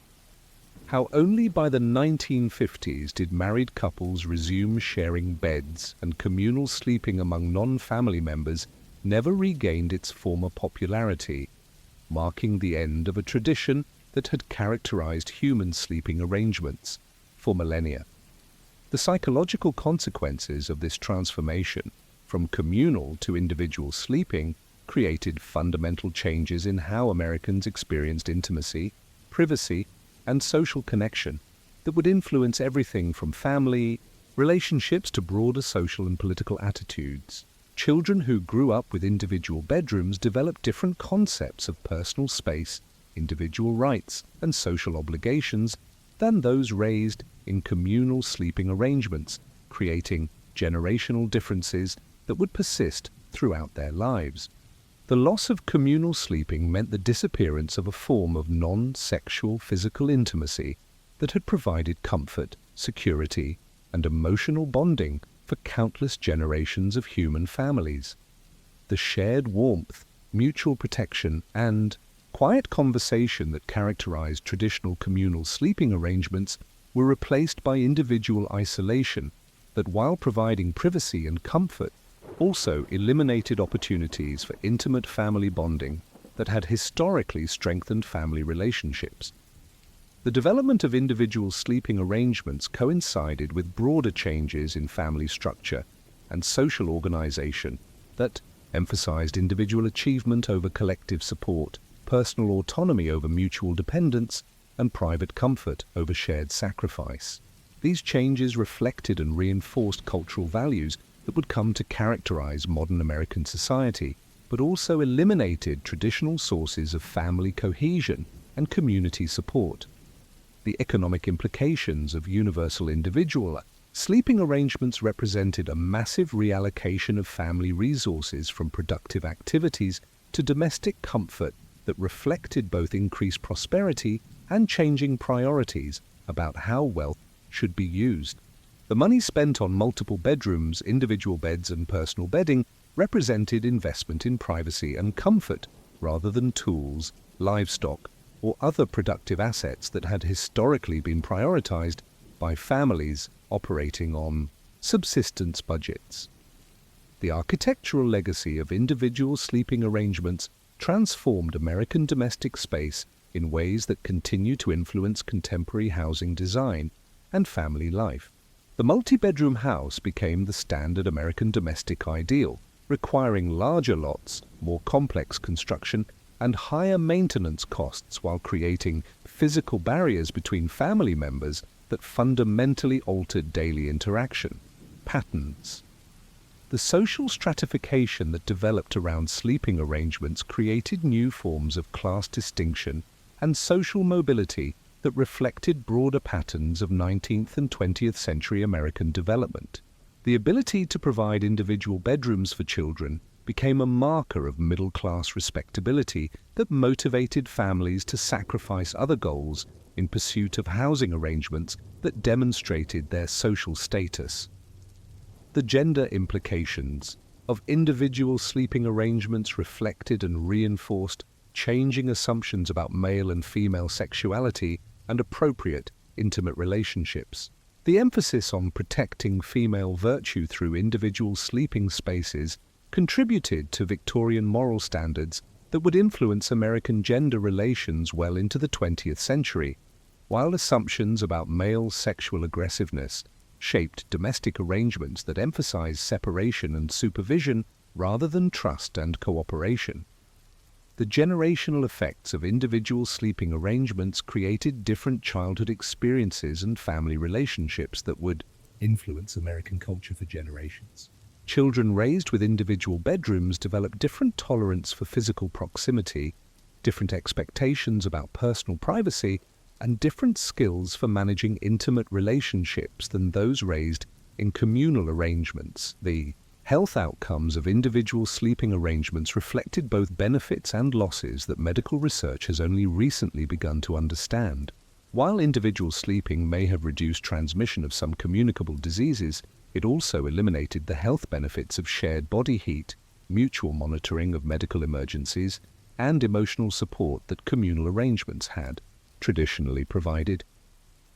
how only by the 1950s did married couples resume sharing beds, and communal sleeping among non-family members never regained its former popularity, marking the end of a tradition that had characterized human sleeping arrangements for millennia. The psychological consequences of this transformation from communal to individual sleeping created fundamental changes in how Americans experienced intimacy, privacy, and social connection that would influence everything from family relationships to broader social and political attitudes. Children who grew up with individual bedrooms developed different concepts of personal space, individual rights, and social obligations than those raised in communal sleeping arrangements, creating generational differences that would persist throughout their lives. The loss of communal sleeping meant the disappearance of a form of non-sexual physical intimacy that had provided comfort, security, and emotional bonding for countless generations of human families. The shared warmth, mutual protection, and quiet conversation that characterized traditional communal sleeping arrangements were replaced by individual isolation that, while providing privacy and comfort, also eliminated opportunities for intimate family bonding that had historically strengthened family relationships. The development of individual sleeping arrangements coincided with broader changes in family structure and social organization that emphasized individual achievement over collective support, personal autonomy over mutual dependence, and private comfort over shared sacrifice. These changes reflected and reinforced cultural values that would come to characterize modern American society, but also eliminated traditional sources of family cohesion and community support. The economic implications of universal individual sleeping arrangements represented a massive reallocation of family resources from productive activities to domestic comfort that reflected both increased prosperity and changing priorities about how wealth should be used. The money spent on multiple bedrooms, individual beds, and personal bedding represented investment in privacy and comfort rather than tools, livestock, or other productive assets that had historically been prioritized by families operating on subsistence budgets. The architectural legacy of individual sleeping arrangements transformed American domestic space in ways that continue to influence contemporary housing design and family life. The multi-bedroom house became the standard American domestic ideal, requiring larger lots, more complex construction, and higher maintenance costs while creating physical barriers between family members that fundamentally altered daily interaction patterns. The social stratification that developed around sleeping arrangements created new forms of class distinction and social mobility that reflected broader patterns of 19th and 20th century American development. The ability to provide individual bedrooms for children became a marker of middle-class respectability that motivated families to sacrifice other goals in pursuit of housing arrangements that demonstrated their social status. The gender implications of individual sleeping arrangements reflected and reinforced changing assumptions about male and female sexuality and appropriate intimate relationships. The emphasis on protecting female virtue through individual sleeping spaces contributed to Victorian moral standards that would influence American gender relations well into the 20th century, while assumptions about male sexual aggressiveness shaped domestic arrangements that emphasized separation and supervision rather than trust and cooperation. The generational effects of individual sleeping arrangements created different childhood experiences and family relationships that would influence American culture for generations. Children raised with individual bedrooms developed different tolerance for physical proximity, different expectations about personal privacy, and different skills for managing intimate relationships than those raised in communal arrangements. The health outcomes of individual sleeping arrangements reflected both benefits and losses that medical research has only recently begun to understand. While individual sleeping may have reduced transmission of some communicable diseases, it also eliminated the health benefits of shared body heat, mutual monitoring of medical emergencies, and emotional support that communal arrangements had traditionally provided.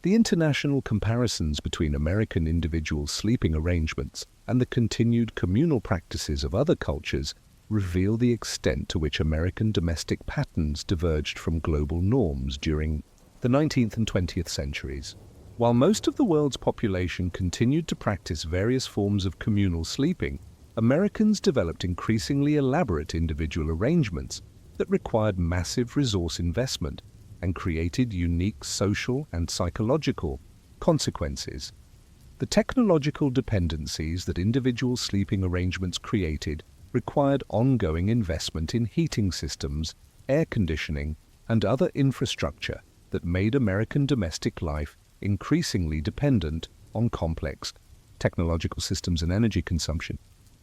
The international comparisons between American individual sleeping arrangements and the continued communal practices of other cultures reveal the extent to which American domestic patterns diverged from global norms during the 19th and 20th centuries. While most of the world's population continued to practice various forms of communal sleeping, Americans developed increasingly elaborate individual arrangements that required massive resource investment and created unique social and psychological consequences. The technological dependencies that individual sleeping arrangements created required ongoing investment in heating systems, air conditioning, and other infrastructure that made American domestic life increasingly dependent on complex technological systems and energy consumption.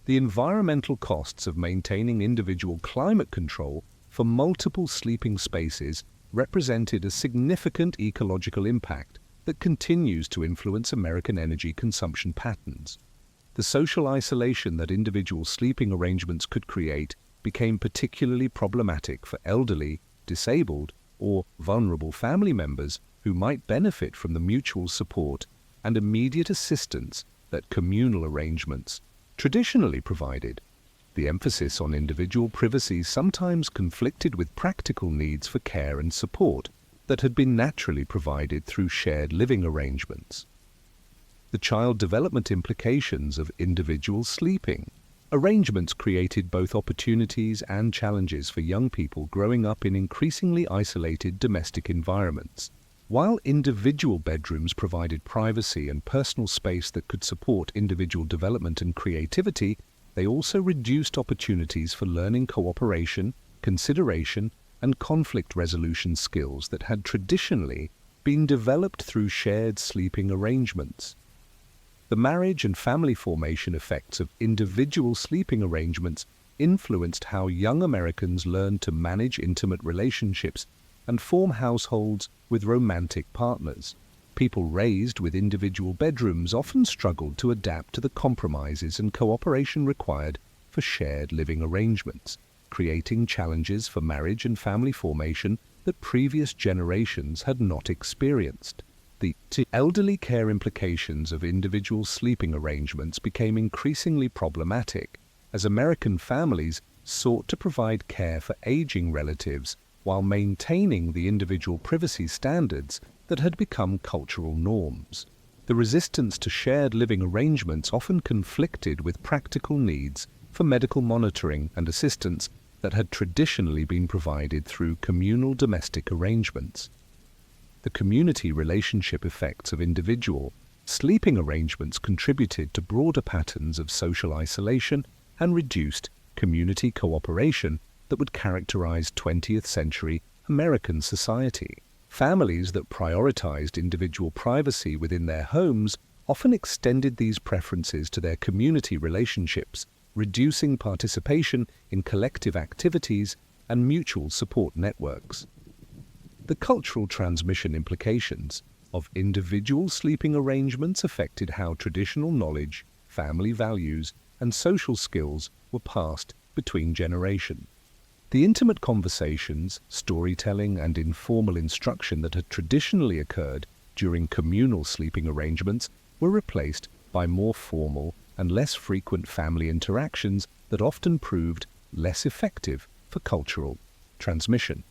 The environmental costs of maintaining individual climate control for multiple sleeping spaces represented a significant ecological impact that continues to influence American energy consumption patterns. The social isolation that individual sleeping arrangements could create became particularly problematic for elderly, disabled, or vulnerable family members who might benefit from the mutual support and immediate assistance that communal arrangements traditionally provided. The emphasis on individual privacy sometimes conflicted with practical needs for care and support that had been naturally provided through shared living arrangements. The child development implications of individual sleeping arrangements created both opportunities and challenges for young people growing up in increasingly isolated domestic environments. While individual bedrooms provided privacy and personal space that could support individual development and creativity, they also reduced opportunities for learning cooperation, consideration, and conflict resolution skills that had traditionally been developed through shared sleeping arrangements. The marriage and family formation effects of individual sleeping arrangements influenced how young Americans learned to manage intimate relationships and form households with romantic partners. People raised with individual bedrooms often struggled to adapt to the compromises and cooperation required for shared living arrangements, creating challenges for marriage and family formation that previous generations had not experienced. The elderly care implications of individual sleeping arrangements became increasingly problematic as American families sought to provide care for aging relatives while maintaining the individual privacy standards that had become cultural norms. The resistance to shared living arrangements often conflicted with practical needs for medical monitoring and assistance that had traditionally been provided through communal domestic arrangements. The community relationship effects of individual sleeping arrangements contributed to broader patterns of social isolation and reduced community cooperation that would characterize 20th century American society. Families that prioritized individual privacy within their homes often extended these preferences to their community relationships, reducing participation in collective activities and mutual support networks. The cultural transmission implications of individual sleeping arrangements affected how traditional knowledge, family values, and social skills were passed between generations. The intimate conversations, storytelling, and informal instruction that had traditionally occurred during communal sleeping arrangements were replaced by more formal and less frequent family interactions that often proved less effective for cultural transmission.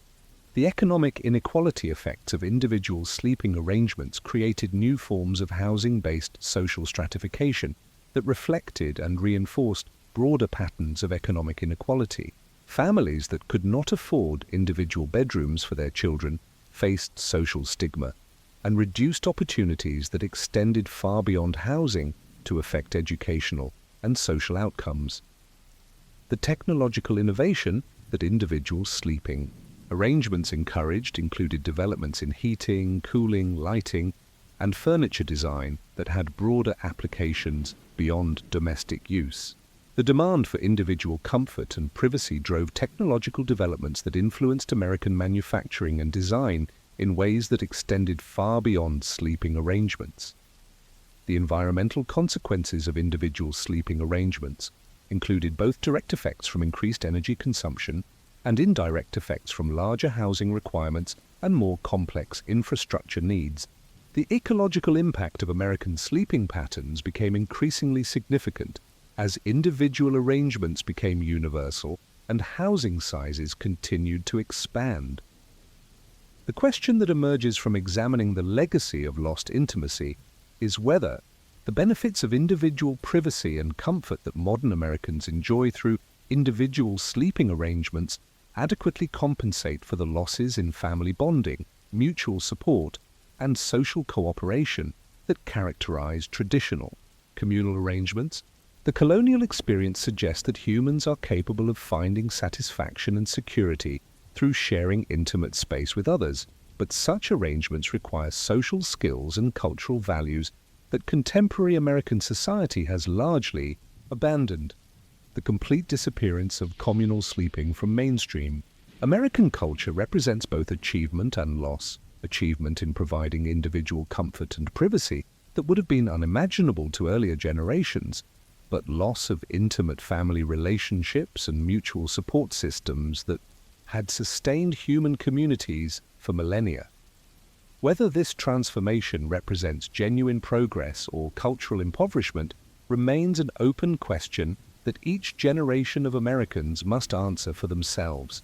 The economic inequality effects of individual sleeping arrangements created new forms of housing-based social stratification that reflected and reinforced broader patterns of economic inequality. Families that could not afford individual bedrooms for their children faced social stigma and reduced opportunities that extended far beyond housing to affect educational and social outcomes. The technological innovation that individual sleeping arrangements encouraged included developments in heating, cooling, lighting, and furniture design that had broader applications beyond domestic use. The demand for individual comfort and privacy drove technological developments that influenced American manufacturing and design in ways that extended far beyond sleeping arrangements. The environmental consequences of individual sleeping arrangements included both direct effects from increased energy consumption and indirect effects from larger housing requirements and more complex infrastructure needs. The ecological impact of American sleeping patterns became increasingly significant as individual arrangements became universal and housing sizes continued to expand. The question that emerges from examining the legacy of lost intimacy is whether the benefits of individual privacy and comfort that modern Americans enjoy through individual sleeping arrangements adequately compensate for the losses in family bonding, mutual support, and social cooperation that characterize traditional communal arrangements. The colonial experience suggests that humans are capable of finding satisfaction and security through sharing intimate space with others, but such arrangements require social skills and cultural values that contemporary American society has largely abandoned. The complete disappearance of communal sleeping from mainstream American culture represents both achievement and loss. Achievement in providing individual comfort and privacy that would have been unimaginable to earlier generations, but loss of intimate family relationships and mutual support systems that had sustained human communities for millennia. Whether this transformation represents genuine progress or cultural impoverishment remains an open question that each generation of Americans must answer for themselves.